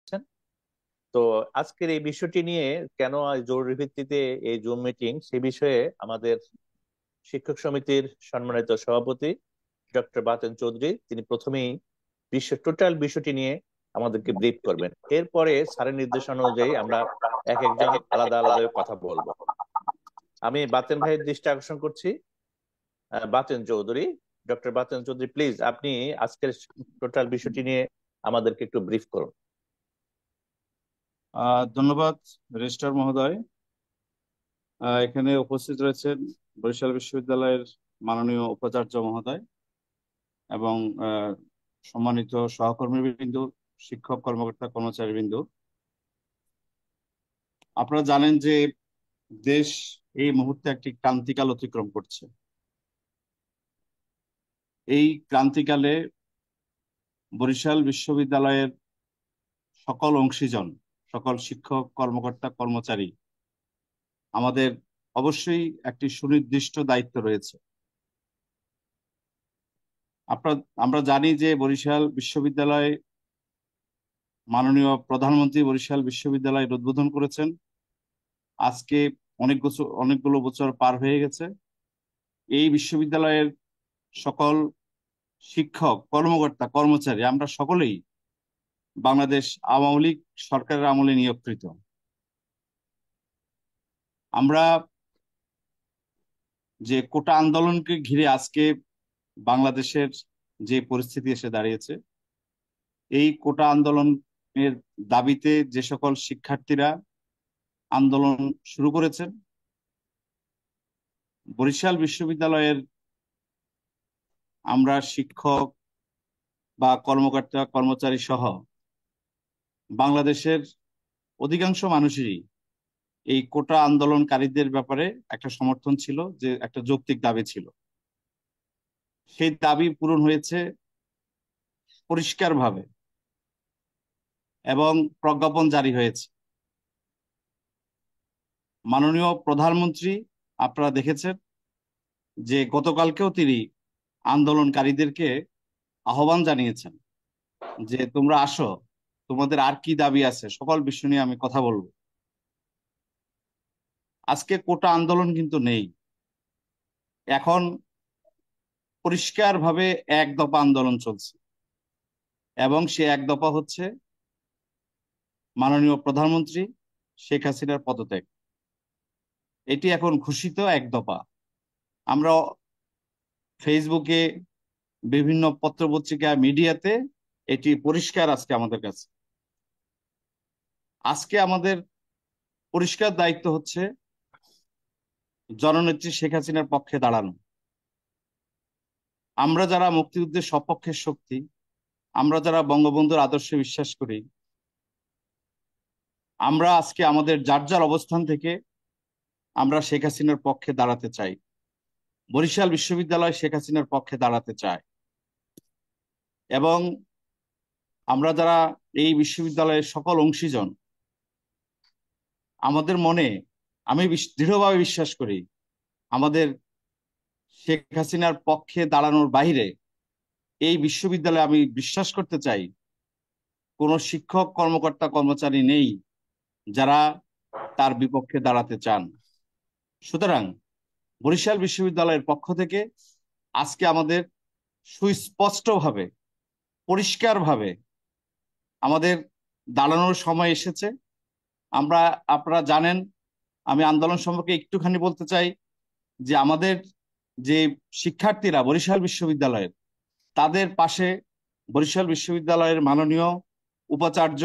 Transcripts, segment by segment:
করছেন। তো আজকের এই বিষয়টি নিয়ে কেন আজ জরুরি ভিত্তিতে এই জুম মিটিং, সে বিষয়ে আমাদের শিক্ষক সমিতির সম্মানিত সভাপতি ডক্টর বাতেন চৌধুরী তিনি প্রথমেই টোটাল বিষয়টি নিয়ে আমাদেরকে ব্রিফ করবেন। এরপরে স্যারের নির্দেশনা অনুযায়ী আমরা এক একজন আলাদা আলাদা কথা বলবো। আমি বাতেন ভাইয়ের দৃষ্টি আকর্ষণ করছি। বাতেন চৌধুরী, ডক্টর বাতেন চৌধুরী, প্লিজ আপনি আজকের টোটাল বিষয়টি নিয়ে আমাদেরকে একটু ব্রিফ করুন। ধন্যবাদ রেজিস্ট্রার মহোদয়। এখানে উপস্থিত রয়েছেন বরিশাল বিশ্ববিদ্যালয়ের মাননীয় উপাচার্য মহোদয় এবং সম্মানিত সহকর্মীবৃন্দ, শিক্ষক কর্মকর্তা কর্মচারীবৃন্দ। আপনারা জানেন যে দেশ এই মুহূর্তে একটি ক্রান্তিকাল অতিক্রম করছে। এই ক্রান্তিকালে বরিশাল বিশ্ববিদ্যালয়ের সকল অংশীজন, সকল শিক্ষক কর্মকর্তা কর্মচারী, আমাদের অবশ্যই একটি সুনির্দিষ্ট দায়িত্ব রয়েছে। আমরা জানি যে বরিশাল বিশ্ববিদ্যালয়, মাননীয় প্রধানমন্ত্রী বরিশাল বিশ্ববিদ্যালয়ের উদ্বোধন করেছেন। আজকে অনেকগুলো বছর পার হয়ে গেছে। এই বিশ্ববিদ্যালয়ের সকল শিক্ষক কর্মকর্তা কর্মচারী আমরা সকলেই বাংলাদেশ আওয়ামী লীগ সরকারের আমলে নিয়োগকৃত। আমরা যে কোটা আন্দোলনকে ঘিরে আজকে বাংলাদেশের যে পরিস্থিতি এসে দাঁড়িয়েছে, এই কোটা আন্দোলনের দাবিতে যে সকল শিক্ষার্থীরা আন্দোলন শুরু করেছেন, বরিশাল বিশ্ববিদ্যালয়ের আমরা শিক্ষক বা কর্মকর্তা কর্মচারী সহ বাংলাদেশের অধিকাংশ মানুষেরই এই কোটা আন্দোলনকারীদের ব্যাপারে একটা সমর্থন ছিল, যে একটা যৌক্তিক দাবি ছিল। সেই দাবি পূরণ হয়েছে পরিষ্কারভাবে এবং প্রজ্ঞাপন জারি হয়েছে। মাননীয় প্রধানমন্ত্রী, আপনারা দেখেছেন যে গতকালকেও তিনি আন্দোলনকারীদেরকে আহ্বান জানিয়েছেন যে তোমরা আসো, তোমাদের আর কি দাবি আছে, সকল বিষয় নিয়ে আমি কথা বলবো। আজকে কোটা আন্দোলন কিন্তু নেই। এখন পরিষ্কারভাবে এক দফা আন্দোলন চলছে এবং সে এক দফা হচ্ছে মাননীয় প্রধানমন্ত্রী শেখ হাসিনার পদত্যাগ। এটি এখন ঘোষিত এক দফা। আমরা ফেসবুকে, বিভিন্ন পত্রপত্রিকা, মিডিয়াতে এটি পরিষ্কার আজকে আমাদের কাছে। আজকে আমাদের পরিষ্কার দায়িত্ব হচ্ছে জননেত্রী শেখ হাসিনার পক্ষে দাঁড়ানো। আমরা যারা মুক্তিযুদ্ধের সপক্ষের শক্তি, আমরা যারা বঙ্গবন্ধুর আদর্শে বিশ্বাস করি, আমরা আজকে আমাদের যার যার অবস্থান থেকে আমরা শেখ হাসিনার পক্ষে দাঁড়াতে চাই। বরিশাল বিশ্ববিদ্যালয় শেখ হাসিনার পক্ষে দাঁড়াতে চায় এবং আমরা যারা এই বিশ্ববিদ্যালয়ের সকল অংশীজন, আমাদের মনে, আমি দৃঢ়ভাবে বিশ্বাস করি, আমাদের শেখ হাসিনার পক্ষে দাঁড়ানোর বাইরে এই বিশ্ববিদ্যালয়ে আমি বিশ্বাস করতে চাই কোনো শিক্ষক কর্মকর্তা কর্মচারী নেই যারা তার বিপক্ষে দাঁড়াতে চান। সুতরাং বরিশাল বিশ্ববিদ্যালয়ের পক্ষ থেকে আজকে আমাদের সুস্পষ্টভাবে, পরিষ্কারভাবে আমাদের দাঁড়ানোর সময় এসেছে। আপনারা জানেন, আমি আন্দোলন সম্পর্কে একটুখানি বলতে চাই যে আমাদের যে শিক্ষার্থীরা বরিশাল বিশ্ববিদ্যালয়ের, তাদের পাশে বরিশাল বিশ্ববিদ্যালয়ের মাননীয় উপাচার্য,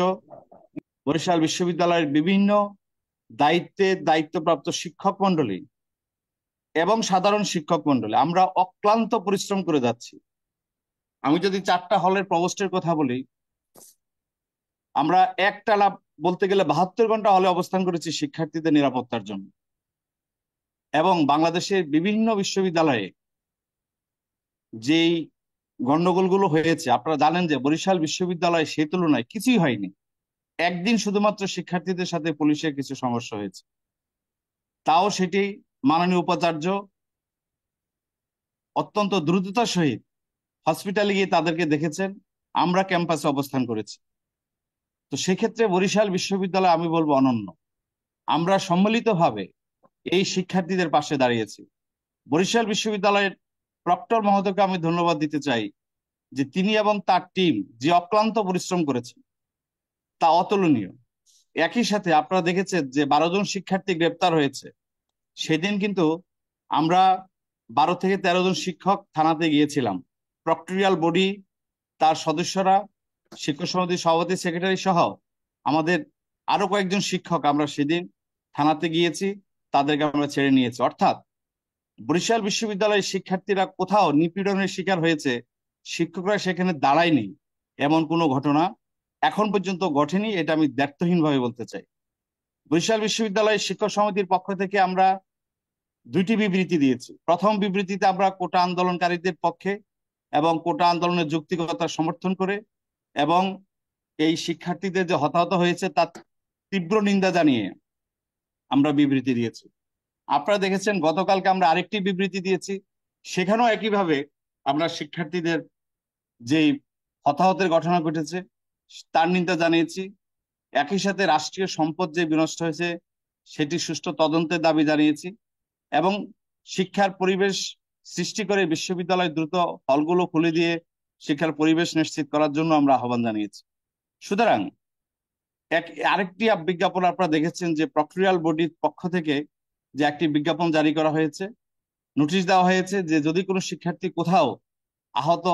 বরিশাল বিশ্ববিদ্যালয়ের বিভিন্ন দায়িত্বপ্রাপ্ত শিক্ষক মন্ডলী এবং সাধারণ শিক্ষক মন্ডলী, আমরা অক্লান্ত পরিশ্রম করে যাচ্ছি। আমি যদি 4টা হলের প্রভোস্টের কথা বলি, আমরা একটানা বলতে গেলে 72 ঘন্টা হলে অবস্থান করেছি শিক্ষার্থীদের নিরাপত্তার জন্য। এবং বাংলাদেশের বিভিন্ন বিশ্ববিদ্যালয়ে যেই গন্ডগোলগুলো হয়েছে, আপনারা জানেন যে বরিশাল বিশ্ববিদ্যালয়ে সেই তুলনায় কিছুই হয়নি। একদিন শুধুমাত্র শিক্ষার্থীদের সাথে পুলিশের কিছু সমস্যা হয়েছে, তাও সেটি মাননীয় উপাচার্য অত্যন্ত দ্রুততার সহিত হসপিটালে গিয়ে তাদেরকে দেখেছেন। আমরা ক্যাম্পাসে অবস্থান করেছি। তো সেক্ষেত্রে বরিশাল বিশ্ববিদ্যালয় আমি বলবো অনন্য। আমরা সম্মিলিতভাবে এই শিক্ষার্থীদের পাশে দাঁড়িয়েছি। বরিশাল বিশ্ববিদ্যালয়ের প্রক্টর মহোদয়কে আমি ধন্যবাদ দিতে চাই যে তিনি এবং তার টিম যে অক্লান্ত পরিশ্রম করেছে তা অতুলনীয়। একই সাথে আপনারা দেখেছেন যে 12 জন শিক্ষার্থী গ্রেপ্তার হয়েছে, সেদিন কিন্তু আমরা 12 থেকে 13 জন শিক্ষক থানাতে গিয়েছিলাম। প্রক্টরিয়াল বডি, তার সদস্যরা, শিক্ষক সমিতির সভাপতি সেক্রেটারি সহ আমাদের আরো কয়েকজন শিক্ষক আমরা সেদিন থানাতে গিয়েছি, তাদেরকে আমরা ছেড়ে নিয়েছি। অর্থাৎ বরিশাল বিশ্ববিদ্যালয়ের শিক্ষার্থীরা কোথাও নিপীড়নের শিকার হয়েছে, শিক্ষকরা সেখানে দাঁড়ায়নি, এমন কোনো ঘটনা এখন পর্যন্ত ঘটেনি। এটা আমি দ্ব্যর্থহীনভাবে বলতে চাই। বরিশাল বিশ্ববিদ্যালয়ের শিক্ষক সমিতির পক্ষ থেকে আমরা 2টি বিবৃতি দিয়েছি। প্রথম বিবৃতিতে আমরা কোটা আন্দোলনকারীদের পক্ষে এবং কোটা আন্দোলনের যৌক্তিকতা সমর্থন করে এবং এই শিক্ষার্থীদের যে হতাহত হয়েছে তার তীব্র নিন্দা জানিয়ে আমরা বিবৃতি দিয়েছি। আপনারা দেখেছেন গতকালকে আমরা আরেকটি বিবৃতি দিয়েছি, সেখানেও একইভাবে আমরা শিক্ষার্থীদের যেই হতাহতের ঘটনা ঘটেছে তার নিন্দা জানিয়েছি। একই সাথে রাষ্ট্রীয় সম্পদ যে বিনষ্ট হয়েছে সেটি সুষ্ঠু তদন্তের দাবি জানিয়েছি এবং শিক্ষার পরিবেশ সৃষ্টি করে বিশ্ববিদ্যালয় দ্রুত হলগুলো খুলে দিয়ে শিক্ষার পরিবেশ নিশ্চিত করার জন্য আমরা আহ্বান জানিয়েছি। সুতরাং আরেকটি বিজ্ঞাপন আপনারা দেখেছেন যে প্রক্টরিয়াল বডির পক্ষ থেকে যে একটি বিজ্ঞাপন জারি করা হয়েছে, নোটিশ দেওয়া হয়েছে যে যদি কোনো শিক্ষার্থী কোথাও আহত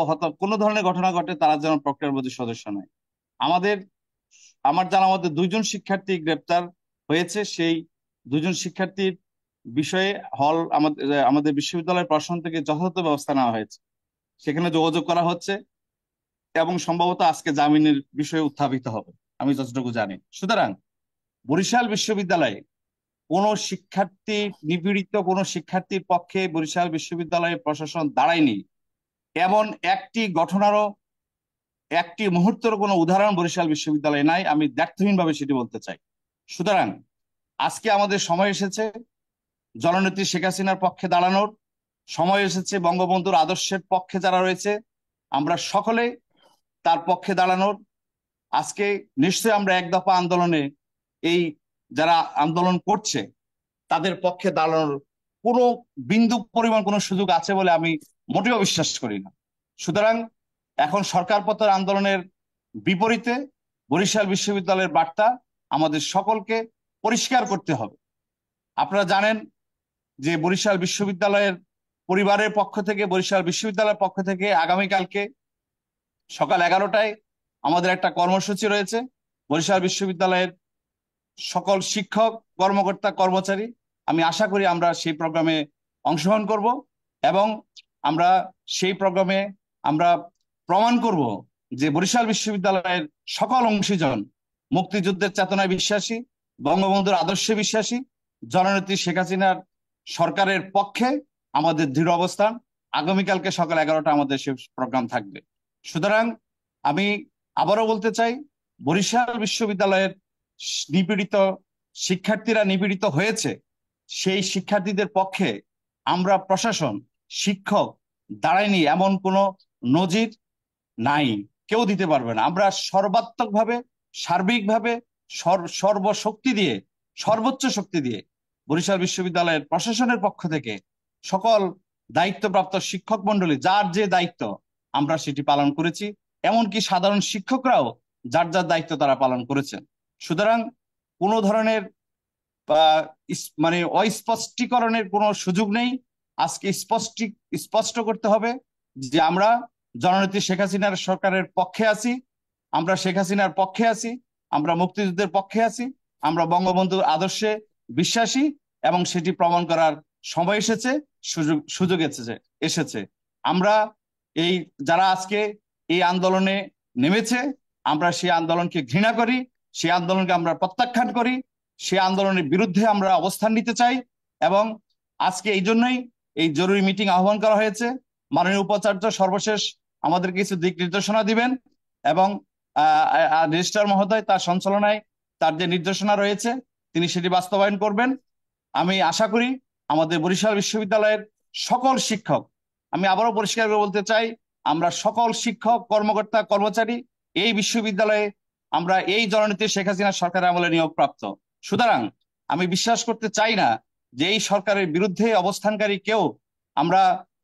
কোনো ধরনের ঘটনা ঘটে তারা যেন প্রক্টরিয়াল বডির সদস্য নয়। আমাদের আমার জানা মতে 2 জন শিক্ষার্থী গ্রেপ্তার হয়েছে। সেই 2 জন শিক্ষার্থীর বিষয়ে হল আমাদের আমাদের বিশ্ববিদ্যালয়ের প্রশাসন থেকে যথাযথ ব্যবস্থা নেওয়া হয়েছে, সেখানে যোগাযোগ করা হচ্ছে এবং সম্ভবত আজকে জামিনের বিষয়ে উত্থাপিত হবে আমি যতটুকু জানি। সুতরাং বরিশাল বিশ্ববিদ্যালয়ে কোনো শিক্ষার্থী নিপীড়িত কোনো শিক্ষার্থীর পক্ষে বরিশাল বিশ্ববিদ্যালয়ের প্রশাসন দাঁড়ায়নি, এমন একটি ঘটনারও একটি মুহূর্তের কোনো উদাহরণ বরিশাল বিশ্ববিদ্যালয়ে নাই। আমি দ্ব্যর্থহীনভাবে সেটি বলতে চাই। সুতরাং আজকে আমাদের সময় এসেছে জননেত্রী শেখ হাসিনার পক্ষে দাঁড়ানোর, সময় এসেছে বঙ্গবন্ধুর আদর্শের পক্ষে যারা রয়েছে আমরা সকলে তার পক্ষে দাঁড়ানোর। আজকে নিশ্চয়ই আমরা এক দফা আন্দোলনে এই যারা আন্দোলন করছে তাদের পক্ষে দাঁড়ানোর কোনো বিন্দু পরিমাণ কোনো সুযোগ আছে বলে আমি মোটেও বিশ্বাস করি না। সুতরাং এখন সরকার পতন আন্দোলনের বিপরীতে বরিশাল বিশ্ববিদ্যালয়ের বার্তা আমাদের সকলকে পরিষ্কার করতে হবে। আপনারা জানেন যে বরিশাল বিশ্ববিদ্যালয়ের পরিবারের পক্ষ থেকে, বরিশাল বিশ্ববিদ্যালয়ের পক্ষ থেকে আগামীকালকে সকাল 11টায় আমাদের একটা কর্মসূচি রয়েছে। বরিশাল বিশ্ববিদ্যালয়ের সকল শিক্ষক, কর্মকর্তা, কর্মচারী, আমি আশা করি আমরা সেই প্রোগ্রামে অংশগ্রহণ করব এবং আমরা সেই প্রোগ্রামে আমরা প্রমাণ করব যে বরিশাল বিশ্ববিদ্যালয়ের সকল অংশীজন মুক্তিযুদ্ধের চেতনায় বিশ্বাসী, বঙ্গবন্ধুর আদর্শে বিশ্বাসী, জননেত্রী শেখ হাসিনার সরকারের পক্ষে আমাদের দৃঢ় অবস্থান। আগামীকালকে সকাল 11টা আমাদের সেই প্রোগ্রাম থাকবে। সুতরাং আমি আবারও বলতে চাই, বরিশাল বিশ্ববিদ্যালয়ের নিপীড়িত শিক্ষার্থীরা নিপীড়িত হয়েছে, সেই শিক্ষার্থীদের পক্ষে আমরা প্রশাসন, শিক্ষক দাঁড়ায়নি এমন কোনো নজির নাই, কেউ দিতে পারবে না। আমরা সর্বাত্মকভাবে, সার্বিকভাবে, সর্বশক্তি দিয়ে, সর্বোচ্চ শক্তি দিয়ে বরিশাল বিশ্ববিদ্যালয়ের প্রশাসনের পক্ষ থেকে সকল দায়িত্বপ্রাপ্ত শিক্ষক মন্ডলী যার যে দায়িত্ব আমরা সেটি পালন করেছি, এমনকি সাধারণ শিক্ষকরাও যার যার দায়িত্ব তারা পালন করেছেন। সুতরাং কোনো ধরনের মানে অস্পষ্টীকরণের কোনো সুযোগ নেই। আজকে স্পষ্ট করতে হবে যে আমরা জননেত্রী শেখ হাসিনার সরকারের পক্ষে আছি, আমরা শেখ হাসিনার পক্ষে আছি, আমরা মুক্তিযুদ্ধের পক্ষে আছি, আমরা বঙ্গবন্ধুর আদর্শে বিশ্বাসী এবং সেটি প্রমাণ করার সময় এসেছে, সুযোগ এসেছে। আমরা এই যারা আজকে এই আন্দোলনে নেমেছে আমরা সেই আন্দোলনকে ঘৃণা করি, সেই আন্দোলনকে আমরা প্রত্যাখ্যান করি, সেই আন্দোলনের বিরুদ্ধে আমরা অবস্থান নিতে চাই এবং আজকে এই জন্যই এই জরুরি মিটিং আহ্বান করা হয়েছে। মাননীয় উপাচার্য সর্বশেষ আমাদের কিছু দিক নির্দেশনা দিবেন এবং রেজিস্ট্রার মহোদয় তার সঞ্চালনায় তার যে নির্দেশনা রয়েছে তিনি সেটি বাস্তবায়ন করবেন। আমি আশা করি আমাদের বরিশাল বিশ্ববিদ্যালয়ের সকল শিক্ষক, আমি আবারও পরিষ্কার করে বলতে চাই, আমরা সকল শিক্ষক, কর্মকর্তা, কর্মচারী এই বিশ্ববিদ্যালয়ে আমরা এই জননেত্রী শেখ হাসিনা সরকারের আমলে নিয়োগপ্রাপ্ত। সুতরাং আমি বিশ্বাস করতে চাই না যে এই সরকারের বিরুদ্ধে অবস্থানকারী কেউ আমরা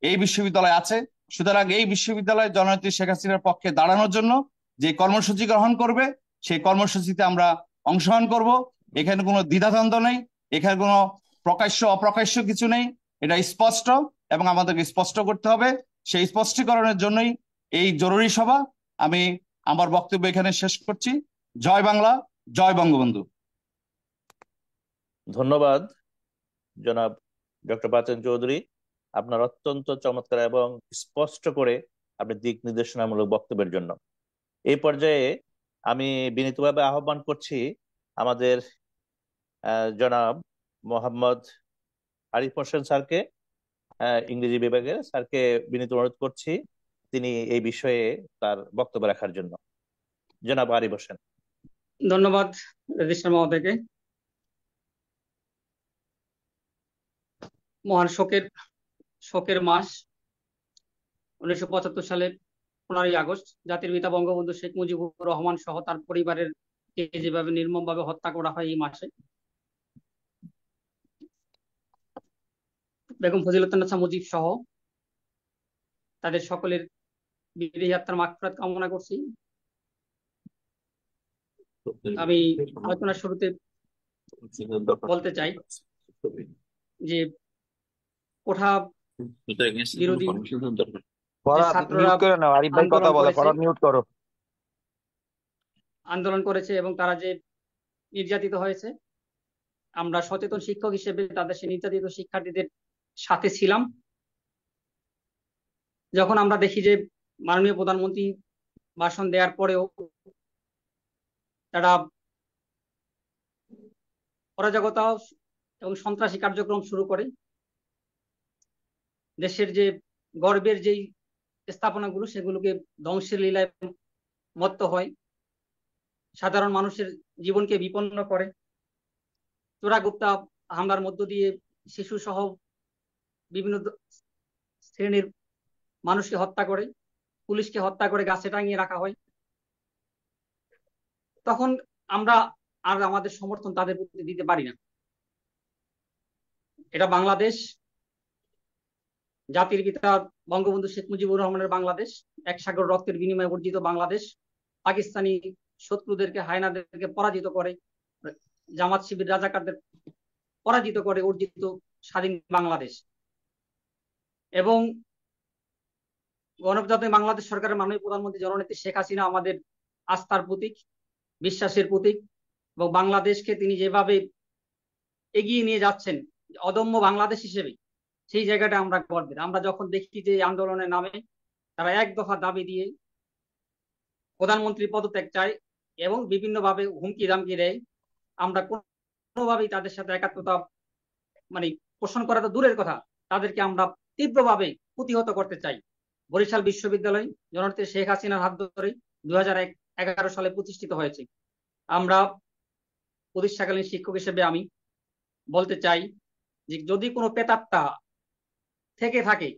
এই বিশ্ববিদ্যালয়ে আছে। সুতরাং এই বিশ্ববিদ্যালয় জননেত্রী শেখ হাসিনার পক্ষে দাঁড়ানোর জন্য যে কর্মসূচি গ্রহণ করবে সেই কর্মসূচিতে আমরা অংশগ্রহণ করব। এখানে কোনো দ্বিধাদ্বন্দ্ব নেই, এখানে কোনো প্রকাশ্য অপ্রকাশ্য কিছু নেই, এটা স্পষ্ট এবং আমাদেরকে স্পষ্ট করতে হবে। সেই স্পষ্টীকরণের জন্যই এই জরুরি সভা। আমি আমার বক্তব্য এখানে শেষ করছি। জয় বাংলা, জয় বঙ্গবন্ধু। ধন্যবাদ জনাব ডক্টর বাতেন চৌধুরী, আপনার অত্যন্ত চমৎকার এবং স্পষ্ট করে আপনি দিক নির্দেশনামূলক বক্তব্যের জন্য। এই পর্যায়ে আমি বিনীতভাবে আহ্বান করছি আমাদের জনাব মোহাম্মদ আরিফ হোসেন স্যারকে, ইংরেজি বিভাগের স্যারকে বিনীত অনুরোধ করছি তিনি এই বিষয়ে তার বক্তব্য রাখার জন্য। জনাব আরিফ হোসেন। ধন্যবাদ রেজিস্ট্রার মহোদয়কে। মহান শোকের মাস 1975 সালের 15ই আগস্ট জাতির পিতা বঙ্গবন্ধু শেখ মুজিবুর রহমান সহ তার পরিবারের যেভাবে নির্মমভাবে হত্যা করা হয় এই মাসে, বেগম ফজিলাতুন্নেছা মুজিব সহ তাদের সকলের বিদেহী আত্মার মাগফিরাত কামনা করছি। আমি আলোচনার শুরুতে বলতে চাই যে কোঠা বিরোধী ছাত্ররা আন্দোলন করেছে এবং তারা যে নির্যাতিত হয়েছে, আমরা সচেতন শিক্ষক হিসেবে তাদের সেই নির্যাতিত শিক্ষার্থীদের সাথে ছিলাম। যখন আমরা দেখি যে মাননীয় প্রধানমন্ত্রী ভাষণ দেওয়ার পরেও তারা অরাজকতা এবং সন্ত্রাসী কার্যক্রম শুরু করে, দেশের যে গর্বের যেই স্থাপনাগুলো সেগুলোকে ধ্বংসের লীলায় মত্ত হয়, সাধারণ মানুষের জীবনকে বিপন্ন করে, চোরাগুপ্তা হামলার মধ্য দিয়ে শিশু সহ বিভিন্ন শ্রেণীর মানুষকে হত্যা করে, পুলিশকে হত্যা করে গাছে টাঙিয়ে রাখা হয়, তখন আমরা আর আমাদের সমর্থন তাদের প্রতি দিতে পারি না। এটা বাংলাদেশ, জাতির পিতা বঙ্গবন্ধু শেখ মুজিবুর রহমানের বাংলাদেশ, এক সাগর রক্তের বিনিময়ে অর্জিত বাংলাদেশ, পাকিস্তানি শত্রুদেরকে হায়নাদেরকে পরাজিত করে, জামাত শিবির রাজাকারদের পরাজিত করে অর্জিত স্বাধীন বাংলাদেশ। এবং গণপ্রজাতন্ত্রী বাংলাদেশ সরকারের মাননীয় প্রধানমন্ত্রী জননেত্রী শেখ হাসিনা আমাদের আস্থার প্রতীক, বিশ্বাসের প্রতীক, এবং বাংলাদেশকে তিনি যেভাবে এগিয়ে নিয়ে যাচ্ছেন অদম্য বাংলাদেশ হিসেবে, সেই জায়গাটা আমরা গর্বের। আমরা যখন দেখি যে আন্দোলনের নামে তারা এক দফা দাবি দিয়ে প্রধানমন্ত্রী পদত্যাগ চায় এবং বিভিন্নভাবে হুমকি দামকি দেয়, আমরা কোনোভাবেই তাদের সাথে একাত্মতা পোষণ করা তো দূরের কথা, তাদেরকে আমরা তীব্রভাবে প্রতিহত করতে চাই। বরিশাল বিশ্ববিদ্যালয় জননেত্রী শেখ হাসিনার হাত ধরে 2011 সালে প্রতিষ্ঠিত হয়েছে। আমরা প্রতিষ্ঠাকালীন শিক্ষক হিসেবে আমি বলতে চাই যে যদি কোনো প্রেতাত্মা থেকে থাকে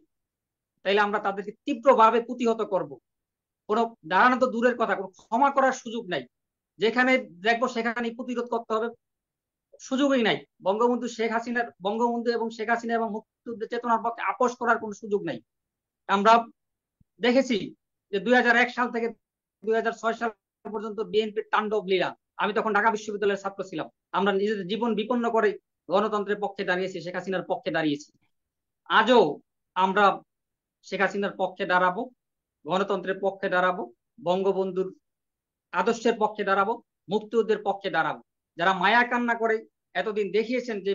তাইলে আমরা তাদেরকে তীব্রভাবে প্রতিহত করব। কোনো দাঁড়ানো তো দূরের কথা, কোনো ক্ষমা করার সুযোগ নাই। যেখানে দেখবো সেখানে প্রতিরোধ করতে হবে, সুযোগই নাই। বঙ্গবন্ধু এবং শেখ হাসিনা এবং মুক্তিযুদ্ধের চেতনার পক্ষে আপোষ করার কোনো সুযোগ নাই। আমরা দেখেছি যে 2001 সাল থেকে 2006 সাল পর্যন্ত বিএনপির তাণ্ডব লীলা। আমি তখন ঢাকা বিশ্ববিদ্যালয়ের ছাত্র ছিলাম। আমরা নিজেদের জীবন বিপন্ন করে গণতন্ত্রের পক্ষে দাঁড়িয়েছি, শেখ হাসিনার পক্ষে দাঁড়িয়েছি। আজও আমরা শেখ হাসিনার পক্ষে দাঁড়াবো, গণতন্ত্রের পক্ষে দাঁড়াবো, বঙ্গবন্ধুর আদর্শের পক্ষে দাঁড়াবো, মুক্তিযুদ্ধের পক্ষে দাঁড়াবো। যারা মায়া কান্না করে এতদিন দেখিয়েছেন যে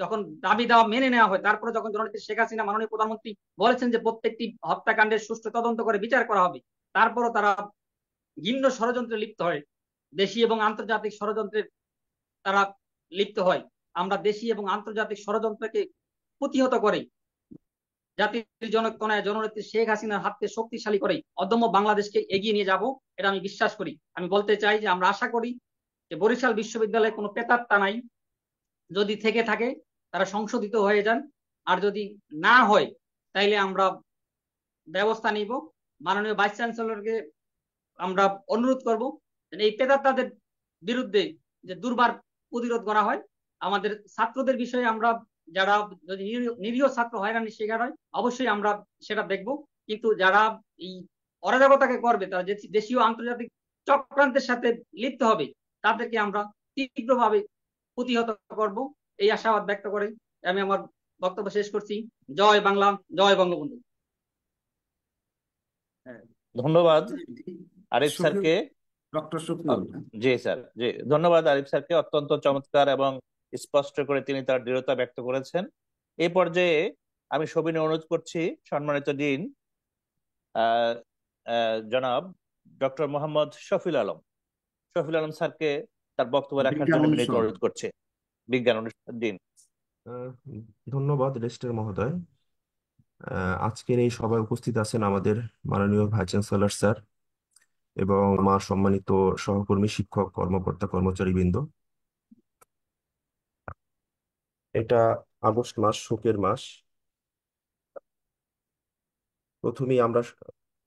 যখন দাবি দেওয়া মেনে নেওয়া হয়, তারপরে যখন জননেত্রী শেখ হাসিনা মাননীয় প্রধানমন্ত্রী বলেছেন যে প্রত্যেকটি হত্যাকাণ্ডের সুষ্ঠু তদন্ত করে বিচার করা হবে, তারপরও তারা ঘৃণ্য ষড়যন্ত্রে লিপ্ত হয়, দেশি এবং আন্তর্জাতিক ষড়যন্ত্রের তারা লিপ্ত হয়। আমরা দেশি এবং আন্তর্জাতিক ষড়যন্ত্রকে প্রতিহত করে জাতির জনক কনায় জননেত্রী শেখ হাসিনার হাতকে শক্তিশালী করে অদম্য বাংলাদেশকে এগিয়ে নিয়ে যাব, এটা আমি বিশ্বাস করি। আমি বলতে চাই যে আমরা আশা করি যে বরিশাল বিশ্ববিদ্যালয়ে কোনো প্রেতাত্মা নাই, যদি থেকে থাকে তারা সংশোধিত হয়ে যান, আর যদি না হয় তাইলে আমরা ব্যবস্থা নিব। মাননীয় ভাইস চ্যান্সেলরকে আমরা অনুরোধ করব এই প্রেতাত্মাদের বিরুদ্ধে যে দুর্বার প্রতিরোধ করা হয়। আমাদের ছাত্রদের বিষয়ে আমরা যারা যদি নিরীহ ছাত্র হয়রানির শিকার হয় অবশ্যই আমরা সেটা দেখব, কিন্তু যারা এই অরাজকতাকে করবে, তারা যে দেশীয় আন্তর্জাতিক চক্রান্তের সাথে লিপ্ত হবে, তাদেরকে আমরা তীব্রভাবে প্রতিহত করব, এই আশাবাদ ব্যক্ত করে আমি আমার বক্তব্য শেষ করছি। জয় বাংলা, জয় বঙ্গবন্ধু। হ্যাঁ, ধন্যবাদ আরিফ সুপ্রিয় স্যারকে। ডক্টর সুপ্রিয়, জি স্যার, জি ধন্যবাদ আরিফ স্যারকে, অত্যন্ত চমৎকার এবং স্পষ্ট করে তিনি তার দৃঢ়তা ব্যক্ত করেছেন। এই পর্যায়ে আমি সবিনয় অনুরোধ করছি সম্মানিত ডিন আহ জনাব ডক্টর মোহাম্মদ শফিল আলম, শফিল আলম স্যারকে তার বক্তব্য রাখার বিজ্ঞান জন্য বিনীত অনুষদ। অনুরোধ করছে। বিজ্ঞান অনুষ্ঠান ডিন। আহ, ধন্যবাদ রেজিস্ট্রার মহোদয়। আজকের এই সভায় উপস্থিত আছেন আমাদের মাননীয় ভাইস চ্যান্সেলর স্যার এবং আমার সম্মানিত সহকর্মী, শিক্ষক, কর্মকর্তা, কর্মচারীবৃন্দ। এটা আগস্ট মাস, শোকের মাস। প্রথমেই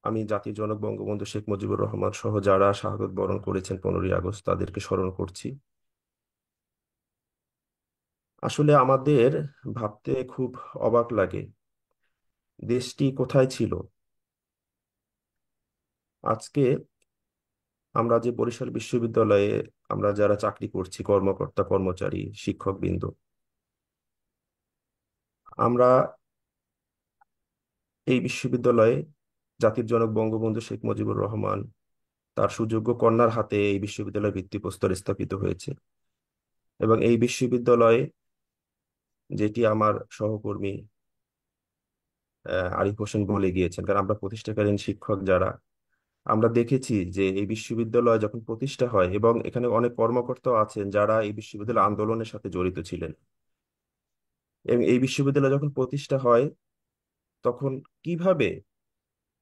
আমি জাতির জনক বঙ্গবন্ধু শেখ মুজিবুর রহমান সহ যারা শাহাদত বরণ করেছেন 15ই আগস্ট, তাদেরকে স্মরণ করছি। আসলে আমাদের ভাবতে খুব অবাক লাগে, দেশটি কোথায় ছিল। আজকে আমরা যে বরিশাল বিশ্ববিদ্যালয়ে আমরা যারা চাকরি করছি, কর্মকর্তা, কর্মচারী, শিক্ষকবৃন্দ, আমরা এই বিশ্ববিদ্যালয়ে জাতির জনক বঙ্গবন্ধু শেখ মুজিবুর রহমান তার সুযোগ্য কন্যার হাতে এই বিশ্ববিদ্যালয়ের ভিত্তিপ্রস্তর স্থাপিত হয়েছে। এবং এই বিশ্ববিদ্যালয়ে, যেটি আমার সহকর্মী আরিফ হোসেন বলে গিয়েছেন, কারণ আমরা প্রতিষ্ঠাকালীন শিক্ষক যারা, আমরা দেখেছি যে এই বিশ্ববিদ্যালয় যখন প্রতিষ্ঠা হয়, এবং এখানে অনেক কর্মকর্তাও আছেন যারা এই বিশ্ববিদ্যালয় আন্দোলনের সাথে জড়িত ছিলেন, এবং এই বিশ্ববিদ্যালয় যখন প্রতিষ্ঠা হয় তখন কিভাবে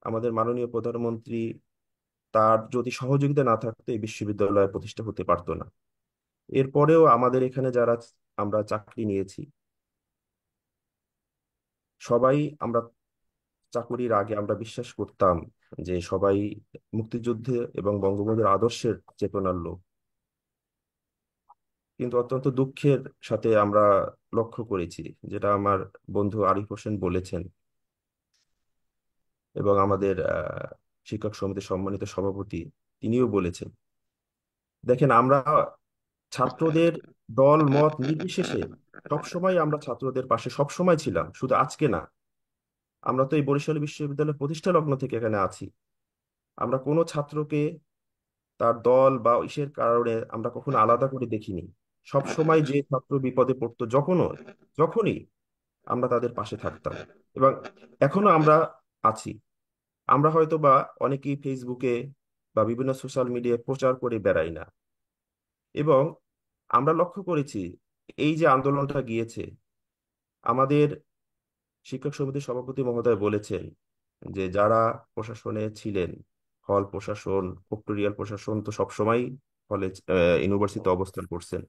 আমাদের মাননীয় প্রধানমন্ত্রী, তার যদি সহযোগিতা না থাকতো এই বিশ্ববিদ্যালয় প্রতিষ্ঠা হতে পারতো না। এরপরেও আমাদের এখানে যারা আমরা চাকরি নিয়েছি, সবাই আমরা চাকুরির আগে আমরা বিশ্বাস করতাম যে সবাই মুক্তিযুদ্ধে এবং বঙ্গবন্ধুর আদর্শের চেতনার লোক। কিন্তু অত্যন্ত দুঃখের সাথে আমরা লক্ষ্য করেছি, যেটা আমার বন্ধু আরিফ হোসেন বলেছেন এবং আমাদের শিক্ষক সমিতির সম্মানিত সভাপতি তিনিও বলেছেন। দেখেন, আমরা ছাত্রদের দল মত নির্বিশেষে সবসময় আমরা ছাত্রদের পাশে সবসময় ছিলাম, শুধু আজকে না। আমরা তো এই বরিশাল বিশ্ববিদ্যালয় প্রতিষ্ঠা লগ্ন থেকে এখানে আছি। আমরা কোনো ছাত্রকে তার দল বা ইসের কারণে আমরা কখনো আলাদা করে দেখিনি। সবসময় যে ছাত্র বিপদে পড়তো, যখনই আমরা তাদের পাশে থাকতাম, এবং এখনো আমরা আছি। আমরা হয়তো বা অনেকেই ফেসবুকে বা বিভিন্ন সোশ্যাল মিডিয়ায় প্রচার করে বেড়াই না, এবং আমরা লক্ষ্য করেছি এই যে আন্দোলনটা গিয়েছে, আমাদের শিক্ষক সমিতির সভাপতি মহোদয় বলেছেন যে যারা প্রশাসনে ছিলেন, হল প্রশাসন, ফ্যাক্টরিয়াল প্রশাসন, তো সবসময় কলেজ ইউনিভার্সিটিতে অবস্থান করছেন,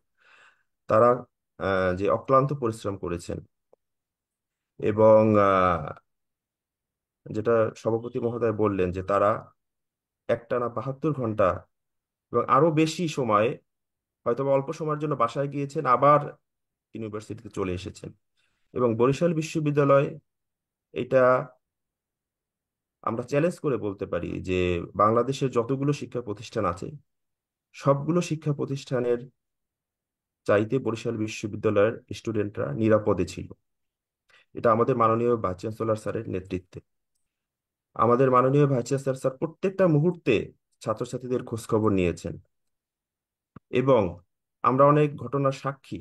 তারা যে অক্লান্ত পরিশ্রম করেছেন, এবং যেটা সভাপতি মহোদয় বললেন যে তারা একটানা 72 ঘন্টা এবং আরো বেশি সময়, হয়তো বা অল্প সময়ের জন্য বাসায় গিয়েছেন, আবার ইউনিভার্সিটিতে চলে এসেছেন। এবং বরিশাল বিশ্ববিদ্যালয়, এটা আমরা চ্যালেঞ্জ করে বলতে পারি যে বাংলাদেশের যতগুলো শিক্ষা প্রতিষ্ঠান আছে, সবগুলো শিক্ষা প্রতিষ্ঠানের চাইতে বরিশাল বিশ্ববিদ্যালয়ের স্টুডেন্টরা নিরাপদে ছিল। এটা আমাদের মাননীয় ভাইস চ্যান্সেলর স্যারের নেতৃত্বে। আমাদের মাননীয় ভাইস চ্যান্সেলর স্যার প্রত্যেকটা মুহূর্তে ছাত্রছাত্রীদের খোঁজ খবর নিয়েছেন, এবং আমরা অনেক ঘটনার সাক্ষী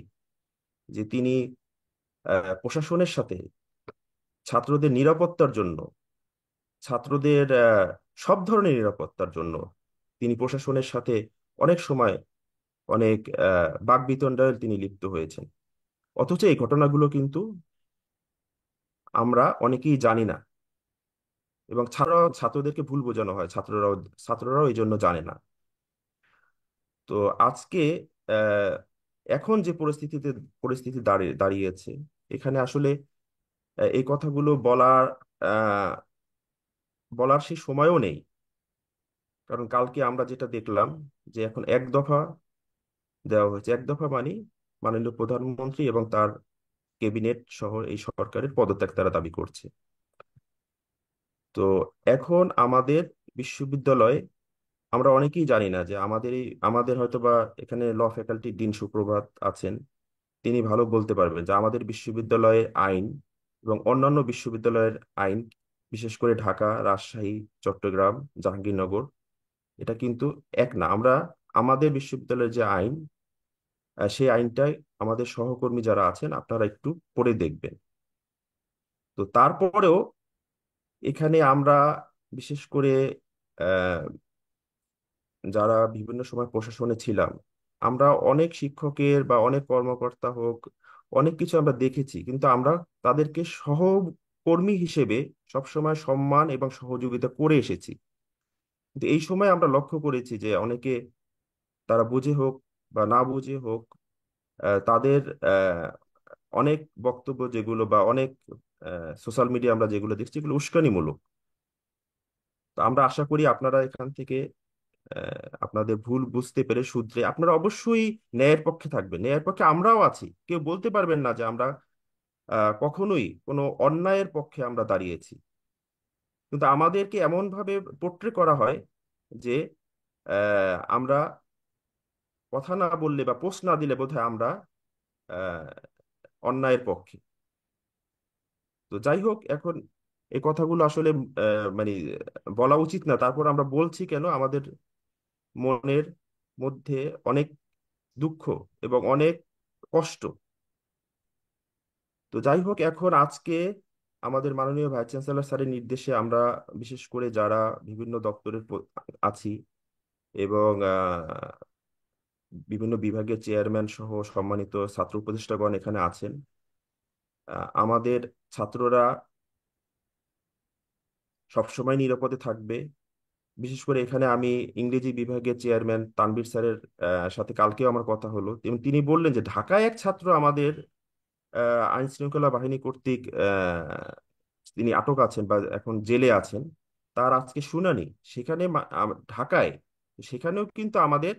যে তিনি প্রশাসনের সাথে ছাত্রদের নিরাপত্তার জন্য, ছাত্রদের সব ধরনের নিরাপত্তার জন্য তিনি প্রশাসনের সাথে অনেক সময় অনেক বাকবিতণ্ডায় তিনি লিপ্ত হয়েছেন। অথচ এই ঘটনাগুলো কিন্তু আমরা অনেকেই জানি না, এবং ছাত্রদেরকে ভুল বোঝানো হয়, ছাত্ররাও এই জন্য জানে না। তো আজকে আহ, এখন যে পরিস্থিতি দাঁড়িয়েছে, এখানে আসলে এই কথাগুলো বলার সেই সময়ও নেই। কারণ কালকে আমরা যেটা দেখলাম যে এখন এক দফা দেওয়া হয়েছে। এক দফা মানে মাননীয় প্রধানমন্ত্রী এবং তার ক্যাবিনেট সহ এই সরকারের পদত্যাগ তারা দাবি করছে। তো এখন আমাদের বিশ্ববিদ্যালয়ে আমরা অনেকেই জানি না যে আমাদের হয়তো বা এখানে ল ফ্যাকাল্টির ডিন সুপ্রভাত আছেন, তিনি ভালো বলতে পারবেন যে আমাদের বিশ্ববিদ্যালয়ের আইন এবং অন্যান্য বিশ্ববিদ্যালয়ের আইন, বিশেষ করে ঢাকা, রাজশাহী, চট্টগ্রাম, জাহাঙ্গীরনগর, এটা কিন্তু এক না। আমাদের বিশ্ববিদ্যালয়ের যে আইন, সেই আইনটাই আমাদের সহকর্মী যারা আছেন আপনারা একটু পড়ে দেখবেন। তো তারপরেও এখানে আমরা বিশেষ করে যারা বিভিন্ন সময় প্রশাসনে ছিলাম, আমরা অনেক শিক্ষকের বা অনেক কর্মকর্তা হোক, অনেক কিছু আমরা দেখেছি, কিন্তু আমরা তাদেরকে সহকর্মী হিসেবে সবসময় সম্মান এবং সহযোগিতা করে এসেছি। কিন্তু এই সময় আমরা লক্ষ্য করেছি যে অনেকে, তারা বুঝে হোক বা না বুঝে হোক, তাদের আহ, অনেক বক্তব্য যেগুলো বা অনেক সোশ্যাল মিডিয়া আমরা যেগুলো দেখছি, এগুলো উস্কানিমূলক। তো আমরা আশা করি আপনারা এখান থেকে আপনাদের ভুল বুঝতে পেরে শুধরে আপনারা অবশ্যই ন্যায়ের পক্ষে থাকবেন। ন্যায়ের পক্ষে আমরাও আছি, কেউ বলতে পারবেন না যে আমরা কখনোই কোনো অন্যায়ের পক্ষে আমরা দাঁড়িয়েছি। কিন্তু আমাদেরকে এমন ভাবে পোট্রে করা হয় যে আমরা কথা না বললে বা পোস্ট না দিলে বোধহয় আমরা আহ, অন্যায়ের পক্ষে। তো যাই হোক, এখন এই কথাগুলো আসলে মানে বলা উচিত না, তারপর আমরা বলছি কেন, আমাদের মনের মধ্যে অনেক দুঃখ এবং অনেক কষ্ট। তো যাই হোক, এখন আজকে আমাদের মাননীয় ভাইস চ্যান্সেলর স্যারের নির্দেশে আমরা বিশেষ করে যারা বিভিন্ন দপ্তরের আছি এবং বিভিন্ন বিভাগের চেয়ারম্যান সহ সম্মানিত ছাত্র উপদেষ্টাগণ এখানে আছেন, আমাদের ছাত্ররা সবসময় নিরাপদে থাকবে। বিশেষ করে এখানে আমি ইংরেজি বিভাগের চেয়ারম্যান তানভীর স্যারের সাথে কালকেও আমার কথা হলো, এবং তিনি বললেন যে ঢাকায় এক ছাত্র আমাদের আইন শৃঙ্খলা বাহিনী কর্তৃক তিনি আটক আছেন বা এখন জেলে আছেন, তার আজকে শুনানি সেখানে ঢাকায়। সেখানেও কিন্তু আমাদের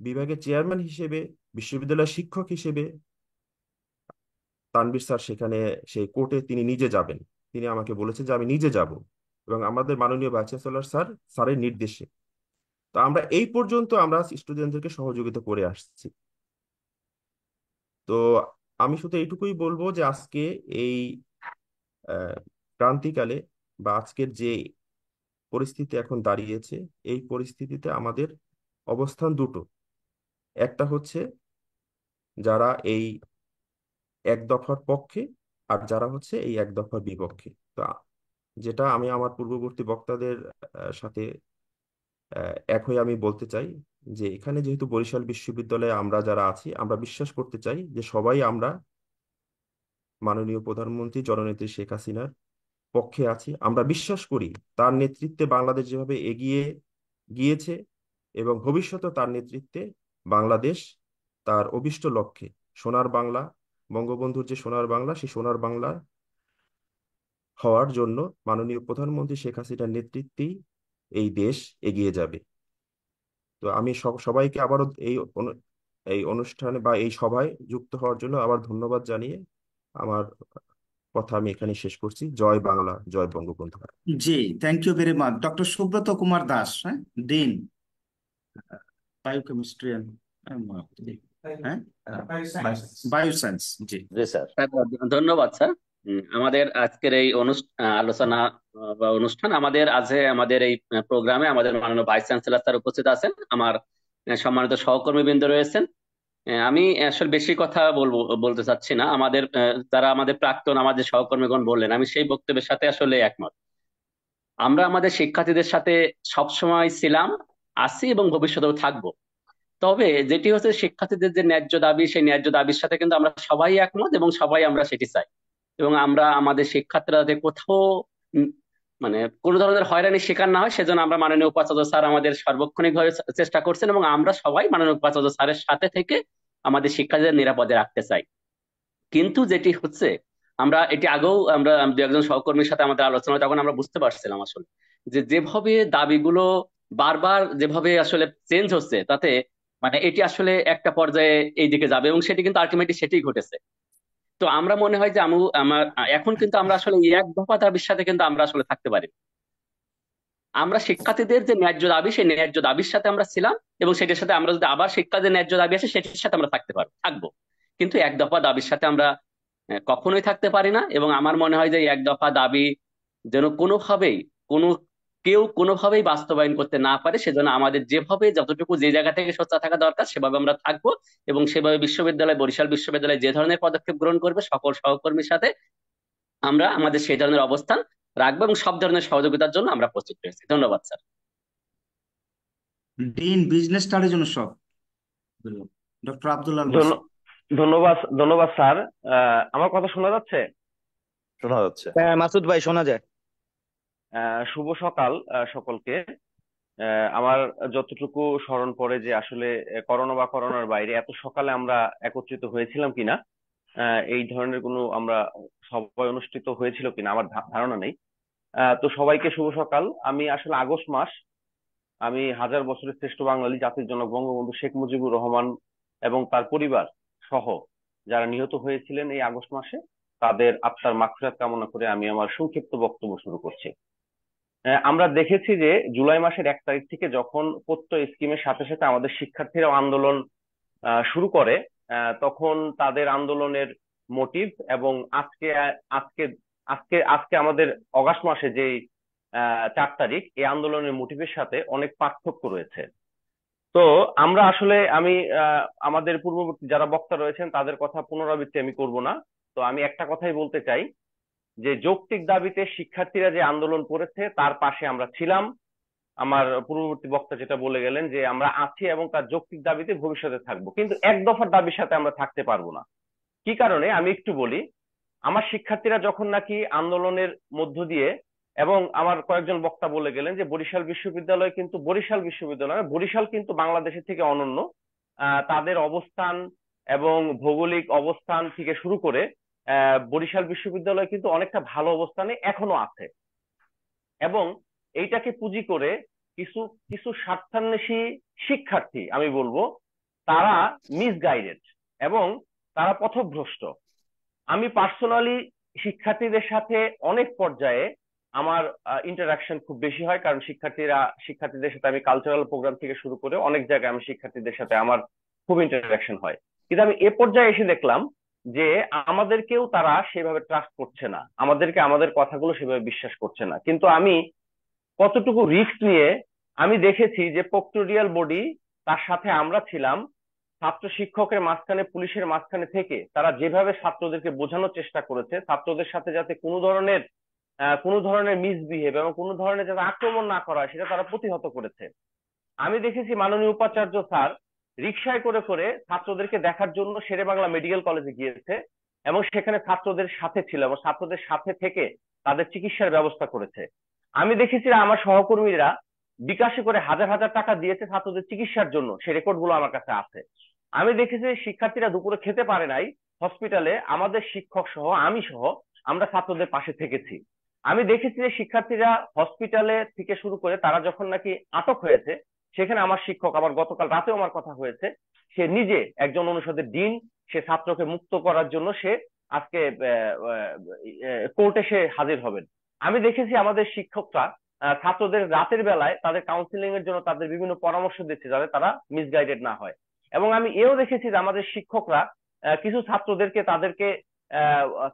বিভাগের চেয়ারম্যান হিসেবে, বিশ্ববিদ্যালয়ের শিক্ষক হিসেবে তানভীর স্যার সেখানে সেই কোর্টে তিনি নিজে যাবেন। তিনি আমাকে বলেছেন যে আমি নিজে যাব, এবং আমাদের মাননীয় ভাইস চ্যান্সেলর স্যারের নির্দেশে। তো আমরা এই পর্যন্ত আমরা স্টুডেন্টদেরকে সহযোগিতা করে আসছি। তো আমি শুধু এইটুকুই বলবো যে আজকে এই আহ, ক্রান্তিকালে বা আজকের যে পরিস্থিতি এখন দাঁড়িয়েছে, এই পরিস্থিতিতে আমাদের অবস্থান দুটো। একটা হচ্ছে যারা এই এক দফার পক্ষে, আর যারা হচ্ছে এই এক দফার বিপক্ষে। তো যেটা আমি আমার পূর্ববর্তী বক্তাদের সাথে এক হয়ে আমি বলতে চাই যে এখানে যেহেতু বরিশাল বিশ্ববিদ্যালয়ে আমরা যারা আছি, আমরা বিশ্বাস করতে চাই যে সবাই আমরা মাননীয় প্রধানমন্ত্রী জননেত্রী শেখ হাসিনার পক্ষে আছি। আমরা বিশ্বাস করি তার নেতৃত্বে বাংলাদেশ যেভাবে এগিয়ে গিয়েছে এবং ভবিষ্যতে তার নেতৃত্বে বাংলাদেশ তার অভীষ্ট লক্ষ্যে, সোনার বাংলা, বঙ্গবন্ধুর যে সোনার বাংলা, সেই সোনার বাংলা হওয়ার জন্য মাননীয় প্রধানমন্ত্রী শেখ হাসিনার নেতৃত্বেই এই দেশ এগিয়ে যাবে। তো আমি সবাইকে আবারও এই অনুষ্ঠানে বা এই সভায় যুক্ত হওয়ার জন্য আবার ধন্যবাদ জানিয়ে আমার কথা আমি এখানে শেষ করছি। জয় বাংলা, জয় বঙ্গবন্ধু। জি, thank you very much doctor Subrata Kumar Das, হ্যাঁ, ডিন, বায়োকেমিস্ট্রি হ্যাঁ, বায়োসায়েন্স। জি জি স্যার। ধন্যবাদ স্যার। আমাদের আজকের এই আলোচনা বা অনুষ্ঠান, আমাদের এই প্রোগ্রামে আমাদের মাননীয় ভাইস চ্যান্সেলর স্যার উপস্থিত আছেন, আমার সম্মানিত সহকর্মীবৃন্দ রয়েছেন। আমি আসলে বেশি কথা বলতে চাচ্ছি না। যারা আমাদের প্রাক্তন আমাদের সহকর্মীগণ বললেন, আমি সেই বক্তব্যের সাথে আসলে একমত। আমরা আমাদের শিক্ষার্থীদের সাথে সবসময় ছিলাম, আছি এবং ভবিষ্যতেও থাকবো। তবে যেটি হচ্ছে শিক্ষার্থীদের যে ন্যায্য দাবি, সেই ন্যায্য দাবির সাথে কিন্তু আমরা সবাই একমত এবং সবাই আমরা সেটি চাই। এবং আমরা আমাদের শিক্ষার্থীরা যাতে কোথাও উম, মানে কোনো ধরনের হয়রানির শিকার না হয়, সেজন্য আমরা মাননীয় উপাচার্য স্যার আমাদের সার্বক্ষণিক ভাবে চেষ্টা করছেন, এবং আমরা সবাই মাননীয় উপাচার্য স্যারের সাথে থেকে আমাদের শিক্ষার্থীদের নিরাপদে রাখতে চাই। কিন্তু যেটি হচ্ছে, আমরা এটি আগেও আমরা দু একজন সহকর্মীর সাথে আমাদের আলোচনা, তখন আমরা বুঝতে পারছিলাম আসলে যে যেভাবে দাবিগুলো বারবার যেভাবে আসলে চেঞ্জ হচ্ছে, তাতে মানে এটি আসলে একটা পর্যায়ে এই দিকে যাবে, এবং সেটি কিন্তু আলটিমেটলি সেটাই ঘটেছে। তো আমরা মনে হয় যে আমার এখন কিন্তু আমরা আসলে এই এক দফা দাবির সাথে কিন্তু আমরা আসলে থাকতে পারি না। আমরা শিক্ষার্থীদের যে ন্যায্য দাবি, সেই ন্যায্য দাবির সাথে আমরা ছিলাম, এবং সেটার সাথে আমরা যদি আবার শিক্ষার্থীদের ন্যায্য দাবি আসে সেটির সাথে আমরা থাকবো। কিন্তু এক দফা দাবির সাথে আমরা কখনোই থাকতে পারি না। এবং আমার মনে হয় যে এই এক দফা দাবি যেন কোনোভাবেই কোনো কেউ কোনোভাবেই বাস্তবায়ন করতে না পারে, সেজন্য আমাদের যেভাবে যতটুকু যে জায়গা থেকে সোচ্চার থাকা দরকার সেভাবে আমরা থাকবো। এবং সেভাবে বরিশাল বিশ্ববিদ্যালয় যে ধরনের পদক্ষেপ গ্রহণ করবে সকল সহকর্মীর সাথে আমরা আমাদের সেই ধরনের অবস্থান রাখবো, এবং সব ধরনের সহযোগিতার জন্য আমরা প্রস্তুত রয়েছি। ধন্যবাদ স্যার। ডিন বিজনেস স্টাডির জন্য সব ডক্টর আব্দুল্লাহ আল ধন্য- বাসা। ধন্যবাদ ধন্যবাদ স্যার। আমার কথা শোনা যাচ্ছে? শোনা যাচ্ছে। হ্যাঁ মাসুদ ভাই, শোনা যায়। শুভ সকাল সকলকে। আমার যতটুকু স্মরণ পড়ে যে আসলে করোনা বা করোনার বাইরে এত সকালে আমরা একত্রিত হয়েছিলাম কিনা, এই ধরনের কোনো আমরা সবাই অনুষ্ঠিত হয়েছিল কিনা আমার ধারণা নেই। তো সবাইকে শুভ সকাল। আমি আসলে আগস্ট মাস, আমি হাজার বছরের শ্রেষ্ঠ বাঙালি জাতির জনক বঙ্গবন্ধু শেখ মুজিবুর রহমান এবং তার পরিবার সহ যারা নিহত হয়েছিলেন এই আগস্ট মাসে, তাদের আত্মার মাগফিরাত কামনা করে আমি আমার সংক্ষিপ্ত বক্তব্য শুরু করছি। আমরা দেখেছি যে জুলাই মাসের 1 তারিখ থেকে যখন প্রত্যয় স্কিমের সাথে সাথে আমাদের শিক্ষার্থীরা আন্দোলন শুরু করে, তখন তাদের আন্দোলনের মোটিভ এবং আজকে আজকে আজকে আজকে আমাদের অগাস্ট মাসে যে 4 তারিখ, এই আন্দোলনের মোটিভের সাথে অনেক পার্থক্য রয়েছে। তো আমরা আসলে আমি আমাদের পূর্ববর্তী যারা বক্তা রয়েছেন তাদের কথা পুনরাবৃত্তি আমি করব না। তো আমি একটা কথাই বলতে চাই যে যৌক্তিক দাবিতে শিক্ষার্থীরা যে আন্দোলন করেছে তার পাশে আমরা ছিলাম। আমার পূর্ববর্তী বক্তা যেটা বলে গেলেন যে আমরা আছি এবং তার যৌক্তিক দাবিতে ভবিষ্যতে থাকবো, কিন্তু এক দফার দাবির সাথে আমরা থাকতে পারবো না। কি কারণে আমি একটু বলি। আমার শিক্ষার্থীরা যখন নাকি আন্দোলনের মধ্য দিয়ে, এবং আমার কয়েকজন বক্তা বলে গেলেন যে বরিশাল বিশ্ববিদ্যালয় কিন্তু বরিশাল কিন্তু বাংলাদেশের থেকে অনন্য। তাদের অবস্থান এবং ভৌগোলিক অবস্থান থেকে শুরু করে বরিশাল বিশ্ববিদ্যালয় কিন্তু অনেকটা ভালো অবস্থানে এখনো আছে। এবং এইটাকে পুঁজি করে কিছু কিছু স্বার্থান্বেষী শিক্ষার্থী, আমি বলবো তারা মিসগাইডেড এবং তারা পথভ্রষ্ট। আমি পার্সোনালি শিক্ষার্থীদের সাথে অনেক পর্যায়ে আমার ইন্টারাকশন খুব বেশি হয়, কারণ শিক্ষার্থীদের সাথে আমি কালচারাল প্রোগ্রাম থেকে শুরু করে অনেক জায়গায় আমি শিক্ষার্থীদের সাথে আমার খুব ইন্টারাকশন হয়। কিন্তু আমি এ পর্যায়ে এসে দেখলাম যে আমাদেরকেও তারা সেভাবে ট্রাস্ট করছে না, আমাদেরকে আমাদের কথাগুলো সেভাবে বিশ্বাস করছে না। কিন্তু আমি কতটুকু রিস্ক নিয়ে আমি দেখেছি যে প্রক্টোরিয়াল বডি, তার সাথে আমরা ছিলাম, ছাত্র শিক্ষকের মাঝখানে পুলিশের মাঝখানে থেকে তারা যেভাবে ছাত্রদেরকে বোঝানোর চেষ্টা করেছে ছাত্রদের সাথে যাতে কোনো ধরনের মিসবিহেভ এবং কোনো ধরনের যাতে আক্রমণ না করা হয় সেটা তারা প্রতিহত করেছে। আমি দেখেছি মাননীয় উপাচার্য স্যার রিকশায় করে করে ছাত্রদেরকে দেখার জন্য শেরেবাংলা মেডিকেল কলেজে গিয়েছে এবং সেখানে ছাত্রদের সাথে ছিল এবং ছাত্রদের সাথে থেকে তাদের চিকিৎসার ব্যবস্থা করেছে। আমি দেখেছি আমার সহকর্মীরা বিকাশে করে হাজার হাজার টাকা দিয়েছে ছাত্রদের চিকিৎসার জন্য, সে রেকর্ড গুলো আমার কাছে আছে। আমি দেখেছি শিক্ষার্থীরা দুপুরে খেতে পারে নাই হসপিটালে, আমাদের শিক্ষক সহ আমি সহ আমরা ছাত্রদের পাশে থেকেছি। আমি দেখেছি যে শিক্ষার্থীরা হসপিটালে থেকে শুরু করে তারা যখন নাকি আটক হয়েছে, সেখানে আমার শিক্ষক, আবার গতকাল রাতেও আমার কথা হয়েছে, সে নিজে একজন অনুষদের ডিন, সে ছাত্রকে মুক্ত করার জন্য সে আজকে কোর্টে সে হাজির হবেন। আমি দেখেছি আমাদের শিক্ষকরা ছাত্রদের রাতের বেলায় তাদের কাউন্সিলিং এর জন্য তাদের বিভিন্ন পরামর্শ দিচ্ছে যাতে তারা মিসগাইডেড না হয়। এবং আমি এও দেখেছি যে আমাদের শিক্ষকরা কিছু ছাত্রদেরকে তাদেরকে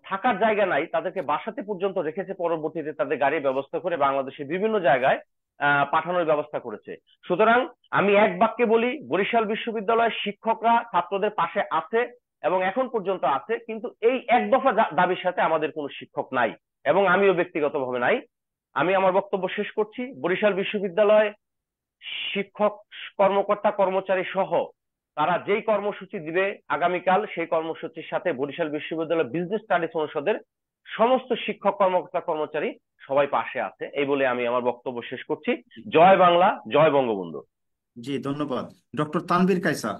থাকার জায়গা নাই, তাদেরকে বাসাতে পর্যন্ত রেখেছে, পরবর্তীতে তাদের গাড়ির ব্যবস্থা করে বাংলাদেশের বিভিন্ন জায়গায় পাঠানোর ব্যবস্থা করেছে। সুতরাং আমি এক বাক্যে বলি, বরিশাল বিশ্ববিদ্যালয়ের শিক্ষকরা ছাত্রদের পাশে আছে এবং এখন পর্যন্ত আছে, কিন্তু এই এক দফা দাবির সাথে আমাদের কোনো শিক্ষক নাই এবং আমিও ব্যক্তিগতভাবে নাই। আমি আমার বক্তব্য শেষ করছি। বরিশাল বিশ্ববিদ্যালয় শিক্ষক, কর্মকর্তা, কর্মচারী সহ তারা যেই কর্মসূচি দিবে আগামীকাল, সেই কর্মসূচির সাথে বরিশাল বিশ্ববিদ্যালয় বিজনেস স্টাডিজ অনুষদের সমস্ত শিক্ষক, কর্মকর্তা, কর্মচারী সবাই পাশে আছে। এই বলে আমি আমার বক্তব্য শেষ করছি। জয় বাংলা, জয় বঙ্গবন্ধু। জি ধন্যবাদ। ডক্টর তানভীর কায়সার।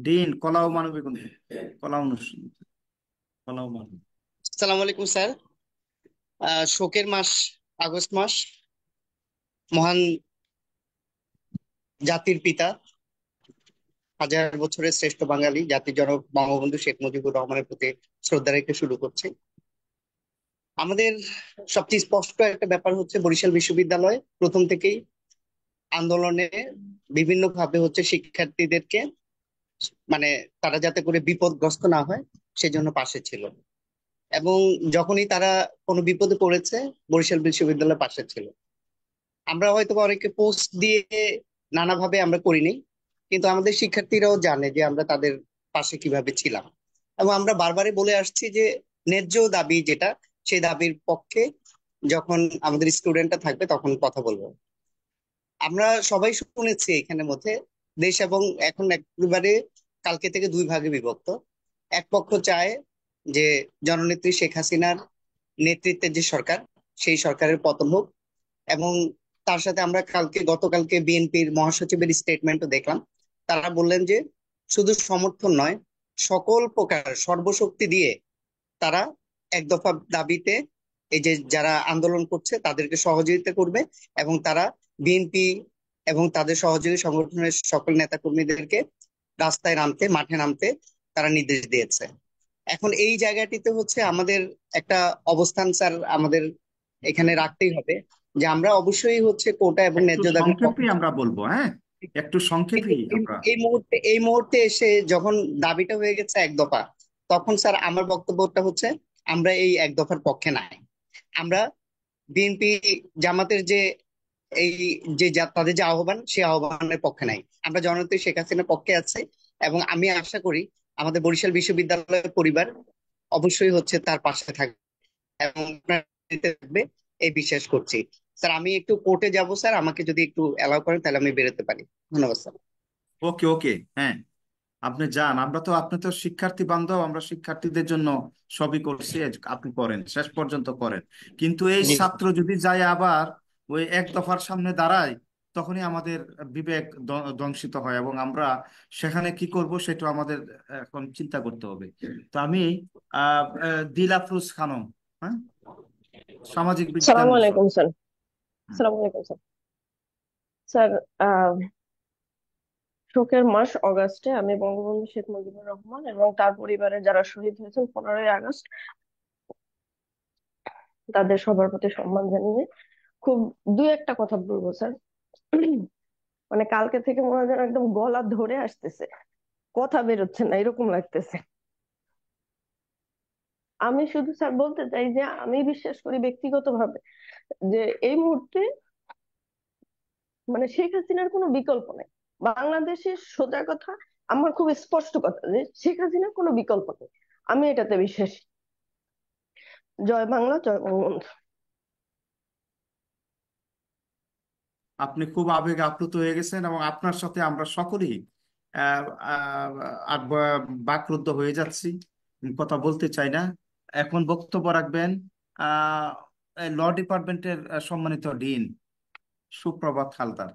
ডিন কলাও মানবিক কলা অনুষ্ঠান, কলাও মানবিক। আসসালামু আলাইকুম স্যার। শোকের মাস আগস্ট মাস, মহান জাতির পিতা, হাজার বছরের শ্রেষ্ঠ বাঙালি জাতির জনক বঙ্গবন্ধু শেখ মুজিবুর রহমানের প্রতি শ্রদ্ধা রেখে শুরু করছি। আমাদের সবচেয়ে স্পষ্ট একটা ব্যাপার হচ্ছে বরিশাল বিশ্ববিদ্যালয় প্রথম থেকেই আন্দোলনে বিভিন্ন ভাবে হচ্ছে শিক্ষার্থীদেরকে মানে তারা যাতে করে বিপদগ্রস্ত না হয় সেজন্য পাশে ছিল, এবং যখনই তারা কোনো বিপদে পড়েছে বরিশাল বিশ্ববিদ্যালয় পাশে ছিল। আমরা হয়তো বা অনেকে পোস্ট দিয়ে নানাভাবে আমরা করিনি, কিন্তু আমাদের শিক্ষার্থীরাও জানে যে আমরা তাদের পাশে কিভাবে ছিলাম, এবং আমরা বারবারই বলে আসছি যে ন্যায্য দাবি যেটা, সেই দাবির পক্ষে যখন আমাদের স্টুডেন্টরা থাকবে তখন কথা বলবো। আমরা সবাই শুনেছি এখানের মধ্যে দেশ এবং এখন একেবারে কালকে থেকে দুই ভাগে বিভক্ত। এক পক্ষ চায় যে জননেত্রী শেখ হাসিনার নেতৃত্বের যে সরকার, সেই সরকারের পতন হোক, এবং তার সাথে আমরা গতকালকে বিএনপির মহাসচিবের স্টেটমেন্টও দেখলাম। তারা বললেন যে শুধু সমর্থন নয়, সকল প্রকার সর্বশক্তি দিয়ে তারা এক দফা দাবিতে এই যে যারা আন্দোলন করছে তাদেরকে সহযোগিতা করবে, এবং তারা বিএনপি এবং তাদের সহযোগী সংগঠনের সকল নেতা কর্মীদেরকে রাস্তায় নামতে, মাঠে নামতে তারা নির্দেশ দিয়েছে। এখন এই জায়গাটিতে হচ্ছে আমাদের একটা অবস্থান স্যার আমাদের এখানে রাখতেই হবে, যে আমরা অবশ্যই হচ্ছে কোটা এবং একটু ন্যায্য দাবির সংক্ষেপে পক্ষে। আমরা বলবো, হ্যাঁ, একটু কিন্তু সংক্ষেপেই এই আমরা। এই মুহূর্তে এসে যখন দাবিটা হয়ে গেছে এক দফা, তখন স্যার আমার বক্তব্যটা হচ্ছে আমরা এই এক দফার পক্ষে নাই। আমরা বিএনপি জামাতের যে এই তাদের যে আহ্বান, সেই আহ্বানের পক্ষে নাই। আমরা জননেত্রী শেখ হাসিনার পক্ষে আছি, এবং আমি আশা করি আমাদের বরিশাল বিশ্ববিদ্যালয়ের পরিবার অবশ্যই হচ্ছে তার পাশে থাকবে এবং থাকবে, এই বিশ্বাস করছি। স্যার আমি একটু কোর্টে যাব স্যার, আমাকে যদি একটু অ্যালাউ করেন তাহলে আমি বেরোতে পারি। ধন্যবাদ স্যার। ওকে ওকে, হ্যাঁ, আপনি যান। আপনি তো শিক্ষার্থী বান্ধব, আমরা শিক্ষার্থীদের জন্য সবই করছি, আপনি করেন, শেষ পর্যন্ত করেন। কিন্তু এই জি ছাত্র যদি যায় আবার ওই এক দফার সামনে দাঁড়ায়, তখনই আমাদের বিবেক দংশিত হয়, এবং আমরা সেখানে কি করব সেটা আমাদের এখন চিন্তা করতে হবে। তো আমি দিলাফরুজ খানম, হ্যাঁ, সামাজিক বিজ্ঞান সালামু অনুষদ। আলাইকুম স্যার। হুম। সালামু আলাইকুম স্যার। স্যার, শোকের মাস অগাস্টে আমি বঙ্গবন্ধু শেখ মুজিবুর রহমান এবং তার পরিবারের যারা শহীদ হয়েছেন 15ই আগস্ট, তাদের সবার প্রতি সম্মান জানিয়ে খুব দুই একটা কথা বলবো স্যার। মানে কালকে থেকে মনে হয় যেন একদম গলা ধরে আসতেছে, কথা বেরোচ্ছে না এরকম লাগতেছে। আমি শুধু স্যার বলতে চাই যে আমি বিশ্বাস করি ব্যক্তিগতভাবে যে এই মুহূর্তে মানে শেখ হাসিনার কোনো বিকল্প নেই বাংলাদেশের। সোজা কথা, আমার খুব স্পষ্ট কথা যে শেখ হাসিনার কোনো বিকল্প নেই, আমি এটাতে বিশ্বাসী। জয় বাংলা, জয় বঙ্গবন্ধু। আপনি খুব আবেগে আপ্লুত হয়ে গেছেন, এবং আপনার সাথে আমরা সকলেই আহ, আহ, বাকরুদ্ধ হয়ে যাচ্ছি, কথা বলতে চাই না। এখন বক্তব্য রাখবেন ল ডিপার্টমেন্টের সম্মানিত ডিন সুপ্রভাত হালদার।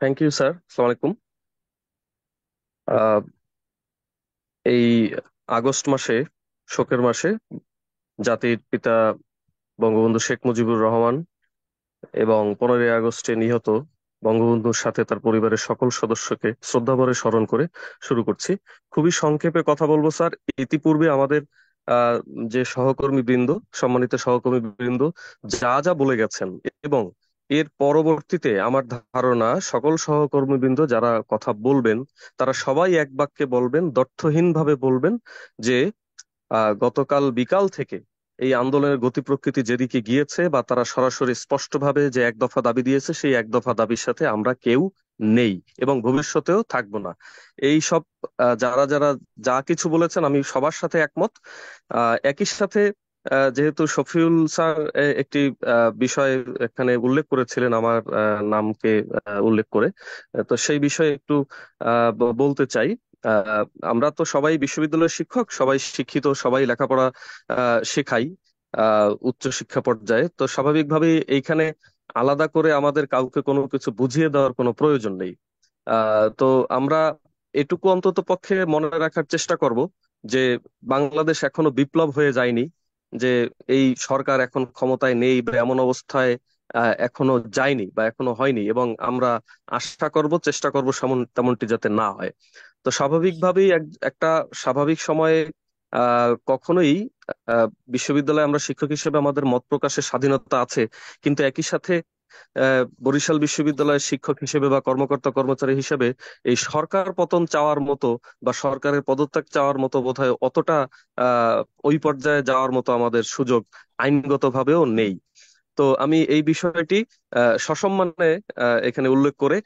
থ্যাংক ইউ স্যার, আসসালামু আলাইকুম। আহ, এই আগস্ট মাসে, শোকের মাসে, জাতির পিতা বঙ্গবন্ধু শেখ মুজিবুর রহমান এবং 15ই আগস্টে নিহত বঙ্গবন্ধুর সাথে তার পরিবারের সকল সদস্যকে শ্রদ্ধাভরে স্মরণ করে শুরু করছি। খুবই সংক্ষেপে কথা বলবো স্যার। ইতিপূর্বে আমাদের আহ, যে সহকর্মী বৃন্দ, সম্মানিত সহকর্মী বৃন্দ যা যা বলে গেছেন, এবং এর পরবর্তীতে আমার ধারণা সকল সহকর্মীবৃন্দ যারা কথা বলবেন তারা সবাই এক বাক্যে বলবেন, দ্ব্যর্থহীনভাবে বলবেন যে গতকাল বিকাল থেকে এই আন্দোলনের গতি প্রকৃতি যেদিকে গিয়েছে, বা তারা সরাসরি স্পষ্টভাবে যে এক দফা দাবি দিয়েছে, সেই এক দফা দাবির সাথে আমরা কেউ নেই এবং ভবিষ্যতেও থাকবো না। এই সব যারা যারা যা কিছু বলেছেন আমি সবার সাথে একমত। একই সাথে যেহেতু শফিউল স্যার একটি বিষয় এখানে উল্লেখ করেছিলেন আমার নামকে উল্লেখ করে, তো সেই বিষয়ে একটু বলতে চাই। আহ, আমরা তো সবাই বিশ্ববিদ্যালয়ের শিক্ষক, সবাই শিক্ষিত, সবাই লেখাপড়া শেখাই উচ্চ শিক্ষা পর্যায়ে। তো স্বাভাবিকভাবেই এইখানে আলাদা করে আমাদের কাউকে কোনো কিছু বুঝিয়ে দেওয়ার কোনো প্রয়োজন নেই। তো আমরা এটুকু অন্তত পক্ষে মনে রাখার চেষ্টা করব যে বাংলাদেশ এখনো বিপ্লব হয়ে যায়নি, যে এই সরকার এখন ক্ষমতায় নেই বা এমন অবস্থায় এখনো যায়নি বা এখনো হয়নি, এবং আমরা আশা করব, চেষ্টা করব তেমনটি যাতে না হয়। তো স্বাভাবিকভাবেই একটা স্বাভাবিক সময়ে কখনোই আহ, বিশ্ববিদ্যালয়ে আমরা শিক্ষক হিসেবে আমাদের মত প্রকাশের স্বাধীনতা আছে, কিন্তু একই সাথে বরিশাল বিশ্ববিদ্যালয়ের শিক্ষক হিসেবে বা কর্মকর্তা কর্মচারী হিসেবে এই সরকার পতন চাওয়ার মতো বা সরকারের পদত্যাগ চাওয়ার মতো বোধহয় অতটা আহ ওই পর্যায়ে যাওয়ার মতো আমাদের সুযোগ আইনগতভাবেও নেই। তো আমি এই বিষয়টি সসম্মানে এখানে উল্লেখ করে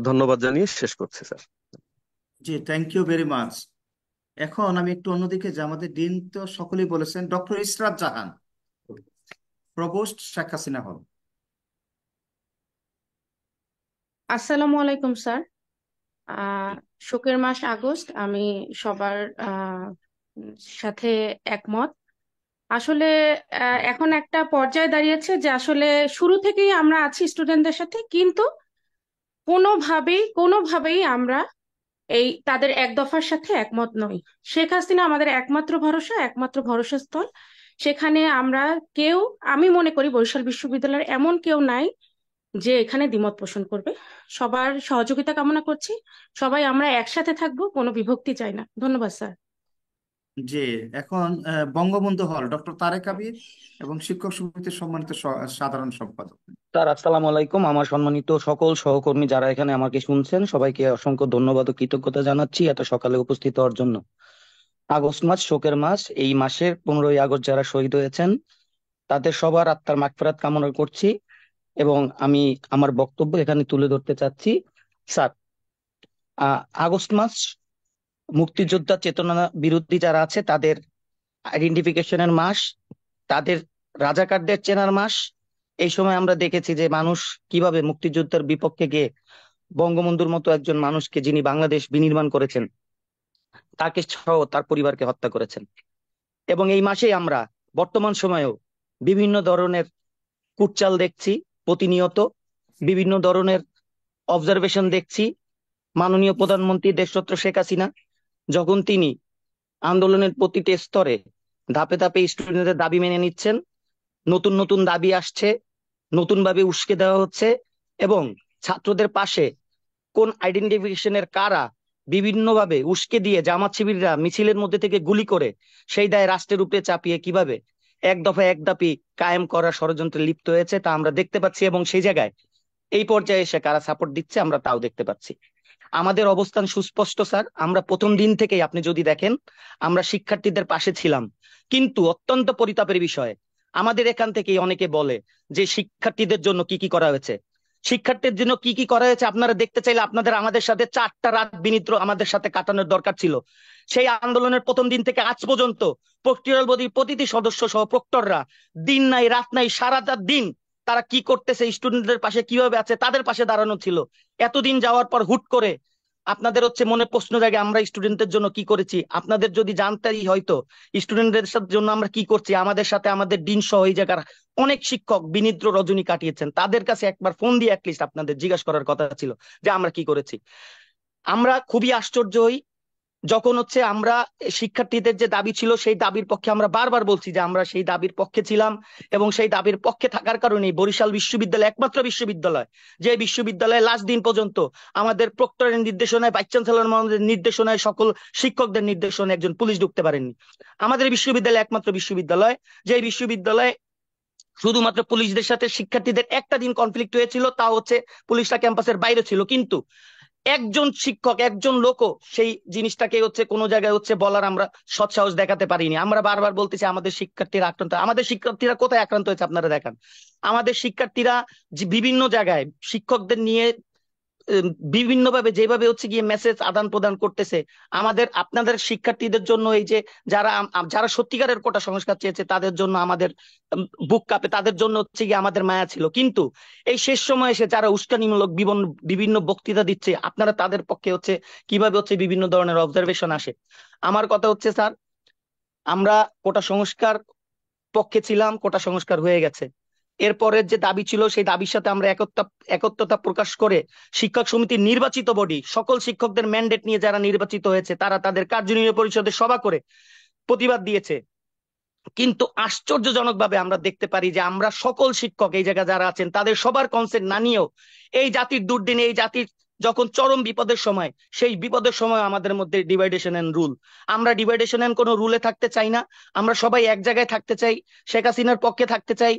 ধন্যবাদ জানিয়ে শেষ করছি, স্যার। জি, থ্যাংক ইউ ভেরি মাচ। এখন আমি একটু অন্যদিকে যে আমাদের ডিন তো সকলেই বলেছেন, ডক্টর ইসরাত জাহান, প্রভোস্ট শেখ হাসিনা হল। আসসালামু আলাইকুম স্যার। আহ শোকের মাস আগস্ট, আমি সবার সাথে একমত। আসলে এখন একটা পর্যায়ে দাঁড়িয়েছে যে আসলে শুরু থেকেই আমরা আছি স্টুডেন্টদের সাথে, কিন্তু কোনোভাবেই আমরা এই তাদের এক দফার সাথে একমত নই। শেখ হাসিনা আমাদের একমাত্র ভরসা, একমাত্র ভরসাস্থল। সেখানে আমরা কেউ, আমি মনে করি বরিশাল বিশ্ববিদ্যালয়ের এমন কেউ নাই যে এখানে দ্বিমত পোষণ করবে। সবার সহযোগিতা কামনা করছি। সবাই আমরা একসাথে থাকবো, কোনো বিভক্তি চাই না। ধন্যবাদ স্যার। যে এখন বঙ্গবন্ধু হল, ডক্টর তারেক আবির এবং শিক্ষক সমিতির সম্মানিত সাধারণ সম্পাদক। স্যার আসসালামু আলাইকুম। আমার সম্মানিত সকল সহকর্মী যারা এখানে আমাকে শুনছেন, সবাইকে অসংখ্য ধন্যবাদ ও কৃতজ্ঞতা জানাচ্ছি এত সকালে উপস্থিত হওয়ার জন্য। আগস্ট মাস শোকের মাস। এই মাসের 15ই আগস্ট যারা শহীদ হয়েছেন তাদের সবার আত্মার মাগফিরাত কামনা করছি, এবং আমি আমার বক্তব্য এখানে তুলে ধরতে চাচ্ছি। স্যার, আগস্ট মাস মুক্তিযোদ্ধা চেতনা বিরোধী যারা আছে তাদের আইডেন্টিফিকেশনের মাস, তাদের রাজাকারদের চেনার মাস। এই সময় আমরা দেখেছি যে মানুষ কিভাবে মুক্তিযুদ্ধের বিপক্ষে গিয়ে বঙ্গবন্ধুর মতো একজন মানুষকে, যিনি বাংলাদেশ বিনির্মাণ করেছেন, তাকে সহ তার পরিবারকে হত্যা করেছেন। এবং এই মাসেই আমরা বর্তমান সময়েও বিভিন্ন ধরনের কুটচাল দেখছি, প্রতিনিয়ত বিভিন্ন ধরনের অবজারভেশন দেখছি। মাননীয় প্রধানমন্ত্রী দেশরত্ন শেখ হাসিনা যখন তিনি আন্দোলনের প্রতিটি স্তরে ধাপে ধাপে স্টুডেন্টদের দাবি মেনে নিচ্ছেন, নতুন নতুন দাবি আসছে, নতুন ভাবে উস্কে দেওয়া হচ্ছে, এবং ছাত্রদের পাশে কোন আইডেন্টিফিকেশনের কারা বিভিন্নভাবে উস্কে দিয়ে জামাত শিবিররা মিছিলের মধ্যে থেকে গুলি করে সেই দায় রাষ্ট্রের উপরে চাপিয়ে কিভাবে এক দফা এক দাবি কায়েম করার ষড়যন্ত্রে লিপ্ত হয়েছে তা আমরা দেখতে পাচ্ছি। এবং সেই জায়গায় এই পর্যায়ে এসে কারা সাপোর্ট দিচ্ছে আমরা তাও দেখতে পাচ্ছি। আমাদের অবস্থান সুস্পষ্ট স্যার। আমরা প্রথম দিন থেকেই, আপনি যদি দেখেন, আমরা শিক্ষার্থীদের পাশে ছিলাম। কিন্তু অত্যন্ত পরিতাপের বিষয়, আমাদের এখান থেকেই অনেকে বলে যে শিক্ষার্থীদের জন্য কি কি করা হয়েছে। শিক্ষার্থীর জন্য কি কি করা হয়েছে আপনারা দেখতে চাইলে আপনাদের আমাদের সাথে 4টা রাত বিনিদ্র আমাদের সাথে কাটানোর দরকার ছিল। সেই আন্দোলনের প্রথম দিন থেকে আজ পর্যন্ত প্রক্টরিয়াল বডির প্রতিটি সদস্য সহ প্রক্টররা দিন নাই রাত নাই সারাটা দিন তারা কি করতেছে, স্টুডেন্টদের পাশে কিভাবে আছে, তাদের পাশে দাঁড়ানো ছিল। এতদিন যাওয়ার পর হুট করে আপনাদের মনে প্রশ্ন জাগে আমরা স্টুডেন্টদের জন্য কি করেছি। আপনাদের যদি জানতেই হয়তো স্টুডেন্টদের জন্য আমরা কি করছি, আমাদের সাথে আমাদের ডিন সহ এই জায়গার অনেক শিক্ষক বিনিদ্র রজনী কাটিয়েছেন। তাদের কাছে একবার ফোন দিয়ে অ্যাটলিস্ট আপনাদের জিজ্ঞাসা করার কথা ছিল যে আমরা কি করেছি। আমরা খুবই আশ্চর্য হই যখন আমরা শিক্ষার্থীদের যে দাবি ছিল সেই দাবির পক্ষে আমরা বারবার বলছি যে আমরা সেই দাবির পক্ষে ছিলাম, এবং সেই দাবির পক্ষে থাকার কারণেই বরিশাল বিশ্ববিদ্যালয় একমাত্র বিশ্ববিদ্যালয় যে বিশ্ববিদ্যালয়ে লাস্ট দিন পর্যন্ত আমাদের প্রক্টরের নির্দেশনায়, ভাইস চ্যান্সেলর মহোদয়ের নির্দেশনায়, সকল শিক্ষকদের নির্দেশনায় একজন পুলিশ ঢুকতে পারেননি। আমাদের বিশ্ববিদ্যালয় একমাত্র বিশ্ববিদ্যালয় যে বিশ্ববিদ্যালয়ে শুধুমাত্র পুলিশদের সাথে শিক্ষার্থীদের একটা দিন কনফ্লিক্ট হয়েছিল, তা পুলিশরা ক্যাম্পাসের বাইরে ছিল, কিন্তু একজন শিক্ষক, একজন লোকও সেই জিনিসটাকে কোনো জায়গায় বলার আমরা সৎসাহস দেখাতে পারিনি। আমরা বারবার বলতেছি আমাদের শিক্ষার্থীরা আক্রান্ত। আমাদের শিক্ষার্থীরা কোথায় আক্রান্ত হয়েছে আপনারা দেখান। আমাদের শিক্ষার্থীরা বিভিন্ন জায়গায় শিক্ষকদের নিয়ে বিভিন্নভাবে যেভাবে গিয়ে মেসেজ আদান প্রদান করতেছে, আপনাদের শিক্ষার্থীদের জন্য এই যে যারা সত্যিকারের কোটা সংস্কার চেয়েছে তাদের জন্য আমাদের বুক কাঁপে, তাদের জন্য গিয়ে আমাদের মায়া ছিল। কিন্তু এই শেষ সময় এসে যারা উস্কানিমূলক বিভিন্ন বক্তৃতা দিচ্ছে, আপনারা তাদের পক্ষে কিভাবে বিভিন্ন ধরনের অবজারভেশন আসে। আমার কথা স্যার, আমরা কোটা সংস্কার পক্ষে ছিলাম, কোটা সংস্কার হয়ে গেছে, এরপরের যে দাবি ছিল সেই দাবির সাথে আমরা একত্রতা প্রকাশ করে শিক্ষক সমিতির নির্বাচিত বডি, সকল শিক্ষকদের ম্যান্ডেট নিয়ে যারা নির্বাচিত হয়েছে তারা তাদের কার্যনির্বাহী পরিষদের সভা করে প্রতিবাদ দিয়েছে। কিন্তু আশ্চর্যজনকভাবে আমরা দেখতে পারি যে আমরা সকল শিক্ষক এই জায়গায় যারা আছেন তাদের সবার কনসেন্ট না নিয়েও এই জাতির দুর্দিনে, এই জাতির যখন চরম বিপদের সময়, সেই বিপদের সময় আমাদের মধ্যে ডিভাইডেশন এন্ড রুল। আমরা ডিভাইডেশন এন্ড কোনো রুলে থাকতে চাই না, আমরা সবাই এক জায়গায় থাকতে চাই, শেখ হাসিনার পক্ষে থাকতে চাই।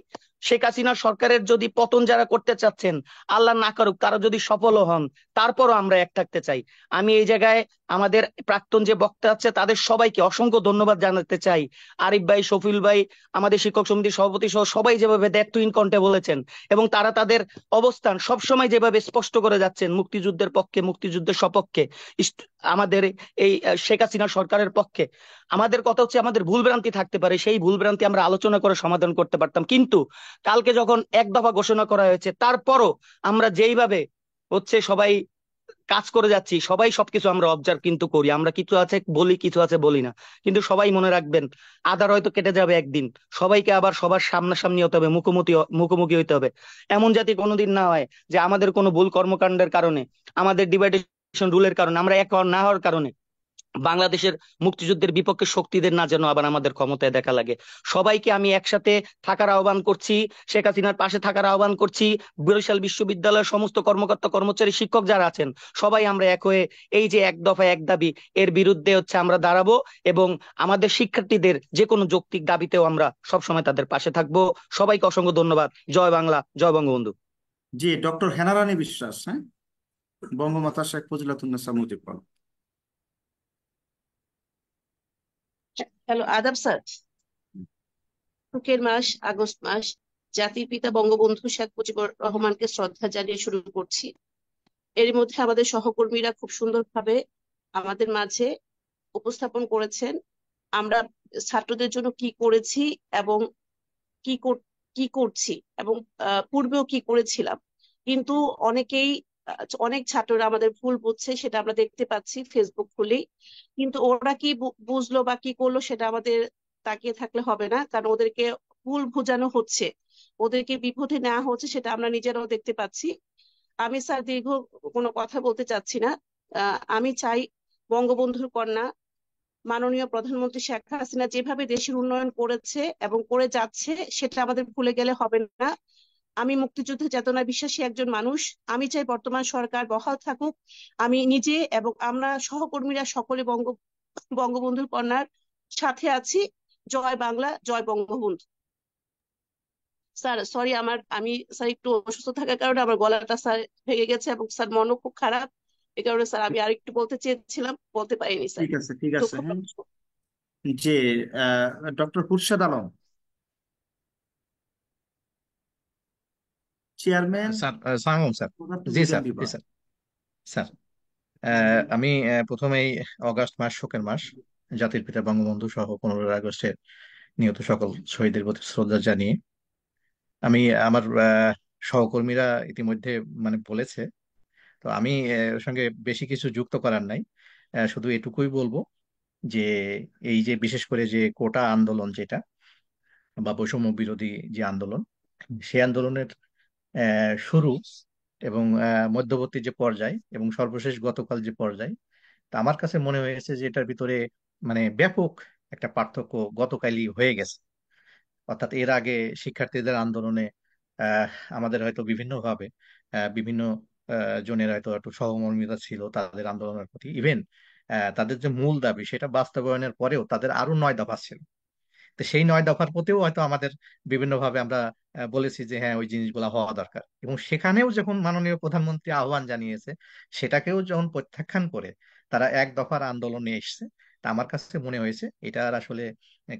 শেখ হাসিনা সরকারের যদি পতন যারা করতে চাচ্ছেন, আল্লাহ না করুক, তারা যদি সফলও হন, তারপরও আমরা এক থাকতে চাই। আমি এই জায়গায় আমাদের প্রাক্তন যে বক্তা আছে তাদের সবাইকে অসংখ্য ধন্যবাদ জানাতে চাই। আরিফ ভাই, শফিউল ভাই, আমাদের শিক্ষক সমিতির সভাপতি সহ সবাই যেভাবে দায়িত্বহীন কণ্ঠে বলেছেন এবং তারা তাদের অবস্থান সবসময় যেভাবে স্পষ্ট করে যাচ্ছেন, মুক্তিযুদ্ধের পক্ষে, মুক্তিযুদ্ধের সপক্ষে, আমাদের এই শেখ হাসিনা সরকারের পক্ষে। আমাদের কথা হচ্ছে আমাদের ভুলভ্রান্তি থাকতে পারে, সেই ভুলভ্রান্তি আমরা আলোচনা করে সমাধান করতে পারতাম, কিন্তু কালকে যখন এক দফা ঘোষণা করা হয়েছে তারপরও আমরা যেইভাবে হচ্ছে সবাই কাজ করে যাচ্ছি, সবাই সবকিছু আমরা অবজার্ভ কিন্তু করি, আমরা কিছু আছে বলি, কিছু আছে বলি না। কিন্তু সবাই মনে রাখবেন, আধার হয়তো কেটে যাবে একদিন, সবাইকে আবার সবার সামনাসামনি হতে হবে, মুখোমুখি হইতে হবে। এমন জাতি কোনোদিন না হয় যে আমাদের কোনো ভুল কর্মকাণ্ডের কারণে, আমাদের ডিভাইডেশন রুলের কারণে, আমরা এক না হওয়ার কারণে বাংলাদেশের মুক্তিযুদ্ধের বিপক্ষে শক্তিদের না যেন আবার আমাদের ক্ষমতায় দেখা লাগে। সবাইকে আমি একসাথে থাকার আহ্বান করছি, শেখ হাসিনার পাশে থাকার আহ্বান করছি। বরিশাল বিশ্ববিদ্যালয়ের সমস্ত কর্মকর্তা, কর্মচারী, শিক্ষক যারা আছেন, সবাই আমরা এক হয়ে এই যে এক দফা এক দাবি, এর বিরুদ্ধে হচ্ছে আমরা দাঁড়াবো এবং আমাদের শিক্ষার্থীদের যে কোনো যৌক্তিক দাবিতেও আমরা সবসময় তাদের পাশে থাকবো। সবাইকে অসংখ্য ধন্যবাদ। জয় বাংলা, জয় বঙ্গবন্ধু। জি, ডক্টর হেনারানী বিশ্বাস, হ্যাঁ, বঙ্গমাতা শেখ মুজিবুন্নেছা মুজিব। হ্যালো, আদাব স্যার। শোকের মাস, আগস্ট মাস, জাতির পিতা বঙ্গবন্ধু শেখ মুজিবুর রহমানকে শ্রদ্ধা জানিয়ে শুরু করছি। এর মধ্যে আমাদের সহকর্মীরা খুব সুন্দরভাবে আমাদের মাঝে উপস্থাপন করেছেন আমরা ছাত্রদের জন্য কি করেছি এবং কি করছি এবং পূর্বেও কি করেছিলাম। কিন্তু অনেক ছাত্ররা আমাদের ভুল বুঝছে, সেটা আমরা দেখতে পাচ্ছি ফেসবুক খুলেই। কিন্তু ওরা কি বুঝলো বা কি করলো সেটা আমাদের তাকিয়ে থাকলে হবে না, কারণ ওদেরকে ভুল বোঝানো হচ্ছে, ওদেরকে বিপথে নেওয়া হচ্ছে, সেটা আমরা নিজেরাও দেখতে পাচ্ছি। আমি স্যার দীর্ঘ কোনো কথা বলতে চাচ্ছি না। আমি চাই বঙ্গবন্ধুর কন্যা মাননীয় প্রধানমন্ত্রী শেখ হাসিনা যেভাবে দেশের উন্নয়ন করেছে এবং করে যাচ্ছে সেটা আমাদের ভুলে গেলে হবে না। আমি মুক্তিযুদ্ধ চেতনায় বিশ্বাসী একজন মানুষ। আমি চাই বর্তমান সরকার বহাল থাকুক। আমি নিজে এবং আমরা সহকর্মীরা সকলে বঙ্গবন্ধুর কন্যার সাথে আছি। জয় বাংলা, জয় বঙ্গবন্ধু। স্যার সরি, আমি স্যার একটু অসুস্থ থাকার কারণে আমার গলাটা স্যার ভেঙে গেছে এবং স্যার মনও খুব খারাপ। এই কারণে স্যার আমি আরেকটু বলতে চেয়েছিলাম, বলতে পারিনি স্যার। ঠিক আছে, ঠিক আছে, দুঃখ হ্যাঁ। প্রকাশ করছি। যে doctor Khurshed Alam, chairman, sir, সালাম স্যার। পদার্থ জি বিজ্ঞান স্যার, জি বিভাগ। স্যার। স্যার, আমি প্রথমেই অগাস্ট মাস শোকের মাস, জাতির পিতা বঙ্গবন্ধু সহ 15 আগস্টের নিহত সকল শহীদদের প্রতি শ্রদ্ধা জানিয়ে আমি আমার সহকর্মীরা ইতিমধ্যে মানে বলেছে, তো আমি ওর সঙ্গে বেশি কিছু যুক্ত করার নাই। শুধু এটুকুই বলবো যে এই যে বিশেষ করে যে কোটা আন্দোলন যেটা বা বৈষম্য বিরোধী যে আন্দোলন, সেই আন্দোলনের শুরু এবং মধ্যবর্তী যে পর্যায় এবং সর্বশেষ গতকাল যে পর্যায়, তা আমার কাছে মনে হয়েছে যে এটার ভিতরে মানে ব্যাপক একটা পার্থক্য গতকালই হয়ে গেছে। অর্থাৎ এর আগে শিক্ষার্থীদের আন্দোলনে আহ, আমাদের হয়তো বিভিন্নভাবে বিভিন্ন জনের হয়তো একটু সহমর্মিতা ছিল তাদের আন্দোলনের প্রতি। ইভেন তাদের যে মূল দাবি সেটা বাস্তবায়নের পরেও তাদের আরো 9 দফা ছিল। তো সেই 9 দফার প্রতিও হয়তো আমাদের বিভিন্নভাবে আমরা বলেছি যে হ্যাঁ ওই জিনিসগুলো হওয়া দরকার, এবং সেখানেও যখন মাননীয় প্রধানমন্ত্রী আহ্বান জানিয়েছে সেটাকেও যখন প্রত্যাখ্যান করে তারা 1 দফার আন্দোলনে এসছে, তা আমার কাছে মনে হয়েছে এটা আর আসলে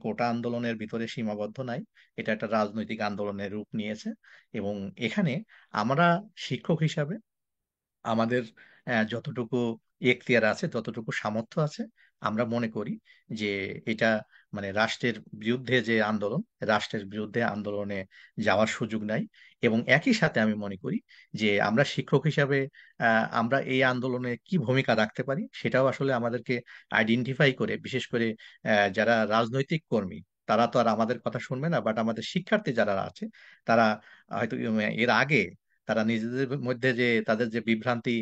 কোটা আন্দোলনের ভিতরে সীমাবদ্ধ নাই, এটা একটা রাজনৈতিক আন্দোলনের রূপ নিয়েছে। এবং এখানে আমরা শিক্ষক হিসাবে আমাদের যতটুকু এখতিয়ার আছে, যতটুকু সামর্থ্য আছে, আমরা মনে করি যে এটা মানে রাষ্ট্রের বিরুদ্ধে যে আন্দোলন, রাষ্ট্রের বিরুদ্ধে আন্দোলনে যাওয়ার সুযোগ নাই। এবং একই সাথে আমি মনে করি যে আমরা শিক্ষক হিসাবে আমরা এই আন্দোলনে কি ভূমিকা রাখতে পারি সেটাও আসলে আমাদেরকে আইডেন্টিফাই করে, বিশেষ করে যারা রাজনৈতিক কর্মী তারা তো আর আমাদের কথা শুনবে না, বাট আমাদের শিক্ষার্থী যারা আছে তারা হয়তো এর আগে তারা নিজেদের মধ্যে যে তাদের যে বিভ্রান্তি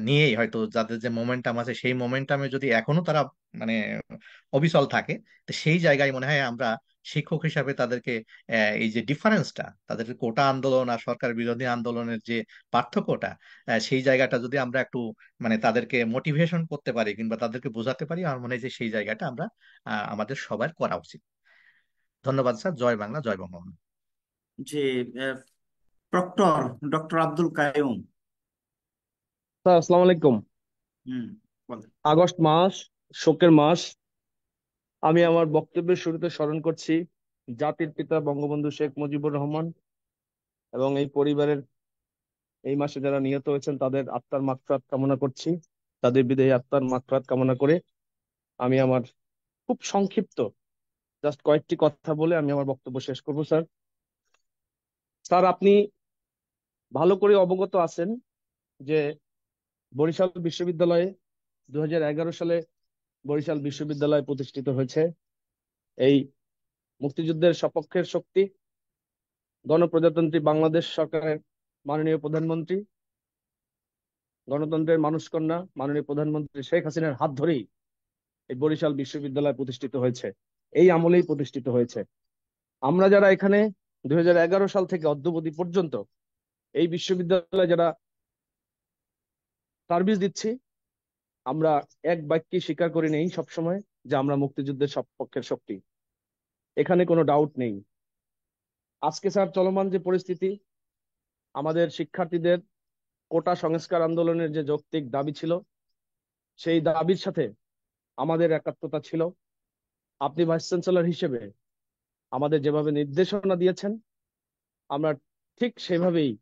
নিয়েই হয়তো যাদের যে মোমেন্টাম আছে সেই মোমেন্টামে যদি এখনো তারা মানে অবিচল থাকে, তো সেই জায়গায় মনে হয় আমরা শিক্ষক হিসাবে তাদেরকে এই যে ডিফারেন্সটা, তাদের কোটা আন্দোলন আর সরকার বিরোধী আন্দোলনের যে পার্থক্যটা, সেই জায়গাটা যদি আমরা একটু মানে তাদেরকে মোটিভেশন করতে পারি কিংবা তাদেরকে বোঝাতে পারি, আমার মনে হয় যে সেই জায়গাটা আমরা আমাদের সবার করা উচিত। ধন্যবাদ স্যার। জয় বাংলা, জয় বঙ্গবন্ধু। যে proctor doctor Abdul Kaiyum. Sir আসসালামু আলাইকুম। হুম, বলেন। আগস্ট মাস শোকের মাস। আমি আমার বক্তব্যের শুরুতে স্মরণ করছি জাতির পিতা বঙ্গবন্ধু শেখ মুজিবুর রহমান এবং এই পরিবারের এই মাসে যারা নিহত হয়েছেন তাদের আত্মার মাগফিরাত কামনা করছি। তাদের বিদেহী আত্মার মাগফিরাত কামনা করে আমি আমার খুব সংক্ষিপ্ত জাস্ট কয়েকটি কথা বলে আমি আমার বক্তব্য শেষ করব। স্যার স্যার আপনি ভালো করে অবগত আছেন যে বরিশাল বিশ্ববিদ্যালয়ে 2011 সালে বরিশাল বিশ্ববিদ্যালয় প্রতিষ্ঠিত হয়েছে। এই মুক্তিযুদ্ধের সপক্ষের শক্তি গণপ্রজাতন্ত্রী বাংলাদেশ সরকারের মাননীয় প্রধানমন্ত্রী, গণতন্ত্রের মানুষকন্যা মাননীয় প্রধানমন্ত্রী শেখ হাসিনার হাত ধরেই এই বরিশাল বিশ্ববিদ্যালয় প্রতিষ্ঠিত হয়েছে, এই আমলেই প্রতিষ্ঠিত হয়েছে। আমরা যারা এখানে 2011 সাল থেকে অদ্যাবধি পর্যন্ত এই বিশ্ববিদ্যালয়ে যারা সার্ভিস দিচ্ছি, আমরা এক বাক্যে স্বীকার করে নেই সবসময় যে আমরা মুক্তিযুদ্ধের সপক্ষের শক্তি। এখানে কোনো ডাউট নেই। আজকে স্যার চলমান যে পরিস্থিতি, আমাদের শিক্ষার্থীদের কোটা সংস্কার আন্দোলনের যে যৌক্তিক দাবি ছিল, সেই দাবির সাথে আমাদের একাত্মতা ছিল। আপনি ভাইস চ্যান্সেলর হিসেবে আমাদের যেভাবে নির্দেশনা দিয়েছেন, আমরা ঠিক সেভাবেই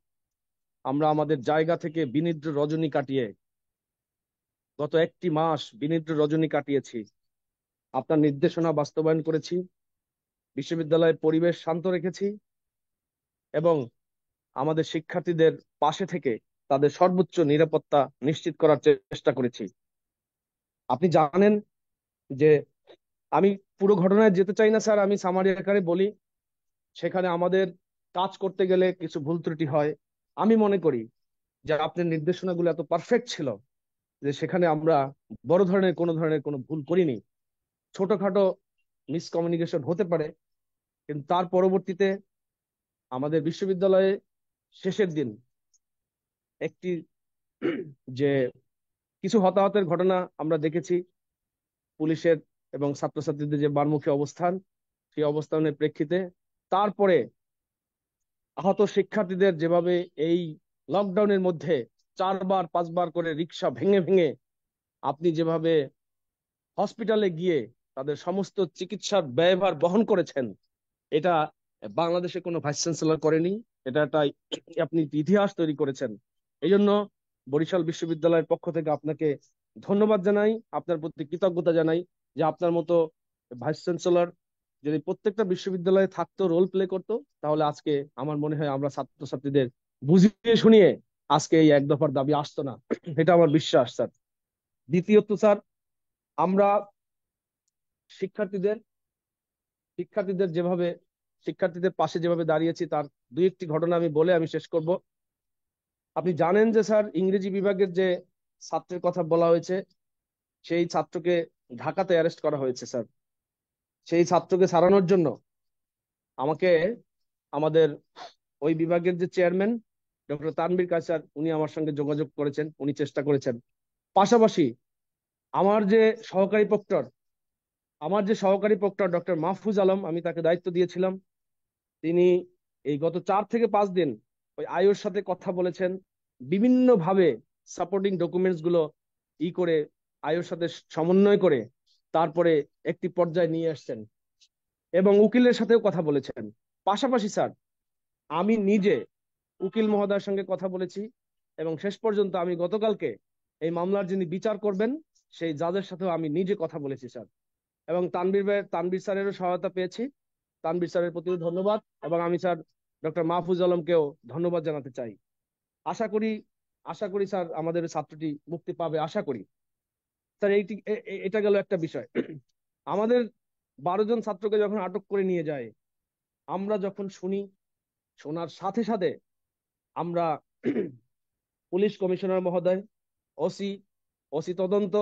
আমরা আমাদের জায়গা থেকে বিনিদ্র রজনী কাটিয়ে গত একটি মাস বিনিদ্র রজনী কাটিয়েছি, আপনার নির্দেশনা বাস্তবায়ন করেছি, বিশ্ববিদ্যালয়ের পরিবেশ শান্ত রেখেছি এবং আমাদের শিক্ষার্থীদের পাশে থেকে তাদের সর্বোচ্চ নিরাপত্তা নিশ্চিত করার চেষ্টা করেছি। আপনি জানেন যে আমি পুরো ঘটনায় যেতে চাই না স্যার, আমি সামারি আকারে বলি। সেখানে আমাদের কাজ করতে গেলে কিছু ভুল ত্রুটি হয়। আমি মনে করি যে আপনার নির্দেশনাগুলো এত পারফেক্ট ছিল যে সেখানে আমরা বড় ধরনের কোনো ভুল করিনি। ছোটখাটো মিসকমিউনিকেশন হতে পারে, কিন্তু তার পরবর্তীতে আমাদের বিশ্ববিদ্যালয়ে শেষের দিন একটি যে কিছু হতাহতের ঘটনা আমরা দেখেছি, পুলিশের এবং ছাত্রছাত্রীদের যে বারমুখী অবস্থান, সেই অবস্থানের প্রেক্ষিতে তারপরে আহত শিক্ষার্থীদের যেভাবে এই লকডাউনের মধ্যে 4-5 বার করে রিক্সা ভেঙে ভেঙে আপনি যেভাবে হসপিটালে গিয়ে তাদের সমস্ত চিকিৎসার ব্যয়ভার বহন করেছেন, এটা বাংলাদেশে কোনো ভাইস চ্যান্সেলর করেনি। এটা একটা আপনি ইতিহাস তৈরি করেছেন। এই জন্য বরিশাল বিশ্ববিদ্যালয়ের পক্ষ থেকে আপনাকে ধন্যবাদ জানাই, আপনার প্রতি কৃতজ্ঞতা জানাই যে আপনার মতো ভাইস চ্যান্সেলর যদি প্রত্যেকটা বিশ্ববিদ্যালয়ে থাকতো, রোল প্লে করতো, তাহলে আজকে আমার মনে হয় আমরা ছাত্রছাত্রীদের বুঝিয়ে শুনিয়ে আজকে এই এক দফার দাবি আসতো না। এটা আমার বিশ্বাস স্যার। দ্বিতীয়ত স্যার, আমরা শিক্ষার্থীদের শিক্ষার্থীদের যেভাবে শিক্ষার্থীদের পাশে যেভাবে দাঁড়িয়েছি তার দুই একটি ঘটনা আমি বলে আমি শেষ করব। আপনি জানেন যে স্যার ইংরেজি বিভাগের যে ছাত্রের কথা বলা হয়েছে, সেই ছাত্রকে ঢাকাতে অ্যারেস্ট করা হয়েছে স্যার। সেই ছাত্রকে ছাড়ানোর জন্য আমাকে আমাদের ওই বিভাগের যে চেয়ারম্যান ডক্টর তানভীর কায়সার, উনি আমার সঙ্গে যোগাযোগ করেছেন, উনি চেষ্টা করেছেন। পাশাপাশি আমার যে সহকারী প্রক্টর ডক্টর মাহফুজ আলম, আমি তাকে দায়িত্ব দিয়েছিলাম, তিনি এই গত 4 থেকে 5 দিন ওই আয়োর সাথে কথা বলেছেন, বিভিন্ন ভাবে সাপোর্টিং ডকুমেন্টস গুলো করে আয়োর সাথে সমন্বয় করে তারপরে একটি পর্যায়ে নিয়ে আসছেন এবং উকিলের সাথেও কথা বলেছেন। পাশাপাশি স্যার আমি নিজে উকিল মহোদয়ের সঙ্গে কথা বলেছি এবং শেষ পর্যন্ত আমি গতকালকে এই মামলার যিনি বিচার করবেন সেই জাজের সাথেও আমি নিজে কথা বলেছি স্যার। এবং তানভীর স্যারেরও সহায়তা পেয়েছি। তানভীর স্যারের প্রতিও ধন্যবাদ এবং আমি স্যার ডক্টর মাহফুজ আলমকেও ধন্যবাদ জানাতে চাই। আশা করি স্যার আমাদের ছাত্রটি মুক্তি পাবে, আশা করি স্যার। এটা গেল একটা বিষয়। আমাদের 12 জন ছাত্রকে যখন আটক করে নিয়ে যায়, আমরা যখন শুনি, শোনার সাথে সাথে আমরা পুলিশ কমিশনার মহোদয়, ওসি, ওসি তদন্ত,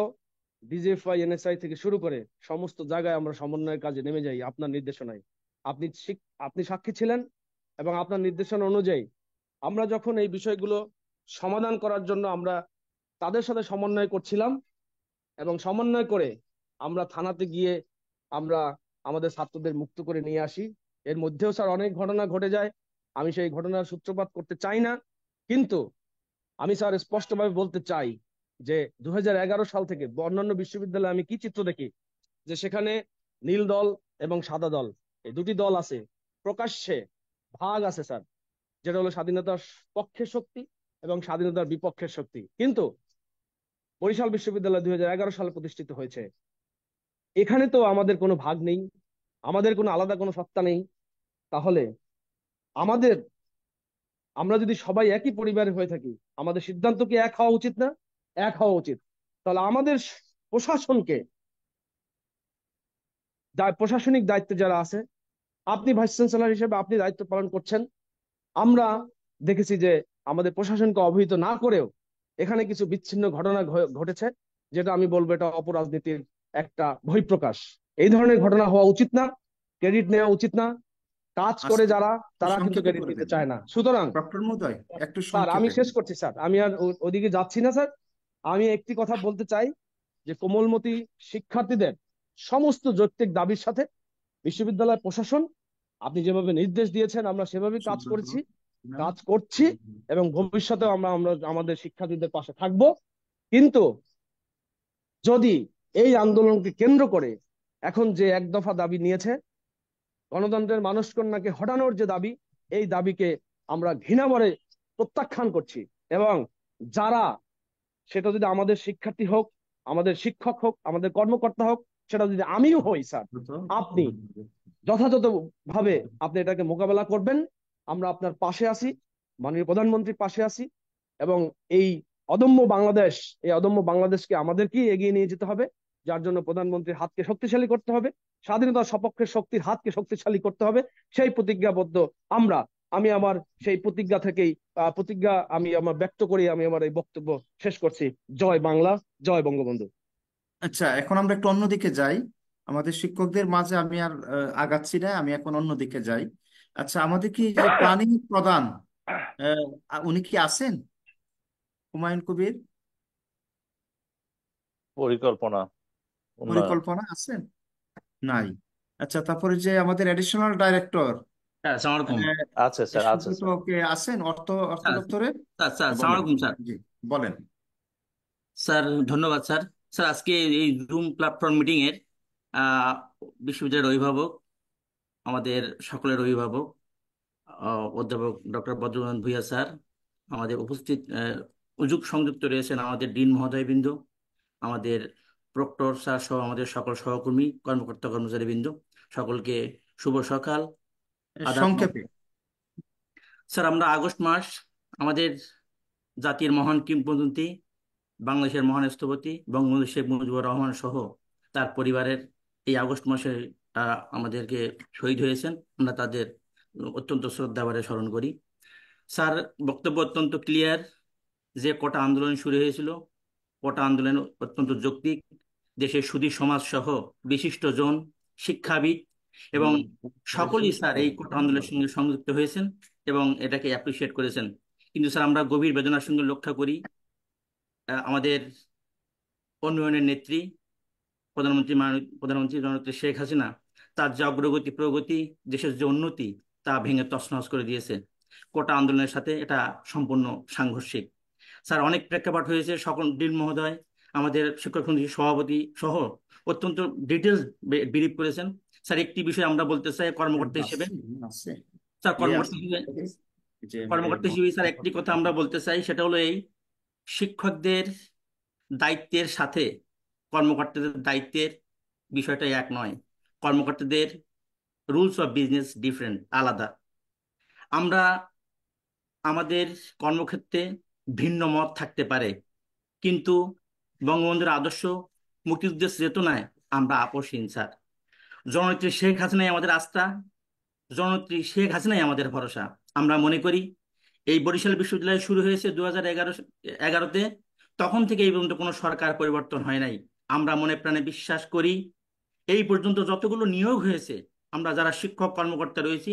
ডিজিএফআই, এনএসআই থেকে শুরু করে সমস্ত জায়গায় আমরা সমন্বয়ের কাজে নেমে যাই আপনার নির্দেশনায়। আপনি সাক্ষী ছিলেন এবং আপনার নির্দেশনা অনুযায়ী আমরা যখন এই বিষয়গুলো সমাধান করার জন্য আমরা তাদের সাথে সমন্বয় করছিলাম এবং সমন্বয় করে আমরা থানাতে গিয়ে আমরা আমাদের ছাত্রদের মুক্ত করে নিয়ে আসি। এর মধ্যেও স্যার অনেক ঘটনা ঘটে যায়, আমি সেই ঘটনার সূত্রপাত করতে চাই না, কিন্তু আমি স্যার স্পষ্টভাবে বলতে চাই যে 2011 সাল থেকে অন্যান্য বিশ্ববিদ্যালয়ে আমি কি চিত্র দেখি, যে সেখানে নীল দল এবং সাদা দল, এই দুটি দল আছে, প্রকাশ্যে ভাগ আছে স্যার, যেটা হলো স্বাধীনতার পক্ষের শক্তি এবং স্বাধীনতার বিপক্ষের শক্তি। কিন্তু বরিশাল বিশ্ববিদ্যালয় 2011 সালে প্রতিষ্ঠিত হয়েছে, এখানে তো আমাদের কোনো ভাগ নেই, আমাদের কোনো আলাদা কোনো সত্তা নেই। তাহলে আমাদের, আমরা যদি সবাই একই পরিবারের হয়ে থাকি, আমাদের সিদ্ধান্ত কি এক হওয়া উচিত না? এক হওয়া উচিত। তাহলে আমাদের প্রশাসনকে, প্রশাসনিক দায়িত্বে যারা আছে, আপনি ভাইস চ্যান্সেলর হিসেবে আপনি দায়িত্ব পালন করছেন, আমরা দেখেছি যে আমাদের প্রশাসনকে অবহিত না করেও এখানে কিছু বিচ্ছিন্ন ঘটনা ঘটেছে, যেটা আমি বলবো এটা অপরাজনীতির একটা বহিঃপ্রকাশ। এই ধরনের ঘটনা হওয়া উচিত না, ক্রেডিট নেওয়া উচিত না। কাজ করে আজকে যারা, তারা কিন্তু সংক্ষেপে ক্রেডিট করে নিতে দেন চায় না। সুতরাং ডক্টর মহোদয়, একটু স্যার আমি সংক্ষেপে। শেষ করছি স্যার, আমি আর ওদিকে যাচ্ছি না স্যার। আমি একটি কথা বলতে চাই যে কোমলমতি শিক্ষার্থীদের সমস্ত যৌক্তিক দাবির সাথে বিশ্ববিদ্যালয় প্রশাসন, আপনি যেভাবে নির্দেশ দিয়েছেন আমরা সেভাবেই কাজ করেছি, কাজ করছি এবং ভবিষ্যতেও আমরা আমরা আমাদের শিক্ষার্থীদের পাশে থাকব। কিন্তু যদি এই আন্দোলনকে কেন্দ্র করে এখন যে এক দফা দাবি নিয়েছে, গণতন্ত্রের মানসকন্যাকে হটানোর যে দাবি, এই দাবিকে আমরা ঘৃণাভরে প্রত্যাখ্যান করছি। এবং যারা, সেটা যদি আমাদের শিক্ষার্থী হোক, আমাদের শিক্ষক হোক, আমাদের কর্মকর্তা হোক, সেটা যদি আমিও হই স্যার, আপনি যথাযথ ভাবে আপনি এটাকে মোকাবেলা করবেন। আমরা আপনার পাশে আছি, মাননীয় প্রধানমন্ত্রীর পাশে আছি, এবং এই অদম্য বাংলাদেশ, এই অদম্য বাংলাদেশকে আমাদেরকেই এগিয়ে নিয়ে যেতে হবে, যার জন্য প্রধানমন্ত্রীর হাতকে শক্তিশালী করতে হবে, স্বাধীনতার সপক্ষের শক্তির হাতকে শক্তিশালী করতে হবে। সেই প্রতিজ্ঞাবদ্ধ আমরা, আমি আমার সেই প্রতিজ্ঞা থেকেই প্রতিজ্ঞা আমি আমার ব্যক্ত করি, আমি আমার এই বক্তব্য শেষ করছি। জয় বাংলা, জয় বঙ্গবন্ধু। আচ্ছা, এখন আমরা একটু অন্যদিকে যাই। আমাদের শিক্ষকদের মাঝে আমি আর আগাচ্ছি না, আমি এখন অন্যদিকে যাই। আচ্ছা, আমাদের কি যে প্ল্যানিং প্রধান, উনি কি আছেন? হুমায়ুন কবির, পরিকল্পনা উন্নয়ন পরিকল্পনা আছেন? নাই। আচ্ছা, তারপরে যে আমাদের অ্যাডিশনাল ডাইরেক্টর স্যার আসসালামু আলাইকুম। আছে স্যার, আছে সুব্রত স্যার। কে আছেন অর্থ অর্থ স্যার দপ্তরে? স্যার স্যার আসসালামু বলেন। আলাইকুম স্যার। জি, বলেন। স্যার ধন্যবাদ স্যার। স্যার আজকে এই জুম প্ল্যাটফর্ম মিটিং এর আহ, বিশ্ববিদ্যালয়ের অভিভাবক, আমাদের সকলের অভিভাবক, অধ্যাপক ডক্টর বদ্রনাথ ভূঁইয়া স্যার, আমাদের উপস্থিত সংযুক্ত রয়েছেন আমাদের ডিন মহোদয়বৃন্দ, আমাদের প্রক্টর স্যার সহ আমাদের সকল সহকর্মী, কর্মকর্তা কর্মচারীবৃন্দ, সকলকে শুভ সকাল, আদাব। সংক্ষেপে। স্যার আমরা আগস্ট মাস আমাদের জাতির মহান কিংবদন্তি, বাংলাদেশের মহান স্থপতি বঙ্গবন্ধু শেখ মুজিবুর রহমান সহ তার পরিবারের এই আগস্ট মাসে আমাদেরকে শহীদ হয়েছেন, আমরা তাদের অত্যন্ত শ্রদ্ধাভরে স্মরণ করি। স্যার বক্তব্য অত্যন্ত ক্লিয়ার, যে কোটা আন্দোলন শুরু হয়েছিল, কোটা আন্দোলন অত্যন্ত যৌক্তিক, দেশের সুধী সমাজ সহ বিশিষ্ট জন, শিক্ষাবিদ এবং সকলেই স্যার এই কোটা আন্দোলনের সঙ্গে সংযুক্ত হয়েছেন এবং এটাকে অ্যাপ্রিসিয়েট করেছেন। কিন্তু স্যার আমরা গভীর বেদনার সঙ্গে লক্ষ্য করি আমাদের উন্নয়নের নেত্রী প্রধানমন্ত্রী জননেত্রী শেখ হাসিনা তার যে অগ্রগতি প্রগতি, দেশের যে উন্নতি, তা ভেঙে তছনছ করে দিয়েছে। কোটা আন্দোলনের সাথে এটা সম্পূর্ণ সাংঘর্ষিক। স্যার অনেক প্রেক্ষাপট হয়েছে, সকল ডিন মহোদয়, আমাদের শিক্ষক সমিতির সভাপতি সহ অত্যন্ত ডিটেলস ব্রিফ করেছেন। স্যার একটি বিষয় আমরা বলতে চাই কর্মকর্তা হিসেবে, স্যার কর্মকর্তা হিসেবে স্যার একটি কথা আমরা বলতে চাই, সেটা হলো এই: শিক্ষকদের দায়িত্বের সাথে কর্মকর্তাদের দায়িত্বের বিষয়টা এক নয়। কর্মকর্তাদের রুলস অফ বিজনেস ডিফারেন্ট, আলাদা। আমরা আমাদের কর্মক্ষেত্রে ভিন্ন মত থাকতে পারে, কিন্তু বঙ্গবন্ধুর আদর্শ, মুক্তিযুদ্ধের চেতনায় আমরা আপোষহীন স্যার। জননেত্রী শেখ হাসিনাই আমাদের আস্থা, জননেত্রী শেখ হাসিনাই আমাদের ভরসা। আমরা মনে করি এই বরিশাল বিশ্ববিদ্যালয় শুরু হয়েছে 2011-তে, তখন থেকে এই পর্যন্ত কোনো সরকার পরিবর্তন হয় নাই। আমরা মনে প্রাণে বিশ্বাস করি এই পর্যন্ত যতগুলো নিয়োগ হয়েছে, আমরা যারা শিক্ষক কর্মকর্তা রয়েছি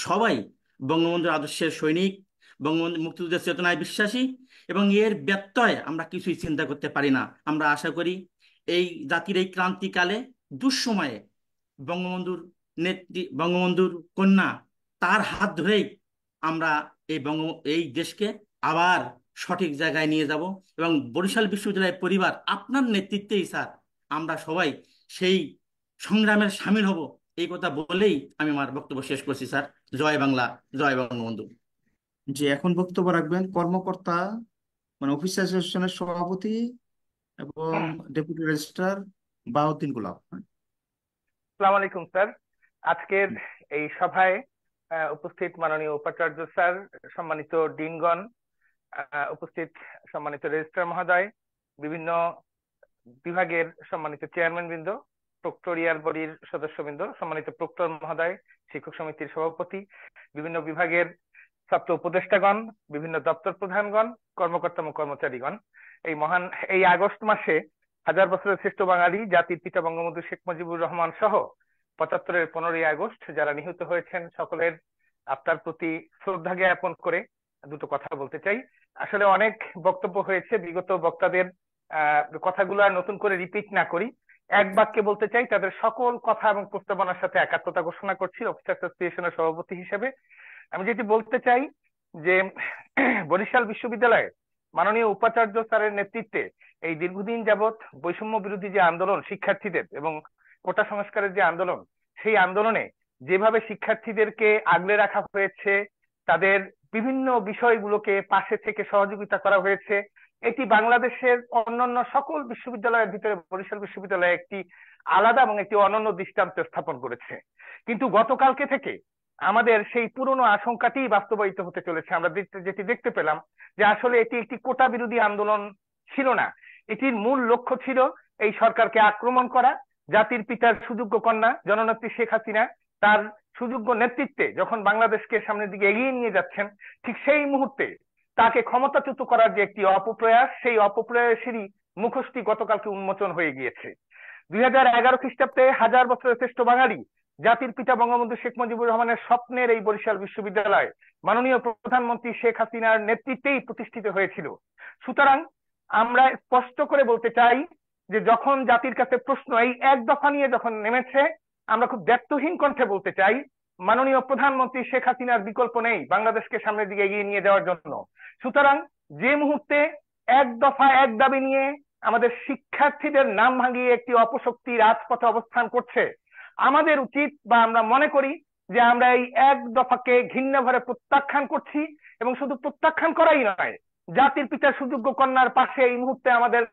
সবাই বঙ্গবন্ধুর আদর্শের সৈনিক, বঙ্গবন্ধু মুক্তিযুদ্ধের চেতনায় বিশ্বাসী, এবং এর ব্যত্যয় আমরা কিছুই চিন্তা করতে পারি না। আমরা আশা করি এই জাতির এই ক্রান্তিকালে, দুঃসময়ে বঙ্গবন্ধুর কন্যা, তার হাত ধরেই আমরা এই দেশকে আবার সঠিক জায়গায় নিয়ে যাব। এবং বরিশাল বিশ্ববিদ্যালয়ের পরিবার আপনার নেতৃত্বেই স্যার আমরা সবাই সেই সংগ্রামের সামিল হব, এই কথা বলেই আমি আমার বক্তব্য শেষ করছি স্যার। জয় বাংলা, জয় বঙ্গবন্ধু। যে এখন বক্তব্য রাখবেন কর্মকর্তা, মানে অফিস অ্যাসোসিয়েশনের সভাপতি এবং ডেপুটি রেজিস্ট্রার বাহাউদ্দিন গোলাপ। আসসালামু আলাইকুম স্যার। আজকের এই সভায় উপস্থিত মাননীয় উপাচার্য স্যার, সম্মানিত ডিনগণ, উপস্থিত সম্মানিত রেজিস্ট্রার মহোদয়, বিভিন্ন বিভাগের সম্মানিত চেয়ারম্যান বৃন্দ, প্রক্টোরিয়াল বডির সদস্যবৃন্দ, সম্মানিত প্রক্টর মহোদয়, শিক্ষক সমিতির সভাপতি, বিভিন্ন বিভাগের ছাত্র উপদেষ্টাগণ, বিভিন্ন দপ্তর প্রধানগণ, কর্মকর্তা এবং কর্মচারীগণ, এই আগস্ট মাসে 1000 বছরের শ্রেষ্ঠ বাঙালি জাতির পিতা বঙ্গবন্ধু শেখ মুজিবুর রহমান সহ 75-এর 15ই আগস্ট যারা নিহত হয়েছেন, সকলের আত্মার প্রতি শ্রদ্ধা জ্ঞাপন করে দুটো কথা বলতে চাই। আসলে অনেক বক্তব্য হয়েছে, বিগত বক্তাদের কথাগুলো আর নতুন করে রিপিট না করি, এক বাক্যে বলতে চাই তাদের সকল কথা এবং প্রস্তাবনার সাথে একাত্মতা ঘোষণা করছি অফিসার্স অ্যাসোসিয়েশনের সভাপতি হিসেবে। আমি যেটি বলতে চাই যে বরিশাল বিশ্ববিদ্যালয়ে মাননীয় উপাচার্য স্যারের নেতৃত্বে এই দীর্ঘদিন যাবৎ বৈষম্য বিরোধী যে আন্দোলন শিক্ষার্থীদের এবং কোটা সংস্কারের যে আন্দোলন, সেই আন্দোলনে যেভাবে শিক্ষার্থীদেরকে আগলে রাখা হয়েছে, তাদের বিভিন্ন বিষয়গুলোকে পাশে থেকে সহযোগিতা করা হয়েছে, এটি বাংলাদেশের অন্যান্য সকল বিশ্ববিদ্যালয়ের ভিতরে বরিশাল বিশ্ববিদ্যালয়ে একটি আলাদা এবং একটি অনন্য দৃষ্টান্ত স্থাপন করেছে। কিন্তু গতকালকে থেকে আমাদের সেই পুরনো আশঙ্কাটি বাস্তবায়িত হতে চলেছে। আমরা যেটি দেখতে পেলাম যে আসলে এটি একটি কোটা বিরোধী আন্দোলন ছিল না, এটির মূল লক্ষ্য ছিল এই সরকারকে আক্রমণ করা। জাতির পিতার সুযোগ্য কন্যা জননেত্রী শেখ হাসিনা তার সুযোগ্য নেতৃত্বে যখন বাংলাদেশকে সামনের দিকে এগিয়ে নিয়ে যাচ্ছেন, ঠিক সেই মুহূর্তে তাকে ক্ষমতাচ্যুত করার যে একটি অপপ্রয়াস, সেই অপপ্রয়াসেরই মুখোশটি গতকালকে উন্মোচন হয়ে গিয়েছে। 2011 খ্রিস্টাব্দে 1000 বছরের শ্রেষ্ঠ বাঙালি জাতির পিতা বঙ্গবন্ধু শেখ মুজিবুর রহমানের স্বপ্নের এই বরিশাল বিশ্ববিদ্যালয় মাননীয় প্রধানমন্ত্রী শেখ হাসিনার নেতৃত্বেই প্রতিষ্ঠিত হয়েছিল। সুতরাং আমরা স্পষ্ট করে বলতে চাই যে যখন জাতির কাছে প্রশ্ন এই এক দফা নিয়ে যখন নেমেছে, আমরা খুব দ্ব্যর্থহীন কণ্ঠে বলতে চাই মাননীয় প্রধানমন্ত্রী শেখ হাসিনার বিকল্প নেই বাংলাদেশকে সামনের দিকে এগিয়ে নিয়ে যাওয়ার জন্য। সুতরাং যে মুহূর্তে এক দফা এক দাবি নিয়ে আমাদের শিক্ষার্থীদের নাম ভাঙিয়ে একটি অপশক্তি রাজপথে অবস্থান করছে, আমাদের উচিত বা আমরা মনে করি যে আমরা এই এক দফাকে ঘৃণা ভরে প্রত্যাখ্যান করছি, এবং শুধু প্রত্যাখ্যান করাই নয়, জাতির পিতার সুযোগ্য কন্যার পাশে এই মুহূর্তে আমাদের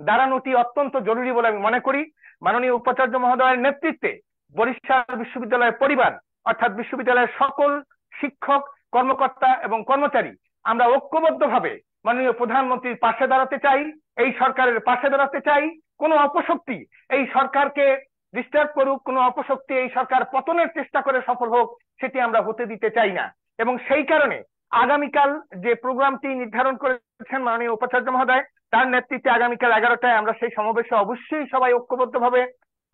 দাঁড়ানোটি অত্যন্ত জরুরি বলে আমি মনে করি। মাননীয় উপাচার্য মহোদয়ের নেতৃত্বে বরিশাল বিশ্ববিদ্যালয়ের পরিবার, অর্থাৎ বিশ্ববিদ্যালয়ের সকল শিক্ষক, কর্মকর্তা এবং কর্মচারী আমরা ঐক্যবদ্ধভাবে মাননীয় প্রধানমন্ত্রীর পাশে দাঁড়াতে চাই, এই সরকারের পাশে দাঁড়াতে চাই। কোনো অপশক্তি এই সরকারকে ডিস্টার্ব করুক, কোনো অপশক্তি এই সরকার পতনের চেষ্টা করে সফল হোক, সেটি আমরা হতে দিতে চাই না। এবং সেই কারণে আগামীকাল যে প্রোগ্রামটি নির্ধারণ করেছেন মাননীয় উপাচার্য মহোদয়, তার নেতৃত্বে আগামীকাল 11টায় আমরা সেই সমাবেশে অবশ্যই সবাই ঐক্যবদ্ধভাবে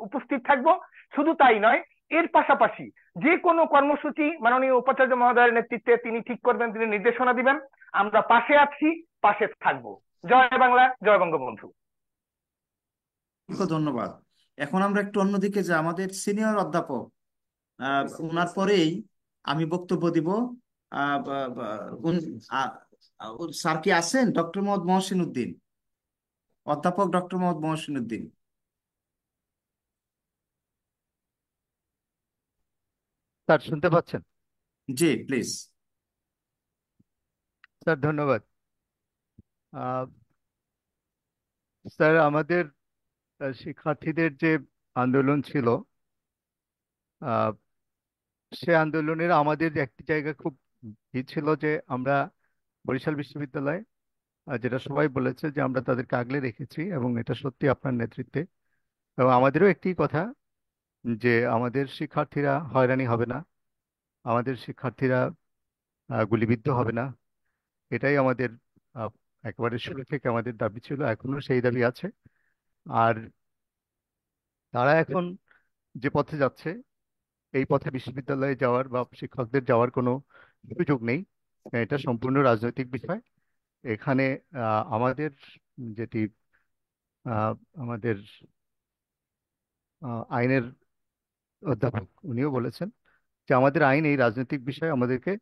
উপস্থিত থাকব। শুধু তাই নয়, এর পাশাপাশি যে কোনো কর্মসূচি মাননীয় উপাচার্য মহোদয়ের নেতৃত্বে তিনি ঠিক করবেন, তিনি নির্দেশনা দিবেন, আমরা পাশে আছি, পাশে থাকবো। জয় বাংলা, জয় বঙ্গবন্ধু। ধন্যবাদ। এখন আমরা একটু অন্যদিকে যে আমাদের সিনিয়র অধ্যাপক ওনার পরেই আমি বক্তব্য দিব। স্যার কি আছেন? ডক্টর মোহাম্মদ মহসিন উদ্দিন, অধ্যাপক ডক্টর মোহাম্মদ মহসিন উদ্দিন। স্যার শুনতে পাচ্ছেন? জি প্লিজ। স্যার ধন্যবাদ। স্যার আমাদের শিক্ষার্থীদের যে আন্দোলন ছিল, সে আন্দোলনের আমাদের একটি জায়গা খুব ই ছিল যে আমরা বরিশাল বিশ্ববিদ্যালয়, যেটা সবাই বলেছে যে আমরা তাদেরকে আগলে রেখেছি, এবং এটা সত্যি আপনার নেতৃত্বে। এবং আমাদেরও একটি কথা যে আমাদের শিক্ষার্থীরা হয়রানি হবে না, আমাদের শিক্ষার্থীরা গুলিবিদ্ধ হবে না। এটাই আমাদের আহ, একেবারে শুরু থেকে আমাদের দাবি ছিল, এখনো সেই দাবি আছে। আর তারা এখন যে পথে যাচ্ছে, এই পথে বিশ্ববিদ্যালয়ে যাওয়ার বা শিক্ষকদের যাওয়ার কোনো সুযোগ নেই। এটা সম্পূর্ণ রাজনৈতিক বিষয়। এখানে আমাদের যেটি আহ, আমাদের আইনের অধ্যাপক উনিও বলেছেন যে আমাদের আইন এই রাজনৈতিক বিষয়ে আমাদেরকে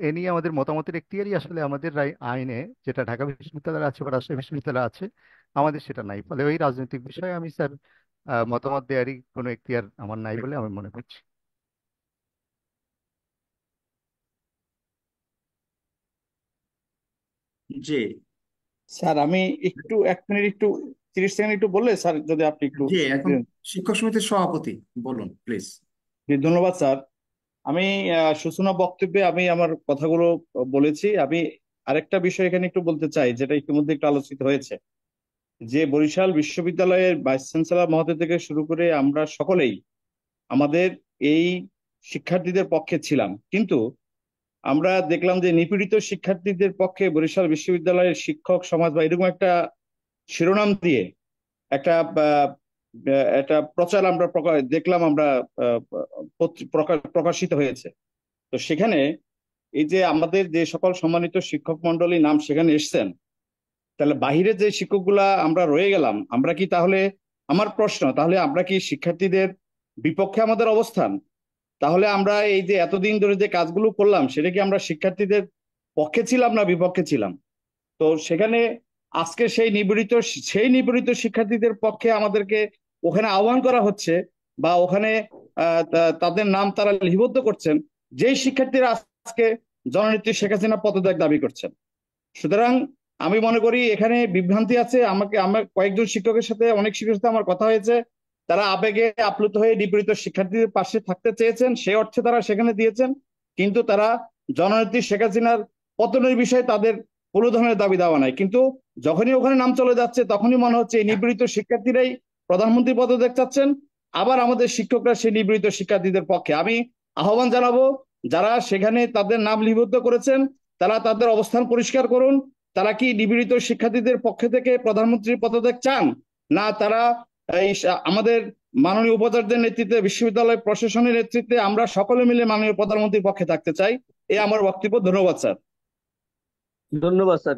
এ নিয়ে আমাদের মতামতের এখতিয়ারই আসলে আমাদের আইনে, যেটা ঢাকা বিশ্ববিদ্যালয়ে আছে বা রাজশাহী বিশ্ববিদ্যালয়ে আছে, আমাদের সেটা নাই। ফলে ওই রাজনৈতিক বিষয়ে আমি স্যার মতামত দেওয়ারই কোনো এখতিয়ার আমার নাই বলে আমি মনে করছি। জি স্যার আমি একটু 1 মিনিট, একটু 30 সেকেন্ড একটু বললে স্যার, যদি আপনি একটু জি এখন শিক্ষক সমিতির সভাপতি বলুন প্লিজ। জি, ধন্যবাদ স্যার। আমি সূচনা বক্তব্যে আমি আমার কথাগুলো বলেছি। আমি আরেকটা বিষয় এখানে একটু বলতে চাই, যেটা ইতিমধ্যে একটু আলোচিত হয়েছে, যে বরিশাল বিশ্ববিদ্যালয়ের ভাইস চ্যান্সেলর মহোদয় থেকে শুরু করে আমরা সকলেই আমাদের এই শিক্ষার্থীদের পক্ষে ছিলাম, কিন্তু আমরা দেখলাম যে নিপীড়িত শিক্ষার্থীদের পক্ষে বরিশাল বিশ্ববিদ্যালয়ের শিক্ষক সমাজ বা এরকম একটা শিরোনাম দিয়ে একটা একটা প্রচার আমরা দেখলাম, আমরা প্রকাশিত হয়েছে। তো সেখানে এই যে আমাদের যে সকল সম্মানিত শিক্ষক মন্ডলী নাম সেখানে এসছেন, তাহলে বাহিরে যে শিক্ষকগুলা আমরা রয়ে গেলাম, আমরা কি তাহলে, আমার প্রশ্ন, তাহলে আমরা কি শিক্ষার্থীদের বিপক্ষে আমাদের অবস্থান? তাহলে আমরা এই যে এতদিন ধরে যে কাজগুলো করলাম, সেটা কি আমরা শিক্ষার্থীদের পক্ষে ছিলাম না বিপক্ষে ছিলাম? তো সেখানে আজকে সেই নিপীড়িত শিক্ষার্থীদের পক্ষে আমাদেরকে ওখানে আহ্বান করা হচ্ছে, বা ওখানে তাদের নাম তারা লিপিবদ্ধ করছেন, যেই শিক্ষার্থীরা আজকে জননেত্রী শেখ হাসিনা পদত্যাগ দাবি করছেন। সুতরাং আমি মনে করি এখানে বিভ্রান্তি আছে। আমার কয়েকজন শিক্ষকের সাথে, অনেক শিক্ষকের সাথে আমার কথা হয়েছে, তারা আবেগে আপ্লুত হয়ে নিপীড়িত শিক্ষার্থীদের পাশে থাকতে চেয়েছেন, সে অর্থে তারা সেখানে দিয়েছেন, কিন্তু তারা জননেত্রী শেখ হাসিনার পতনের বিষয়ে তাদের কোনো ধরনের দাবি দাওয়া নাই। কিন্তু যখনই ওখানে নাম চলে যাচ্ছে, তখনই মনে হচ্ছে এই নিপীড়িত শিক্ষার্থীরাই প্রধানমন্ত্রী পদত্যাগ চাচ্ছেন, আবার আমাদের শিক্ষকরা সেই নিপীড়িত শিক্ষার্থীদের পক্ষে। আমি আহ্বান জানাবো, যারা সেখানে তাদের নাম লিপিবদ্ধ করেছেন, তারা তাদের অবস্থান পরিষ্কার করুন। তারা কি নিপীড়িত শিক্ষার্থীদের পক্ষে থেকে প্রধানমন্ত্রীর পদত্যাগ চান, না তারা এই আমাদের মাননীয় উপাচার্যের নেতৃত্বে, বিশ্ববিদ্যালয় প্রশাসনের নেতৃত্বে আমরা সকলে মিলে মাননীয় প্রধানমন্ত্রীর পক্ষে থাকতে চাই? এই আমার বক্তব্য। ধন্যবাদ স্যার। ধন্যবাদ স্যার।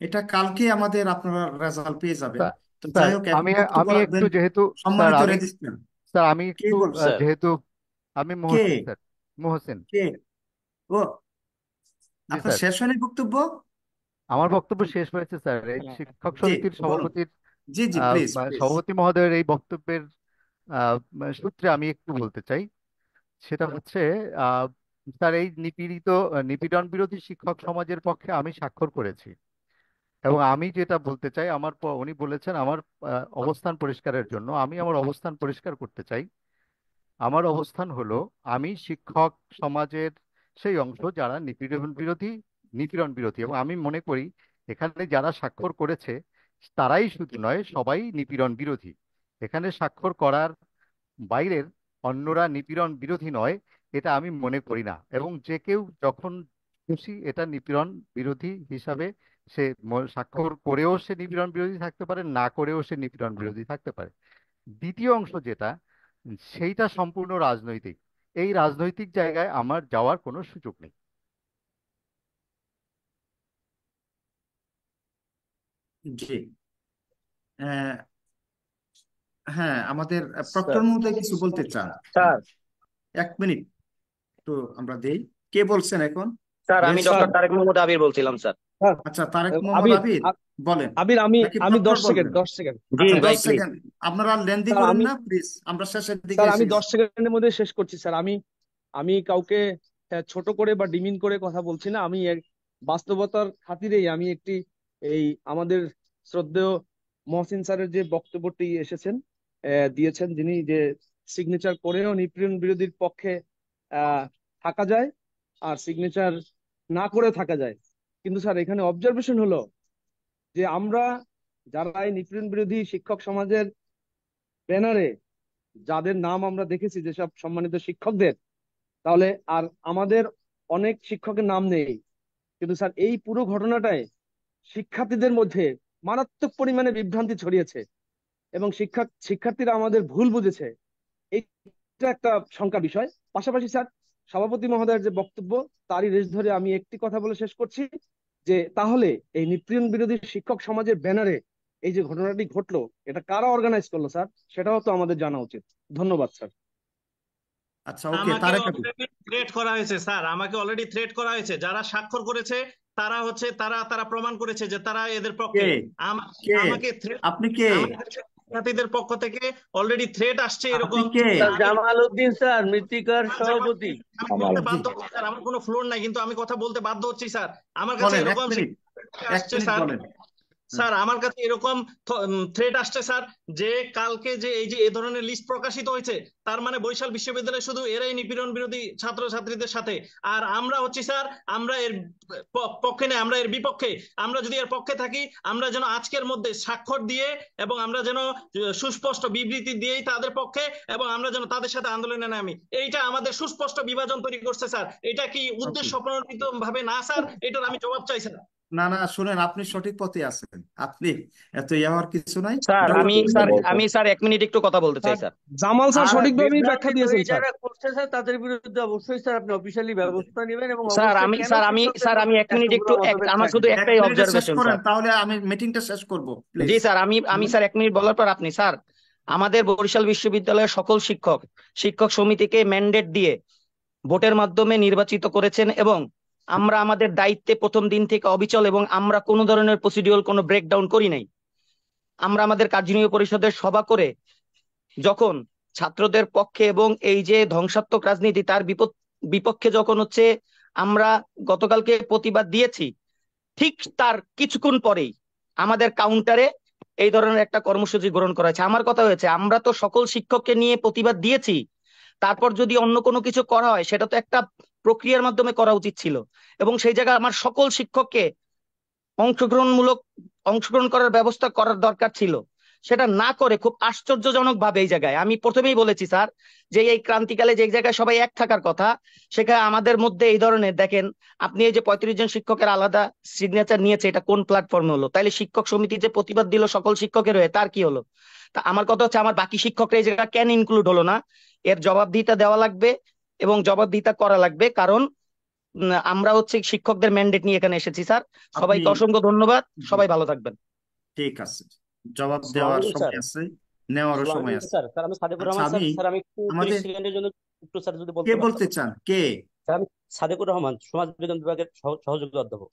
এটা কালকে আমাদের আপনারা রেজাল্ট পেয়ে যাবেন। তো স্যার যাই হোক, এখন আমি বক্তব্য আমি রাখবেন একটু যেহেতু স্যার সম্মানিত আমি রেজিস্ট্রার। স্যার আমি কে একটু বলছেন? যেহেতু আমি কে মোহসিন স্যার, মোহসিন। কে ও জি আপনার স্যার, শেষ হয়নি বক্তব্য? আমার বক্তব্য শেষ হয়েছে স্যার। এই শিক্ষক জি সমিতির বলুন। সভাপতির জি জি প্লিজ প্লিজ। সভাপতি মহোদয়ের এই বক্তব্যের সূত্রে আমি একটু বলতে চাই। সেটা হচ্ছে আহ, স্যার এই নিপীড়ন বিরোধী শিক্ষক সমাজের পক্ষে আমি স্বাক্ষর করেছি, এবং আমি যেটা বলতে চাই, উনি বলেছেন আমার অবস্থান পরিষ্কারের জন্য, আমি আমার অবস্থান পরিষ্কার করতে চাই। আমার অবস্থান হলো, আমি শিক্ষক সমাজের সেই অংশ যারা নিপীড়ন বিরোধী, এবং আমি মনে করি এখানে যারা স্বাক্ষর করেছে তারাই শুধু নয়, সবাই নিপীড়ন বিরোধী। এখানে স্বাক্ষর করার বাইরের অন্যরা নিপীড়ন বিরোধী নয়, এটা আমি মনে করি না। এবং যে কেউ যখন খুশি এটা নিপীড়ন বিরোধী হিসাবে সে স্বাক্ষর করেও সে নিপীড়ন বিরোধী থাকতে পারে, না করেও সে নিপীড়ন বিরোধী থাকতে পারে। দ্বিতীয় অংশ যেটা, সেইটা সম্পূর্ণ রাজনৈতিক। এই রাজনৈতিক জায়গায় আমার যাওয়ার কোনো সুযোগ নেই। জি আহ, হ্যাঁ, আমাদের প্রক্টর মহোদয় কিছু বলতে চান। স্যার 1 মিনিট তো আমরা দেই। কে বলছেন এখন? স্যার আমি রেজিস্ট্রার। ডক্টর তারেক মোহাম্মদ আবির বলছিলাম স্যার। স্যার আচ্ছা, তারেক মোহাম্মদ আবির আবির বলেন, আবির আমি নাকি আমি প্রক্টর 10 সেকেন্ড বলবেন? 10 সেকেন্ড। জি আচ্ছা, ভাই 10 প্লিজ। সেকেন্ড। আপনারা লেন্দি স্যার করেন আমি না প্লিজ, আমরা শেষের দিকে স্যার এসে আমি গেছি। 10 সেকেন্ডের মধ্যে শেষ করছি স্যার। আমি কাউকে ছোট করে বা ডিমিন করে কথা বলছি না। আমি বাস্তবতার খাতিরেই আমি এই আমাদের শ্রদ্ধেয় মহসিন স্যারের যে বক্তব্যটি দিয়েছেন, যিনি যে সিগনেচার করেও নিপীড়ন বিরোধীর পক্ষে থাকা যায় আর সিগনেচার না করে থাকা যায়। কিন্তু স্যার এখানে অবজারভেশন হলো যে আমরা যারা এই নিপীড়ন বিরোধী শিক্ষক সমাজের ব্যানারে যাদের নাম আমরা দেখেছি, যেসব সম্মানিত শিক্ষকদের, তাহলে আর আমাদের অনেক শিক্ষকের নাম নেই। কিন্তু স্যার এই পুরো ঘটনাটায় শিক্ষার্থীদের মধ্যে মারাত্মক পরিমাণে বিভ্রান্তি ছড়িয়েছে এবং শিক্ষার্থীরা আমাদের ভুল বুঝেছে। এইটা একটা শঙ্কা বিষয়। পাশাপাশি স্যার, সভাপতি মহোদয়ের যে বক্তব্য, তারই রেশ ধরে আমি একটি কথা বলে শেষ করছি, যে তাহলে এই নিপীড়ন বিরোধী শিক্ষক সমাজের ব্যানারে এই যে ঘটনাটি ঘটলো, এটা কারা অর্গানাইজ করলো স্যার, সেটাও তো আমাদের জানা উচিত। ধন্যবাদ স্যার। আচ্ছা, ওকে, আমাকে তারেক আপু। অলরেডি থ্রেট করা হয়েছে স্যার, আমাকে অলরেডি থ্রেট করা হয়েছে। যারা স্বাক্ষর করেছে তারা হচ্ছে তারা প্রমাণ করেছে যে তারা এদের পক্ষে। কে কে আমাকে থ্রেট, আপনি কে আমাদের শিক্ষার্থীদের পক্ষ থেকে অলরেডি থ্রেট আসছে আপনি এরকম। কে জামাল উদ্দিন স্যার, মৃত্তিকার সভাপতি। আমি বলতে বাধ্য হচ্ছি স্যার, আমার কোনো ফ্লোর নাই, কিন্তু আমি কথা বলতে বাধ্য হচ্ছি স্যার। আমার কাছে বলেন, এক এরকম মিনিট আসছে স্যার। বলেন। স্যার আমার কাছে এরকম থ্রেট আসছে স্যার, যে কালকে যে এই যে এ ধরনের লিস্ট প্রকাশিত হয়েছে, তার মানে বরিশাল বিশ্ববিদ্যালয়ে শুধু এরাই নিপীড়ন বিরোধী ছাত্র ছাত্রীদের সাথে, আর আমরা হচ্ছি স্যার, আমরা এর পক্ষে নেই, আমরা এর বিপক্ষে। আমরা যদি এর পক্ষে থাকি, আমরা যেন আজকের মধ্যে স্বাক্ষর দিয়ে এবং আমরা যেন সুস্পষ্ট বিবৃতি দিয়েই তাদের পক্ষে, এবং আমরা যেন তাদের সাথে আন্দোলনে নামি। এইটা আমাদের সুস্পষ্ট বিভাজন তৈরি করছে স্যার। এটা কি উদ্দেশ্য প্রণোদিত ভাবে না স্যার? এটার আমি জবাব চাই স্যার। না না, শুনেন, আপনি সঠিক পথে আছেন, আপনি এত হওয়ার কিছু নাই। স্যার আমি স্যার 1 মিনিট একটু কথা বলতে চাই স্যার। জামাল স্যার আর সঠিকভাবেই ব্যাখ্যা বিভ্রান্তি দিয়েছেন তৈরি স্যার। যারা করছে স্যার, তাদের বিরুদ্ধে অবশ্যই স্যার আপনি অফিসিয়ালি ব্যবস্থা নেবেন এবং স্যার অবশ্যই আমি কেন স্যার আমি শিক্ষকদের স্যার আমি মধ্যে 1 মিনিট একটু এতগুলো মতভেদ আমার শুধু থাকে? এক একটাই মিনিটে শেষ অবজারভেশন করেন, স্যার। তাহলে আমি মিটিংটা শেষ করব, প্লিজ। জি স্যার, আমি স্যার 1 মিনিট বলার পর আপনি স্যার, আমাদের বরিশাল বিশ্ববিদ্যালয়ের সকল শিক্ষক সমিতিকে ম্যান্ডেট দিয়ে ভোটের মাধ্যমে নির্বাচিত করেছেন এবং আমরা আমাদের দায়িত্বে প্রথম দিন থেকে অবিচল, এবং আমরা কোনো ধরনের প্রসিডিউরাল কোনো ব্রেকডাউন করি নাই। আমরা আমাদের কার্যনির্বাহী পরিষদের সভা করে যখন ছাত্রদের পক্ষে এবং এই যে ধ্বংসাত্মক রাজনীতি তার বিপক্ষে যখন হচ্ছে আমরা গতকালকে প্রতিবাদ দিয়েছি, ঠিক তার কিছুক্ষণ পরেই আমাদের কাউন্টারে এই ধরনের একটা কর্মসূচি গ্রহণ করা হয়েছে। আমার কথা হয়েছে, আমরা তো সকল শিক্ষককে নিয়ে প্রতিবাদ দিয়েছি, তারপর যদি অন্য কোনো কিছু করা হয় সেটা তো একটা প্রক্রিয়ার মাধ্যমে করা উচিত ছিল, এবং সেই জায়গায় আমার সকল শিক্ষককে অংশগ্রহণ করার ব্যবস্থা করার দরকার ছিল। সেটা না করে খুব আশ্চর্যজনক ভাবে এই জায়গায়, আমি প্রথমেই বলেছি স্যার, যে এই ক্রান্তিকালে যে জায়গায় সবাই এক থাকার কথা, সেখানে আমাদের মধ্যে এই ধরনের, দেখেন আপনি এই যে 35 জন শিক্ষকের আলাদা সিগনেচার নিয়েছে, এটা কোন প্ল্যাটফর্মে হলো? তাইলে শিক্ষক সমিতি যে প্রতিবাদ দিল সকল শিক্ষকের হয়ে, তার কি হলো? তা আমার কথা হচ্ছে, আমার বাকি শিক্ষকরা এই জায়গা কেন ইনক্লুড হলো না? এর জবাবদিহিতা দেওয়া লাগবে এবং জবাবদিহিতা করা লাগবে, কারণ আমরা হচ্ছে শিক্ষকদের ম্যান্ডেট নিয়ে এখানে এসেছি স্যার। সবাইকে অসংখ্য ধন্যবাদ, সবাই ভালো থাকবেন। ঠিক আছে, জবাব দেওয়ার সময় আছে, নেওয়ারও সময় আছে। স্যার আমি সাদেকুর আচ্ছা, রহমান স্যার। স্যার আমি একটু 30 আমাদের সেকেন্ডের জন্য একটু স্যার যদি কে বলতে বলতে পারতাম। চান? কে? স্যার আমি সাদেকুর রহমান, সমাজ বিজ্ঞান বিভাগের সহযোগী অধ্যাপক।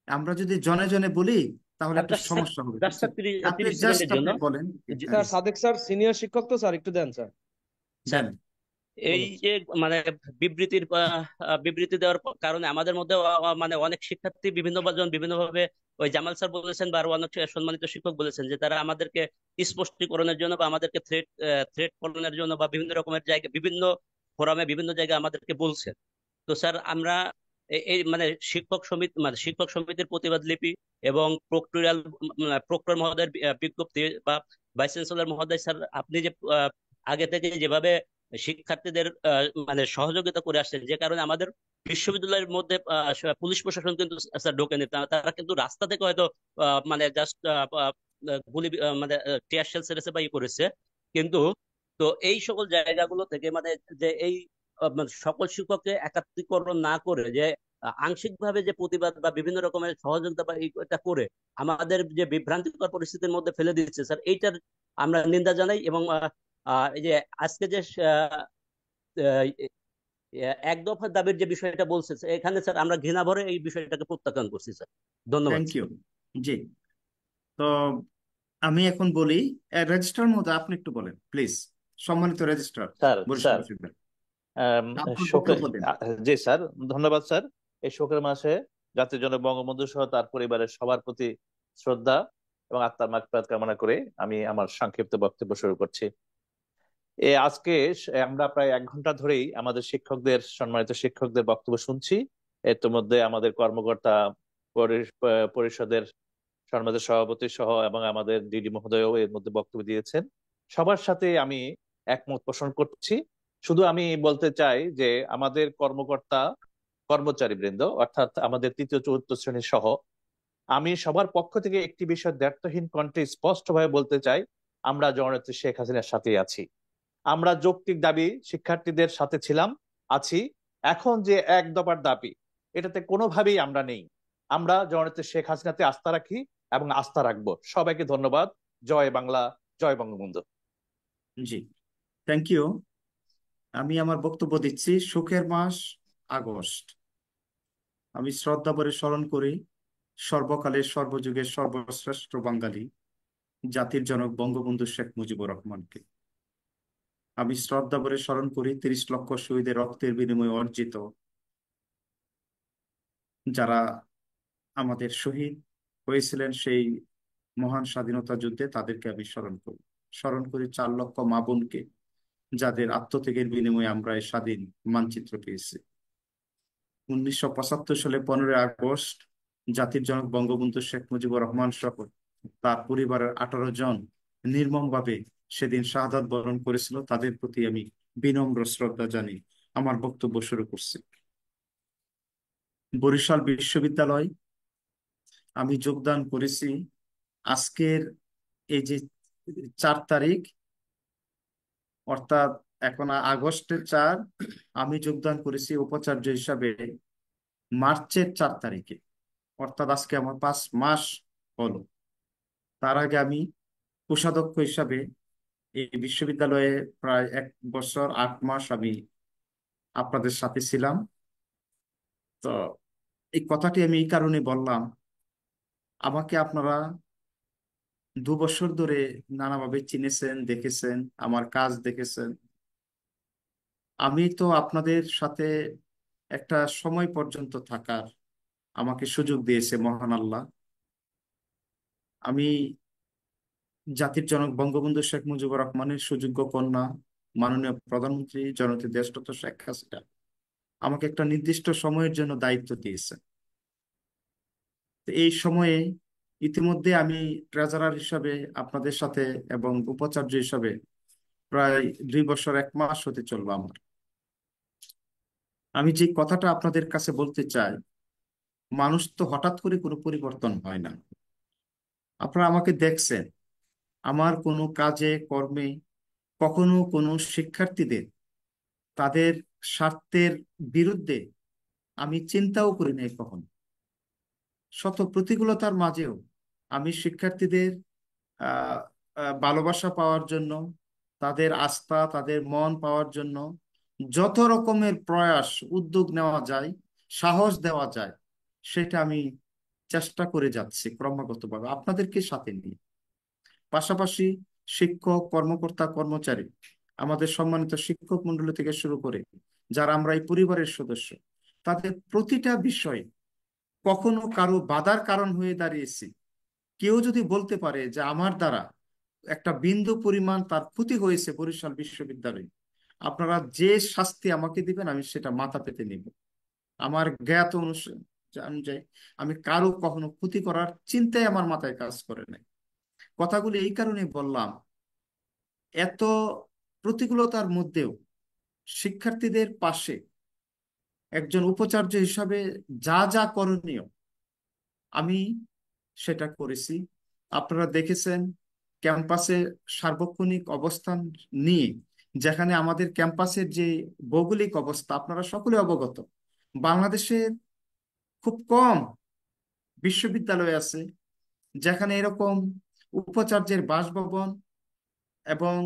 আমরা যদি জনে জনে বলি তাহলে একটু জাস্ট সমস্যা হবে। জাস্ট স্যার 30 আপনি 30 জাস্ট সেকেন্ডের জন্য। আপনি বলেন, স্যার সাদেক স্যার সিনিয়র শিক্ষক তো স্যার, একটু দেন স্যার। দেন। এই যে মানে বিবৃতি দেওয়ার কারণে আমাদের মধ্যে মানে অনেক শিক্ষার্থী বিভিন্নভাবে, ওই জামাল স্যার বলেছেন বা আরো অনেক সম্মানিত শিক্ষক বলেছেন যে তারা আমাদেরকে স্পষ্টীকরণের জন্য বা আমাদেরকে থ্রেট করানোর জন্য বা বিভিন্ন রকমের জায়গায়, বিভিন্ন ফোরামে, বিভিন্ন জায়গায় আমাদেরকে বলছেন। তো স্যার আমরা এই মানে শিক্ষক সমিতির প্রতিবাদ লিপি এবং প্রক্টর মহোদয়ের বিজ্ঞপ্তি বা ভাইস চ্যান্সেলর মহোদয়, স্যার আপনি যে আগে থেকে যেভাবে শিক্ষার্থীদের মানে সহযোগিতা করে আসছেন, যে কারণে আমাদের বিশ্ববিদ্যালয়ের মধ্যে পুলিশ প্রশাসন কিন্তু স্যার ঢোকেনি, তারা কিন্তু রাস্তা থেকে হয়তো মানে জাস্ট গুলি মানে টিয়ার শেল ছেড়েছে বা করেছে, কিন্তু তো এই সকল জায়গাগুলো থেকে মানে যে এই মানে সকল শিক্ষককে একাত্মীকরণ না করে যে আংশিকভাবে যে প্রতিবাদ বা বিভিন্ন রকমের সহযোগিতা বা এটা করে আমাদের যে বিভ্রান্তিকর পরিস্থিতির মধ্যে ফেলে দিচ্ছে স্যার, এইটার আমরা নিন্দা জানাই। এবং এই যে আজকে যে এক দফা দাবির যে বিষয়টা বলছে এখানে স্যার, আমরা ঘৃণা ভরে এই বিষয়টাকে প্রত্যাখ্যান করছি স্যার। ধন্যবাদ। Thank you. জি, তো আমি এখন বলি, রেজিস্ট্রার মহোদয় আপনি একটু বলেন প্লিজ। সম্মানিত রেজিস্ট্রার বরিশাল বিশ্ববিদ্যালয়, আপনার বক্তব্য দিন। জি স্যার, ধন্যবাদ স্যার। এই শোকের মাসে জাতির জনক বঙ্গবন্ধু সহ তার পরিবারের সবার প্রতি শ্রদ্ধা এবং আত্মার মাগফিরাত কামনা করে আমি আমার সংক্ষিপ্ত বক্তব্য শুরু করছি। আজকে আমরা প্রায় 1 ঘন্টা ধরেই আমাদের সম্মানিত শিক্ষকদের বক্তব্য শুনছি। এর মধ্যে আমাদের কর্মকর্তা পরিষদের সম্মানিত সভাপতি সহ এবং আমাদের ডিডি মহোদয়ও এর মধ্যে বক্তব্য দিয়েছেন। সবার সাথে আমি একমত পোষণ করছি। শুধু আমি বলতে চাই যে আমাদের কর্মকর্তা কর্মচারী বৃন্দ, অর্থাৎ আমাদের তৃতীয় চতুর্থ শ্রেণী সহ, আমি সবার পক্ষ থেকে একটি বিষয় দ্ব্যর্থহীন কণ্ঠে স্পষ্টভাবে বলতে চাই, আমরা জননেত্রী শেখ হাসিনার সাথে আছি। আমরা যৌক্তিক দাবি শিক্ষার্থীদের সাথে ছিলাম, আছি। এখন যে এক দফার দাবি, এটাতে কোনোভাবেই আমরা নেই। আমরা জননেত্রী শেখ হাসিনাতে আস্থা রাখি এবং আস্থা রাখবো। সবাইকে ধন্যবাদ। জয় বাংলা, জয় বঙ্গবন্ধু। জি, থ্যাংক ইউ। আমি আমার বক্তব্য দিচ্ছি। সুখের মাস আগস্ট। আমি শ্রদ্ধা ভরে স্মরণ করি সর্বকালের সর্বযুগের সর্বশ্রেষ্ঠ বাঙালি, জাতির জনক বঙ্গবন্ধু শেখ মুজিবুর রহমানকে। আমি শ্রদ্ধা ভরে স্মরণ করি 30 লক্ষ শহীদের রক্তের বিনিময়ে অর্জিত যারা আমাদের শহীদ হয়েছিলেন সেই মহান স্বাধীনতা যুদ্ধে, তাদেরকে আমি স্মরণ করি 4 লক্ষ মা বোনকে, যাদের আত্মত্যাগের বিনিময়ে আমরা এই স্বাধীন মানচিত্র পেয়েছি। 1975 সালে 15 আগস্ট জাতির জনক বঙ্গবন্ধু শেখ মুজিবুর রহমান সহ তার পরিবারের 18 জন নির্মমভাবে সেদিন শাহাদাত বরণ করেছিল। তাদের প্রতি আমি বিনম্র শ্রদ্ধা জানিয়ে আমার বক্তব্য শুরু করছি। বরিশাল বিশ্ববিদ্যালয় আমি যোগদান করেছি আজকের এই যে 4 তারিখ, অর্থাৎ এখন আগস্টের 4, আমি যোগদান করেছি উপাচার্য হিসাবে মার্চের 4 তারিখে, অর্থাৎ আজকে আমার 5 মাস হলো। তার আগে আমি কোষাধ্যক্ষ হিসাবে এই বিশ্ববিদ্যালয়ে প্রায় 1 বছর 8 মাস আমি আপনাদের সাথে ছিলাম। তো এই কথাটি আমি এই কারণে বললাম, আমাকে আপনারা 2 বছর ধরে নানাভাবে চিনেছেন, দেখেছেন, আমার কাজ দেখেছেন। আমি তো আপনাদের সাথে একটা সময় পর্যন্ত থাকার আমাকে সুযোগ দিয়েছে মহান আল্লাহ। আমি জাতির জনক বঙ্গবন্ধু শেখ মুজিবুর রহমানের সুযোগ্য কন্যা মাননীয় প্রধানমন্ত্রী জননেত্রী দেশরত্ন শেখ হাসিনা আমাকে একটা নির্দিষ্ট সময়ের জন্য দায়িত্ব দিয়েছে। তো এই সময়ে ইতিমধ্যে আমি ট্রেজারার হিসাবে আপনাদের সাথে এবং উপাচার্য হিসাবে প্রায় 2 বছর 1 মাস হতে চলবে আমার। আমি যে কথাটা আপনাদের কাছে বলতে চাই, মানুষ তো হঠাৎ করে কোনো পরিবর্তন হয় না। আপনারা আমাকে দেখছেন আমার কোনো কাজে কর্মে কখনো কোনো শিক্ষার্থীদের তাদের স্বার্থের বিরুদ্ধে আমি চিন্তাও করি নাই কখনো। শত প্রতিকূলতার মাঝেও আমি শিক্ষার্থীদের আহ ভালোবাসা পাওয়ার জন্য, তাদের আস্থা, তাদের মন পাওয়ার জন্য যত রকমের প্রয়াস উদ্যোগ নেওয়া যায়, সাহস দেওয়া যায়, সেটা আমি চেষ্টা করে যাচ্ছি ক্রমাগতভাবে আপনাদেরকে সাথে নিয়ে। পাশাপাশি শিক্ষক, কর্মকর্তা, কর্মচারী, আমাদের সম্মানিত শিক্ষক মন্ডলী থেকে শুরু করে যারা আমরা এই পরিবারের সদস্য, তাদের প্রতিটা বিষয়ে কখনো কারো বাধার কারণ হয়ে দাঁড়িয়েছি। কেউ যদি বলতে পারে যে আমার দ্বারা একটা বিন্দু পরিমাণ তার ক্ষতি হয়েছে বরিশাল বিশ্ববিদ্যালয়ে, আপনারা যে শাস্তি আমাকে দিবেন আমি সেটা মাথা পেতে নিব। আমার জ্ঞাত অনুযায়ী আমি কারো কখনো ক্ষতি করার চিন্তাই আমার মাথায় কাজ করে নাই। কথাগুলো এই কারণে বললাম, এত প্রতিকূলতার মধ্যেও শিক্ষার্থীদের পাশে একজন উপাচার্য হিসাবে যা যা করণীয় আমি সেটা করেছি। আপনারা দেখেছেন ক্যাম্পাসে সার্বক্ষণিক অবস্থান নিয়ে, যেখানে আমাদের ক্যাম্পাসের যে ভৌগোলিক অবস্থা আপনারা সকলে অবগত। বাংলাদেশের খুব কম বিশ্ববিদ্যালয় আছে যেখানে এরকম উপাচার্যের বাসভবন এবং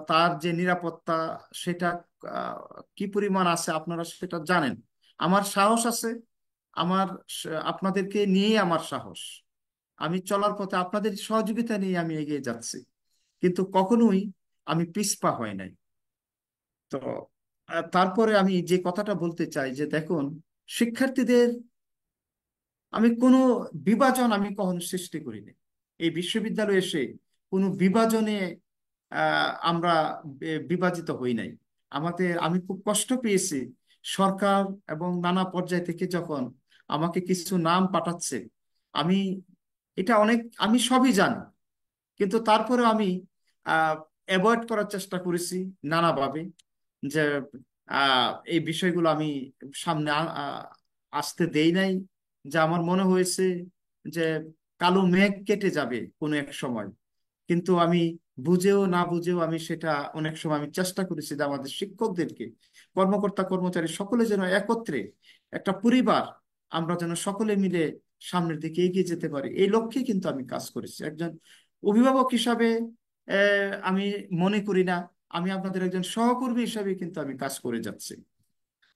তার যে নিরাপত্তা সেটা কি পরিমাণ আছে আপনারা সেটা জানেন। আমার সাহস আছে, আপনাদেরকে নিয়ে আমার সাহস। আমি চলার পথে আপনাদের সহযোগিতা নিয়ে আমি এগিয়ে যাচ্ছি, কিন্তু কখনোই আমি পিছপা হয় নাই। তো তারপরে আমি যে কথাটা বলতে চাই যে দেখুন, শিক্ষার্থীদের আমি কোনো বিভাজন আমি কখনো সৃষ্টি করিনি। এই বিশ্ববিদ্যালয়ে এসে কোনো বিভাজনে আমরা বিভাজিত হই নাই। আমি খুব কষ্ট পেয়েছি সরকার এবং নানা পর্যায় থেকে যখন আমাকে কিছু নাম পাঠাচ্ছে। আমি সবই জানি, কিন্তু তারপরে আমি অ্যাভয়েড করার চেষ্টা করেছি নানাভাবে, যে এই বিষয়গুলো আমি সামনে আসতে দেই নাই। যে আমার মনে হয়েছে যে কালো মেঘ কেটে যাবে কোনো এক সময়, কিন্তু আমি বুঝেও না বুঝেও আমি সেটা অনেক সময় আমি চেষ্টা করেছি যে আমাদের শিক্ষকদেরকে, কর্মকর্তা কর্মচারী সকলে যেন একত্রে একটা পরিবার, আমরা যেন সকলে মিলে সামনের দিকে এগিয়ে যেতে পারি, এই লক্ষ্যে কিন্তু আমি কাজ করেছি। একজন অভিভাবক হিসাবে আমি মনে করি না, আমি আপনাদের একজন সহকর্মী হিসাবে কিন্তু আমি কাজ করে যাচ্ছি।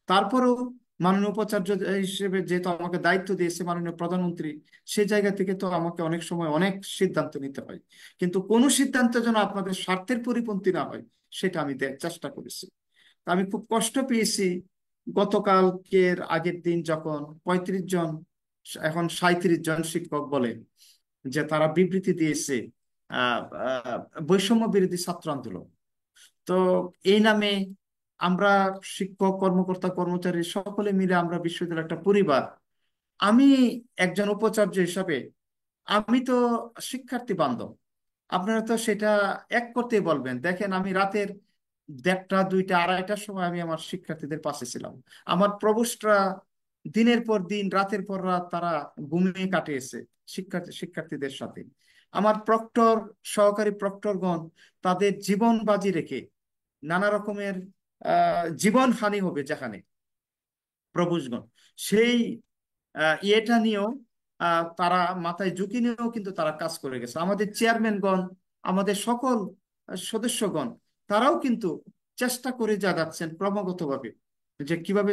তারপরেও মাননীয় উপাচার্য হিসেবে যেহেতু আমাকে দায়িত্ব দিয়েছে মাননীয় প্রধানমন্ত্রী, সেই জায়গা থেকে তো আমাকে অনেক সময় অনেক সিদ্ধান্ত নিতে হয়, কিন্তু কোনো সিদ্ধান্ত যেন আপনাদের স্বার্থের পরিপন্থী না হয় সেটা আমি চেষ্টা করেছি। তা আমি খুব কষ্ট পেয়েছি গতকালকের আগের দিন যখন 35 জন, এখন 37 জন শিক্ষক বলে যে তারা বিবৃতি দিয়েছে আহ আহ, বৈষম্য বিরোধী ছাত্র আন্দোলন। তো এই নামে আমরা শিক্ষক কর্মকর্তা কর্মচারী সকলে মিলে আমরা বিশ্ববিদ্যালয় একটা পরিবার। আমি একজন উপাচার্য হিসাবে আমি তো শিক্ষার্থী বান্ধব, আপনারা তো সেটা এক করতে বলবেন। দেখেন আমি রাতের 1টা 2টা 2:30টার সময় আমি আমার শিক্ষার্থীদের পাশে ছিলাম। আমার প্রভোস্টরা দিনের পর দিন রাতের পর রাত তারা ঘুমিয়ে কাটিয়েছে শিক্ষার্থীদের সাথে। আমার প্রক্টর, সহকারী প্রক্টরগণ তাদের জীবন বাজি রেখে নানা রকমের জীবন হানি হবে যেখানে প্রভুজগণ, সেই ইয়েটা নিয়েও তারা মাথায় ঝুঁকি নিয়েও কিন্তু তারা কাজ করে গেছে। আমাদের চেয়ারম্যানগণ, আমাদের সকল সদস্যগণ, তারাও কিন্তু চেষ্টা করে যাচ্ছেন ক্রমাগতভাবে যে কিভাবে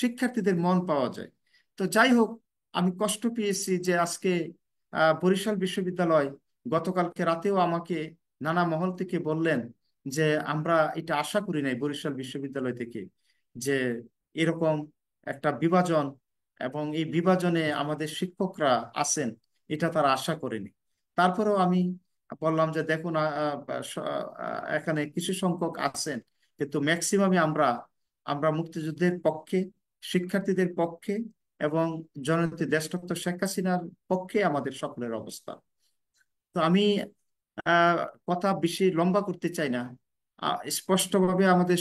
শিক্ষার্থীদের মন পাওয়া যায়। তো যাই হোক, আমি কষ্ট পেয়েছি যে আজকে বরিশাল বিশ্ববিদ্যালয় গতকালকে রাতেও আমাকে নানা মহল থেকে বললেন যে আমরা এটা আশা করি নাই বরিশাল বিশ্ববিদ্যালয় থেকে, যে এরকম একটা বিভাজন এবং এই বিভাজনে আমাদের শিক্ষকরা আছেন, এটা তারা আশা করেনি। তারপরেও আমি বললাম যে দেখুন, এখানে কিছু সংখ্যক আছেন, কিন্তু ম্যাক্সিমামে আমরা আমরা মুক্তিযুদ্ধের পক্ষে, শিক্ষার্থীদের পক্ষে এবং জননেত্রী দেশরত্ন শেখ হাসিনার পক্ষে আমাদের সকলের অবস্থা। তো আমি আহ, কথা বেশি লম্বা করতে চাই না। স্পষ্টভাবে আমাদের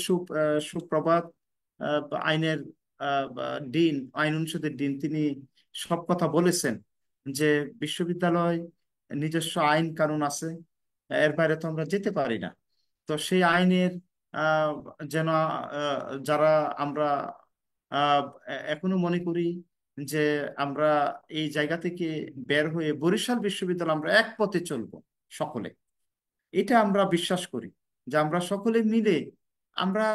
সুপ্রভাত আইনের ডিন, আইন অনুষদের ডিন, তিনি সব কথা বলেছেন যে বিশ্ববিদ্যালয় নিজস্ব আইন কানুন আছে, এর বাইরে তো আমরা যেতে পারি না। তো সেই আইনের আহ, যেন যারা আমরা আহ, এখনো মনে করি যে আমরা এই জায়গা থেকে বের হয়ে বরিশাল বিশ্ববিদ্যালয় আমরা এক পথে চলবো সকলে, এটা আমরা বিশ্বাস করি যে আমরা সকলে মিলে আমরা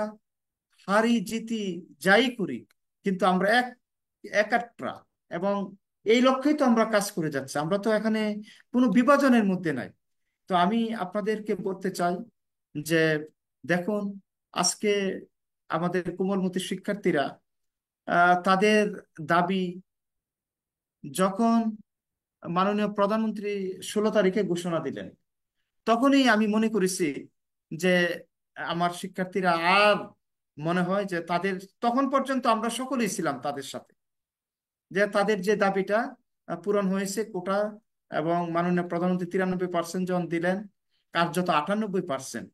হারি জিতি যাই করি, কিন্তু আমরা একাত্রা, এবং এই লক্ষ্যেই তো আমরা কাজ করে যাচ্ছি। আমরা তো এখানে কোনো বিভাজনের মধ্যে নাই। তো আমি আপনাদেরকে বলতে চাই যে দেখুন, আজকে আমাদের কোমলমতি শিক্ষার্থীরা তাদের দাবি যখন মাননীয় প্রধানমন্ত্রী 16 তারিখে ঘোষণা দিলেন, তখনই আমি মনে করেছি যে আমার শিক্ষার্থীরা আর মনে হয় যে তাদের, তখন পর্যন্ত আমরা সকলেই ছিলাম তাদের সাথে, যে তাদের যে দাবিটা পূরণ হয়েছে কোটা, এবং মাননীয় প্রধানমন্ত্রী 93% জন দিলেন, কার্যত 98%,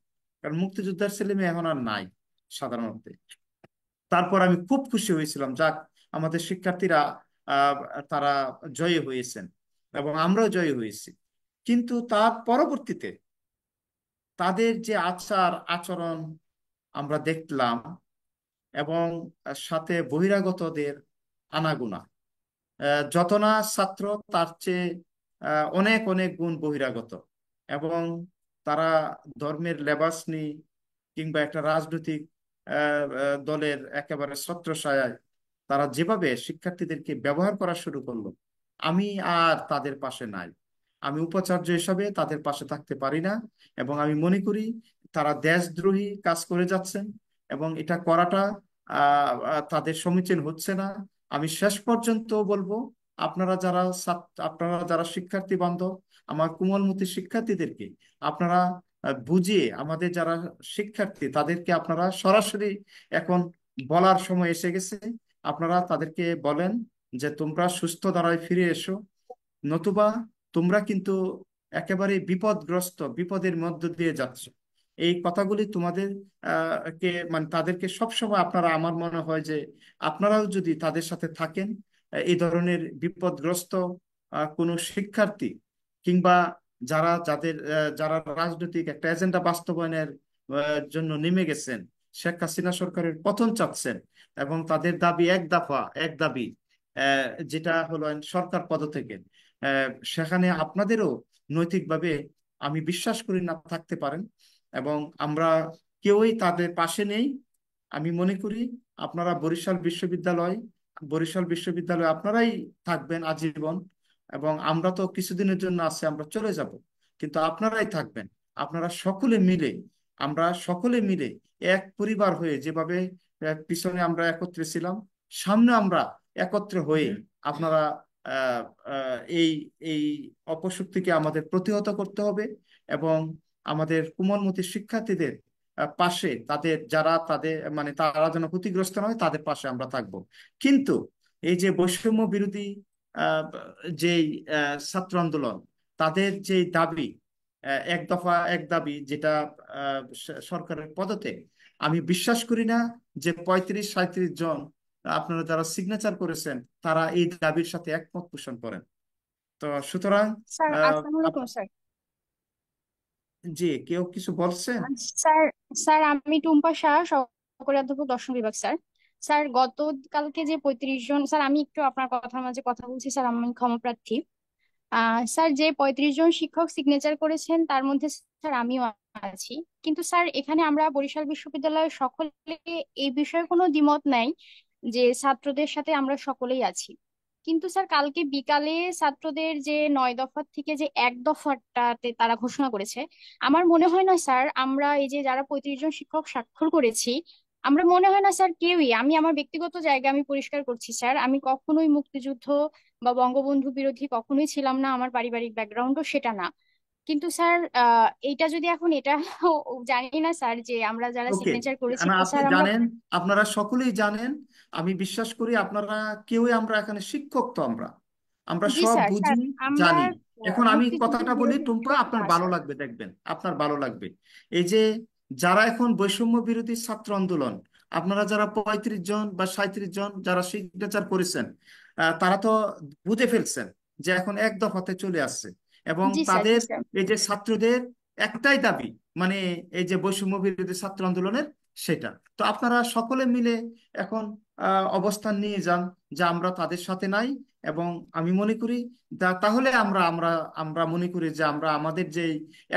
কারণ মুক্তিযোদ্ধার ছেলে মেয়ে এখন আর নাই সাধারণত। তারপর আমি খুব খুশি হয়েছিলাম, যাক আমাদের শিক্ষার্থীরা আহ, তারা জয়ী হয়েছেন এবং আমরাও জয়ী হয়েছি। কিন্তু তার পরবর্তীতে তাদের যে আচার আচরণ আমরা দেখলাম, এবং সাথে বহিরাগতদের আনাগোনা, যত না ছাত্র তার চেয়ে অনেক অনেক গুণ বহিরাগত, এবং তারা ধর্মের লেবাস নিয়ে কিংবা একটা রাজনৈতিক দলের একেবারে ছত্রছায়ায় তারা যেভাবে শিক্ষার্থীদেরকে ব্যবহার করা শুরু করলো, আমি আর তাদের পাশে নাই। আমি উপাচার্য হিসাবে তাদের পাশে থাকতে পারি না, এবং আমি মনে করি তারা দেশদ্রোহী কাজ করে যাচ্ছেন, এবং এটা করাটা তাদের সমীচীন হচ্ছে না। আমি শেষ পর্যন্ত বলবো, আপনারা যারা শিক্ষার্থী বান্ধব, আমার কোমলমতি শিক্ষার্থীদেরকে আপনারা বুঝিয়ে, আমাদের যারা শিক্ষার্থী তাদেরকে আপনারা সরাসরি এখন বলার সময় এসে গেছে, আপনারা তাদেরকে বলেন যে তোমরা সুস্থ ধারায় ফিরে এসো, নতুবা তোমরা কিন্তু একেবারে বিপদগ্রস্ত, বিপদের মধ্য দিয়ে যাচ্ছ। এই কথাগুলি তোমাদের কে মানে তাদেরকে সবসময় আপনারা, আমার মনে হয় যে আপনারাও যদি তাদের সাথে থাকেন, এই ধরনের বিপদগ্রস্ত কোনো শিক্ষার্থী কিংবা যারা রাজনৈতিক একটা এজেন্ডা বাস্তবায়নের জন্য নেমে গেছেন, শেখ হাসিনা সরকারের পতন চাচ্ছেন এবং তাদের দাবি এক দাবি যেটা হলো সরকার পদত্যাগের, সেখানে আপনাদেরও নৈতিকভাবে আমি বিশ্বাস করি না থাকতে পারেন, এবং আমরা কেউই তাদের পাশে নেই। আমি মনে করি আপনারা বরিশাল বিশ্ববিদ্যালয়ে আপনারাই থাকবেন আজীবন, এবং আমরা তো কিছুদিনের জন্য আছি, আমরা চলে যাব, কিন্তু আপনারাই থাকবেন। আপনারা সকলে মিলে এক পরিবার হয়ে যেভাবে পিছনে আমরা একত্রে ছিলাম, সামনে আমরা একত্রে হয়ে আপনারা আহ, এই এই অপশক্তিকে আমাদের প্রতিহত করতে হবে, এবং আমাদের কোমলমতি শিক্ষার্থীদের পাশে তারা যেন ক্ষতিগ্রস্ত নয়, তাদের পাশে আমরা থাকব। কিন্তু এই যে বৈষম্য বিরোধী আহ, যেই ছাত্র আন্দোলন, তাদের যে দাবি, এক দাবি যেটা সরকারের পদত্যাগ, আমি বিশ্বাস করি না যে 35-37 জন আপনারা যারা সিগনেচার করেছেন তারা এই দাবির সাথে একমত পোষণ করেন। তো সুতরাং স্যার আহ, আসসালামু আলাইকুম স্যার। জি, কেউ কিছু বলছেন? স্যার স্যার আমি টুম্পা শাহ, সহকারী অধ্যাপক দর্শন বিভাগ স্যার। স্যার গতকালকে যে 35 জন, স্যার আমি একটু আপনার কথার মাঝে কথা বলছি স্যার, আমি ক্ষমাপ্রার্থী। স্যার যে 35 জন শিক্ষক সিগনেচার করেছেন তার মধ্যে স্যার আমিও আছি। কিন্তু স্যার এখানে আমরা বরিশাল বিশ্ববিদ্যালয়ের সকলে এই বিষয়ে কোনো দ্বিমত নাই যে ছাত্রদের সাথে আমরা সকলেই আছি। কিন্তু স্যার কালকে বিকালে ছাত্রদের যে 9 দফা থেকে যে এক দফাটাতে তারা ঘোষণা করেছে, আমার মনে হয় না স্যার আমরা এই যে যারা 35 জন শিক্ষক স্বাক্ষর করেছি, আমরা মনে হয় না স্যার কেউই, আমি আমার ব্যক্তিগত জায়গা আমি পরিষ্কার করছি স্যার, আমি কখনোই মুক্তিযুদ্ধ বা বঙ্গবন্ধু বিরোধী কখনোই ছিলাম না, আমার পারিবারিক ব্যাকগ্রাউন্ডও সেটা না। কিন্তু স্যার এইটা যদি এখন এটা জানি না স্যার যে আমরা যারা ওকে, সিগনেচার করেছি না তো আপনি স্যার আমরা। জানেন, আপনারা সকলেই জানেন। আমি বিশ্বাস করি আপনারা কেউই, আমরা এখানে শিক্ষক তো আমরা আমরা জি সব স্যার, বুঝি, আমরা জানি। এখন আমি মুক্তিযুদ্ধের কথাটা বলি বিরোধী টুম্পা, কেউ আপনার না ভালো স্যার। লাগবে, দেখবেন আপনার ভালো লাগবে। এই যে যারা এখন বৈষম্য বিরোধী ছাত্র আন্দোলন, আপনারা যারা 35 জন বা 37 জন যারা সিগনেচার করেছেন, তারা তো বুঝে ফেলছেন যে এখন এক দফাতে চলে আসছে, এবং জি স্যার, জি তাদের স্যার। এই যে ছাত্রদের একটাই দাবি, মানে এই যে বৈষম্য বিরোধী ছাত্র আন্দোলনের, সেটা তো আপনারা সকলে মিলে এখন অবস্থান নিয়ে যান যে আমরা তাদের সাথে নাই। এবং আমি মনে করি তাহলে আমরা আমরা আমরা মনে করি যে আমরা আমাদের যে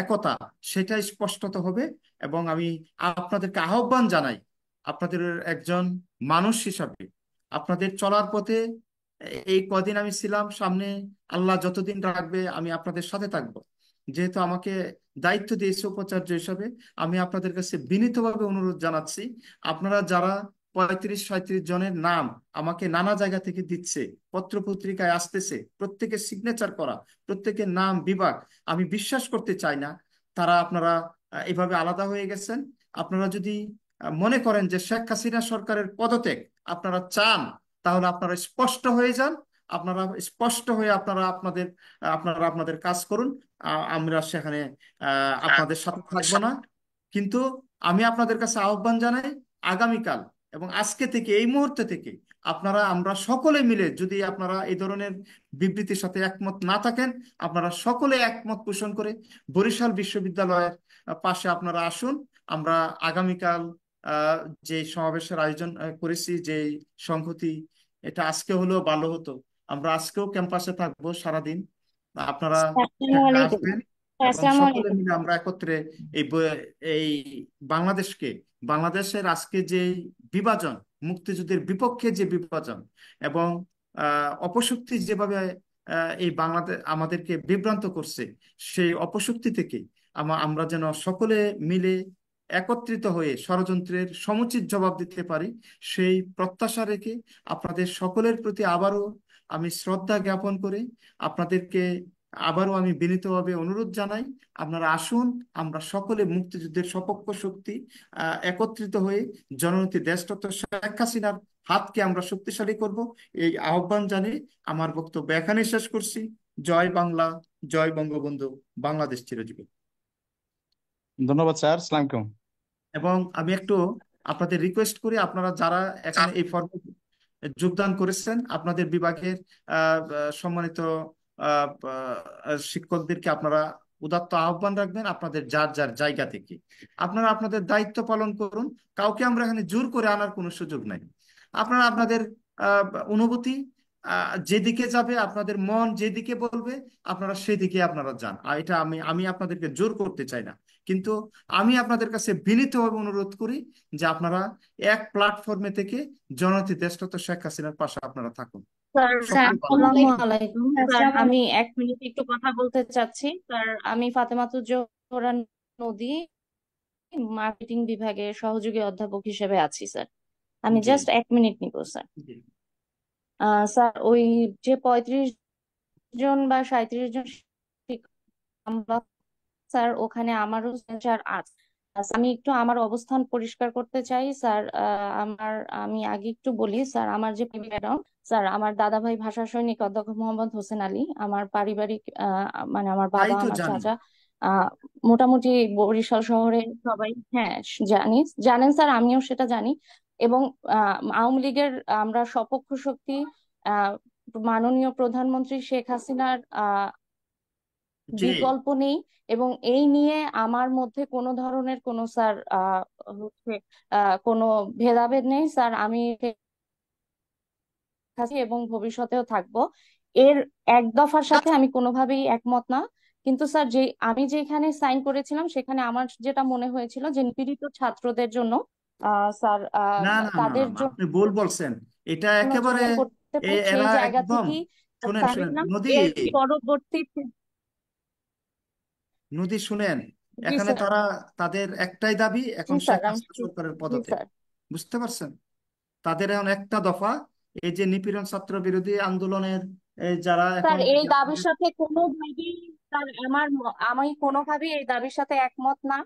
একতা, সেটা স্পষ্টত হবে। এবং আমি আপনাদেরকে আহ্বান জানাই, আপনাদের একজন মানুষ হিসাবে আপনাদের চলার পথে এই কদিন আমি ছিলাম, সামনে আল্লাহ যতদিন রাখবে আমি আপনাদের সাথে থাকবো। যেহেতু আমাকে দায়িত্ব দিয়েছে উপাচার্য হিসাবে, আমি আপনাদের কাছে বিনীতভাবে অনুরোধ জানাচ্ছি, আপনারা যারা 35-37 জনের নাম আমাকে নানা জায়গা থেকে দিচ্ছে, পত্র পত্রিকায় আসতেছে, প্রত্যেকের সিগনেচার করা, প্রত্যেকের নাম বিভাগ, আমি বিশ্বাস করতে চাই না তারা আপনারা এভাবে আলাদা হয়ে গেছেন। আপনারা যদি মনে করেন যে শেখ হাসিনা সরকারের পদত্যাগ আপনারা চান, তাহলে আপনারা স্পষ্ট হয়ে যান। আপনারা স্পষ্ট হয়ে আপনাদের কাজ করুন। আমরা সেখানে আপনাদের সাথে থাকবো না। কিন্তু আমি আপনাদের কাছে আহ্বান জানাই, আগামীকাল এবং আজকে থেকে, এই মুহূর্তে থেকে আমরা সকলে মিলে, যদি আপনারা এই ধরনের বিবৃতির সাথে একমত না থাকেন, আপনারা সকলে একমত পোষণ করে বরিশাল বিশ্ববিদ্যালয়ের পাশে আপনারা আসুন। আমরা আগামীকাল আহ, যে সমাবেশের আয়োজন করেছি, যে সংহতি, এটা আজকে হলেও ভালো হতো। আমরা আজকেও ক্যাম্পাসে থাকবো সারাদিন, আপনারা আসসালামু সেখানে আলাইকুম। আসবেন, এবং আসসালামু সকলে আলাইকুম। মিলে আমরা একত্রে এই বাংলাদেশের আজকে যে বিভাজন, মুক্তিযুদ্ধের বিপক্ষে যে বিভাজন, এবং অপশক্তি যেভাবে এই বাংলাদেশ আমাদেরকে বিভ্রান্ত করছে, সেই অপশক্তি থেকে আমরা যেন সকলে মিলে একত্রিত হয়ে ষড়যন্ত্রের সমুচিত জবাব দিতে পারি, সেই প্রত্যাশা রেখে আপনাদের সকলের প্রতি আবারও আমি শ্রদ্ধা জ্ঞাপন করে আপনাদেরকে আবারও আমি বিনীতভাবে অনুরোধ জানাই, আপনারা আসুন, আমরা সকলে মুক্তিযুদ্ধের সপক্ষ শক্তি একত্রিত হয়ে জননেত্রী দেশরত্ন শেখ হাসিনার হাতকে আমরা শক্তিশালী করব, এই আহ্বান জানিয়ে আমার বক্তব্য এখানে শেষ করছি। জয় বাংলা, জয় বঙ্গবন্ধু, বাংলাদেশ চিরজীবী। ধন্যবাদ স্যার, আসসালামু আলাইকুম। এবং আমি একটু আপনাদের রিকোয়েস্ট করি, আপনারা যারা এখানে এই ফর্মে যোগদান করেছেন আপনাদের বিভাগের সম্মানিত শিক্ষকদেরকে আপনারা উদাত্ত আহ্বান রাখবেন আপনাদের যার যার জায়গা থেকে। আপনারা আপনাদের দায়িত্ব পালন করুন, কাউকে আমরা এখানে জোর করে আনার কোনো সুযোগ নাই। আপনারা আপনাদের আহ, অনুভূতি যেদিকে যাবে, আপনাদের মন যেদিকে বলবে আপনারা সেদিকে আপনারা যান। আর এটা আমি আমি আপনাদেরকে জোর করতে চাই না, কিন্তু আমি আপনাদের কাছে বিনীতভাবে অনুরোধ করি যে আপনারা এক প্ল্যাটফর্মে থেকে জননেত্রী দেশরত্ন শেখ হাসিনার পাশে আপনারা থাকুন। স্যার সকলে ভালো আসসালামু থাকুন। আলাইকুম স্যার, আমি 1 মিনিট একটু কথা বলতে চাচ্ছি স্যার। আমি ফাতেমাতুজ জোহরা নদী, মার্কেটিং বিভাগের সহযোগী অধ্যাপক হিসেবে আছি স্যার। আমি জি জাস্ট 1 মিনিট নিব স্যার। জি স্যার ওই যে 35 জন বা 37 জন শিক্ষক আমরা, স্যার ওখানে আমারও স্যার আছে। আমি একটু আমার অবস্থান পরিষ্কার করতে চাই স্যার। আমি আগে একটু বলি স্যার, আমার যে ব্যাকগ্রাউন্ড স্যার, আমার দাদা ভাই ভাষা সৈনিক অধ্যক্ষ মোহাম্মদ হোসেন আলী। আমার পারিবারিক মানে আমার তাই বাবা, তো আমার জানি। চাচা মোটামুটি বরিশাল শহরে সবাই, হ্যাঁ জানেন স্যার, আমিও সেটা জানি। এবং আওয়ামী লীগের আমরা সপক্ষ শক্তি, আহ মাননীয় প্রধানমন্ত্রী শেখ হাসিনার জি বিকল্প নেই। এবং এই নিয়ে আমার মধ্যে কোনো ধরনের কোনো স্যার হচ্ছে কোনো ভেদাভেদ নেই স্যার। আমি আছি এবং ভবিষ্যতেও থাকবো। এর এক দফার সাথে আমি কোনোভাবেই একমত না। কিন্তু স্যার যে আমি যেখানে সাইন করেছিলাম সেখানে আমার যেটা মনে হয়েছিল যে নিপীড়িত ছাত্রদের জন্য স্যার না না না তাদের না, আপনি ভুল বলছেন। এটা জন্য একেবারে যেটা করতে পারি সেই এরা জায়গা একদম, থেকেই শুনেন সাইন শুনেন করলাম। নদী, এর পরবর্তীতে নদী শুনেন, জি এখানে স্যার, তারা তাদের একটাই দাবি জি এখন স্যার শেখ আমি হাসিনা সরকারের জি পদত্যাগ। স্যার। বুঝতে পারছেন? তাদের এখন একটা দফা, এই যে নিপীড়ন ছাত্র বিরোধী আন্দোলনের এই যারা স্যার এখন এই দাবির সাথে কোনোভাবেই স্যার আমি কোনোভাবেই এই দাবির সাথে একমত না।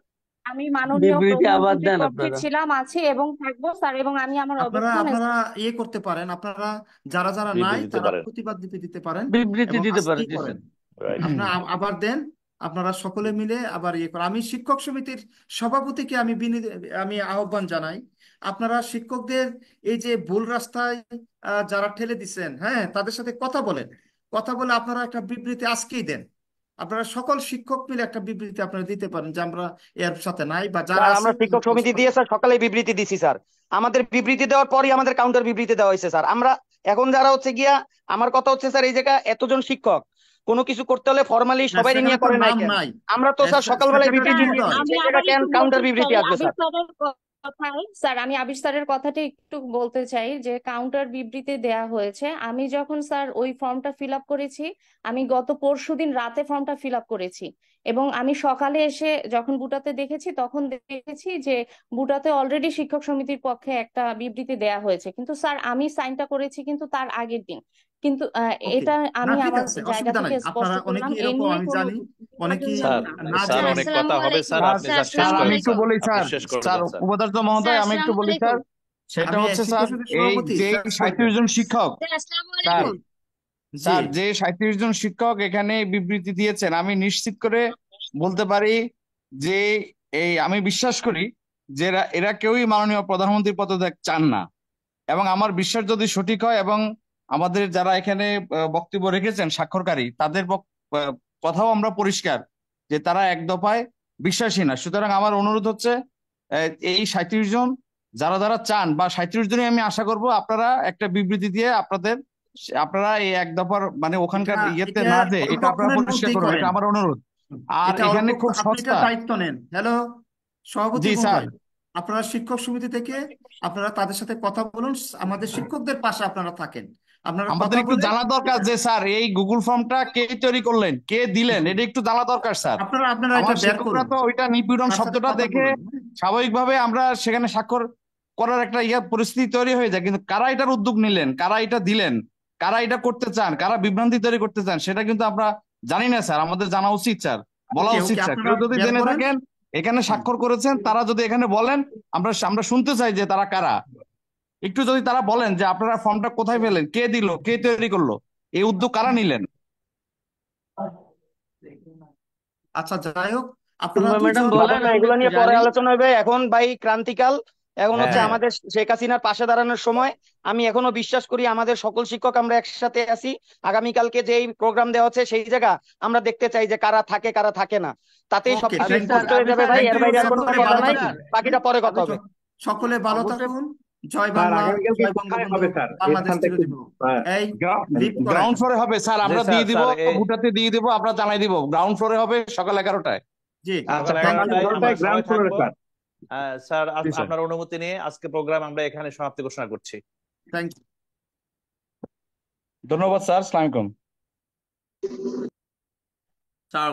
আমি মাননীয় বিবৃতি আবার প্রধানমন্ত্রীর দেন পক্ষে আপনারা। ছিলাম, আছি এবং থাকবো স্যার। এবং আমি আমার আপনারা অবস্থান আপনারা ইয়ে করতে পারেন, আপনারা যারা যারা বিবৃতি নাই দিতে তারা পারেন। প্রতিবাদ দিতে পারেন বিবৃতি এবং দিতে পারে, আজকেই জি করেন। স্যার। রাইট। আপনারা আবার দেন, আপনারা সকলে মিলে আবার ইয়ে করেন। আমি শিক্ষক সমিতির সভাপতিকে আমি আহ্বান জানাই, আপনারা শিক্ষকদের এই যে ভুল রাস্তায় যারা ঠেলে দিচ্ছেন, হ্যাঁ তাদের সাথে কথা বলেন। কথা বলে আপনারা একটা বিবৃতি আজকেই দেন। আপনারা সকল শিক্ষক মিলে একটা বিবৃতি আপনারা দিতে পারেন যে আমরা এর সাথে নাই, বা যারা স্যার আছে আমরা শিক্ষক সমিতি দিয়ে স্যার সকালে বিবৃতি দিছি স্যার। আমাদের বিবৃতি দেওয়ার পরই আমাদের কাউন্টার বিবৃতি দেওয়া হয়েছে স্যার। আমরা এখন যারা হচ্ছে গিয়া, আমার কথা হচ্ছে স্যার, এই জায়গা এতজন শিক্ষক কোনো কিছু করতে হলে ফরমালি না, সবাই সেখানে নিয়ে তো করে নাই নাম কেন? নাই, আমরা তো স্যার সকালবেলায় সেক্রেটারি বিবৃতি স্যার দিতে দিয়েছি, হয়। আমি সেই আবার জায়গায় কেন একটু বলতে কাউন্টার বিবৃতি চাই আসবে আবির স্যার? স্যারের কথায় স্যার, আমি আবির স্যারের কথাটা একটু বলতে চাই যে কাউন্টার বিবৃতি দেয়া হয়েছে। আমি যখন স্যার ওই ফর্মটা ফিল আপ করেছি, আমি গত পরশুদিন রাতে ফর্মটা ফিল আপ করেছি। এবং আমি সকালে এসে যখন বুটাতে দেখেছি তখন দেখেছি যে বুটাতে অলরেডি শিক্ষক সমিতির পক্ষে একটা বিবৃতি দেয়া হয়েছে। কিন্তু স্যার আমি সাইনটা করেছি কিন্তু তার আগের দিন। কিন্তু ওকে, এটা না আমি ঠিক আমার আছে, জায়গা অসুবিধা নাই। থেকে স্পষ্ট আপনারা করলাম, অনেকেই এই এরকম নিয়ে আমি কোনো জানি, বিভাজন অনেকেই স্যার না স্যার স্যার জেনে। অনেক আসসালামু কথা হবে আলাইকুম। স্যার, স্যার আপনি স্যার যা শেষ স্যার আসসালামু আমি করেন একটু আলাইকুম। স্যার, বলি আপনি স্যার, শেষ করে স্যার দেন স্যার। উপাচার্য স্যার মহোদয় আমি একটু আসসালামু বলি আলাইকুম। স্যার। সেটা আমি হচ্ছে স্যার, শিক্ষক সমিতির এই সভাপতি যে স্যার, 37 জন শিক্ষক, স্যার আসসালামু স্যার আলাইকুম। জি স্যার যে 37 জন শিক্ষক এখানে বিবৃতি দিয়েছেন, আমি নিশ্চিত করে বলতে পারি যে আমি বিশ্বাস করি যে এরা কেউই মাননীয় প্রধানমন্ত্রীর পদত্যাগ চান না। এবং আমার বিশ্বাস যদি সঠিক হয়, এবং আমাদের যারা এখানে বক্তব্য রেখেছেন স্বাক্ষরকারী, তাদের কথাও আমরা পরিষ্কার যে তারা এক দফায় বিশ্বাসী না। সুতরাং আমার অনুরোধ হচ্ছে এই 37 জন যারা যারা চান, বা 37 জনই আমি আশা করব আপনারা একটা বিবৃতি দিয়ে আপনারা এই এক দফার মানে ওখানকার এটা ইয়েতে এটা না, যে এটা আপনারা অল্পক্ষণের পরিষ্কার মধ্যেই করুন, করেন। এটা আমার অনুরোধ। আর এটা এখানে খুব আপনি এটা সস্তা। দায়িত্ব নেন। হ্যালো সভাপতি জি স্যার। মহোদয়, আপনারা শিক্ষক সমিতি থেকে আপনারা তাদের সাথে কথা বলুন, আমাদের শিক্ষকদের পাশে আপনারা থাকেন, আপনারা আমাদের কথা একটু বলে জানা দরকার যে স্যার এই গুগল ফর্মটা কে তৈরি করলেন, কে দিলেন, এটা একটু জানা দরকার স্যার। আপনারা আপনারা আমার এটা বের শিক্ষকরা করুন, তো ওইটা নিপীড়ন তার সাথে শব্দটা কথা দেখে বলুন। স্বাভাবিকভাবে আমরা সেখানে স্বাক্ষর করার একটা পরিস্থিতি তৈরি হয়ে যায়, কিন্তু কারা এটার উদ্যোগ নিলেন, কারা এটা দিলেন, কারা এটা করতে চান, কারা বিভ্রান্তি তৈরি করতে চান, সেটা কিন্তু আমরা জানি না স্যার। আমাদের জানা উচিত স্যার, বলা ওকে উচিত ওকে, স্যার। আপনারা কেউ যদি বের জেনে করেন। থাকেন, এখানে স্বাক্ষর করেছেন, তারা যদি এখানে বলেন, আমরা আমরা শুনতে চাই যে তারা কারা। একটু যদি তারা বলেন যে আপনারা ফর্মটা কোথায় পেলেন, কে দিল, কে তৈরি করলো, এই উদ্যোগ কারা নিলেন। আচ্ছা যাই হোক, আপনারা ম্যাডাম দুজন বলেন, আমরা এগুলো একটু নিয়ে পরে জানি। আলোচনা হবে। এখন ভাই ক্রান্তিকাল, এখন হচ্ছে হ্যাঁ আমাদের শেখ হাসিনার পাশে দাঁড়ানোর সময়। আমি এখনো বিশ্বাস করি আমাদের সকল শিক্ষক আমরা একসাথে আছি। আগামীকালকে যেই প্রোগ্রাম দেওয়া হচ্ছে সেই জায়গা আমরা দেখতে চাই যে কারা থাকে কারা থাকে না, তাতেই ওকে, সবকিছু থ্যাংক ইউ, স্পষ্ট হয়ে যাবে ভাই। থ্যাংক এর ইউ। বাইরে আর কোনো সকলে কথা ভালো নাই, থাকুন, বাকিটা পরে কথা হবে। সকলে ভালো অবশ্যই থাকুন। জয় স্যার বাংলা, আগামীকালকে জয় কোথায় বঙ্গবন্ধু, হবে স্যার? এই বাংলাদেশ স্থানটা একটু চিরজীবী হোক। এই লিভ করেন। গ্রাউন্ড ফ্লোরে হবে স্যার, জি আমরা স্যার, দিয়ে দিব, স্যার ভুটাতে দিয়ে দিব, আমরা জানাই দিব। গ্রাউন্ড ফ্লোরে হবে সকাল 11টায়। জি আচ্ছা, সকাল থ্যাংক ইউ। 11টায় আমরা সবাই গ্রাউন্ড ফ্লোরে থাকবো। স্যার। স্যার জি স্যার। আপনার অনুমতি নিয়ে আজকে প্রোগ্রাম আমরা এখানে সমাপ্তি ঘোষণা করছি। Thank you. ধন্যবাদ স্যার, আসসালামু আলাইকুম। স্যার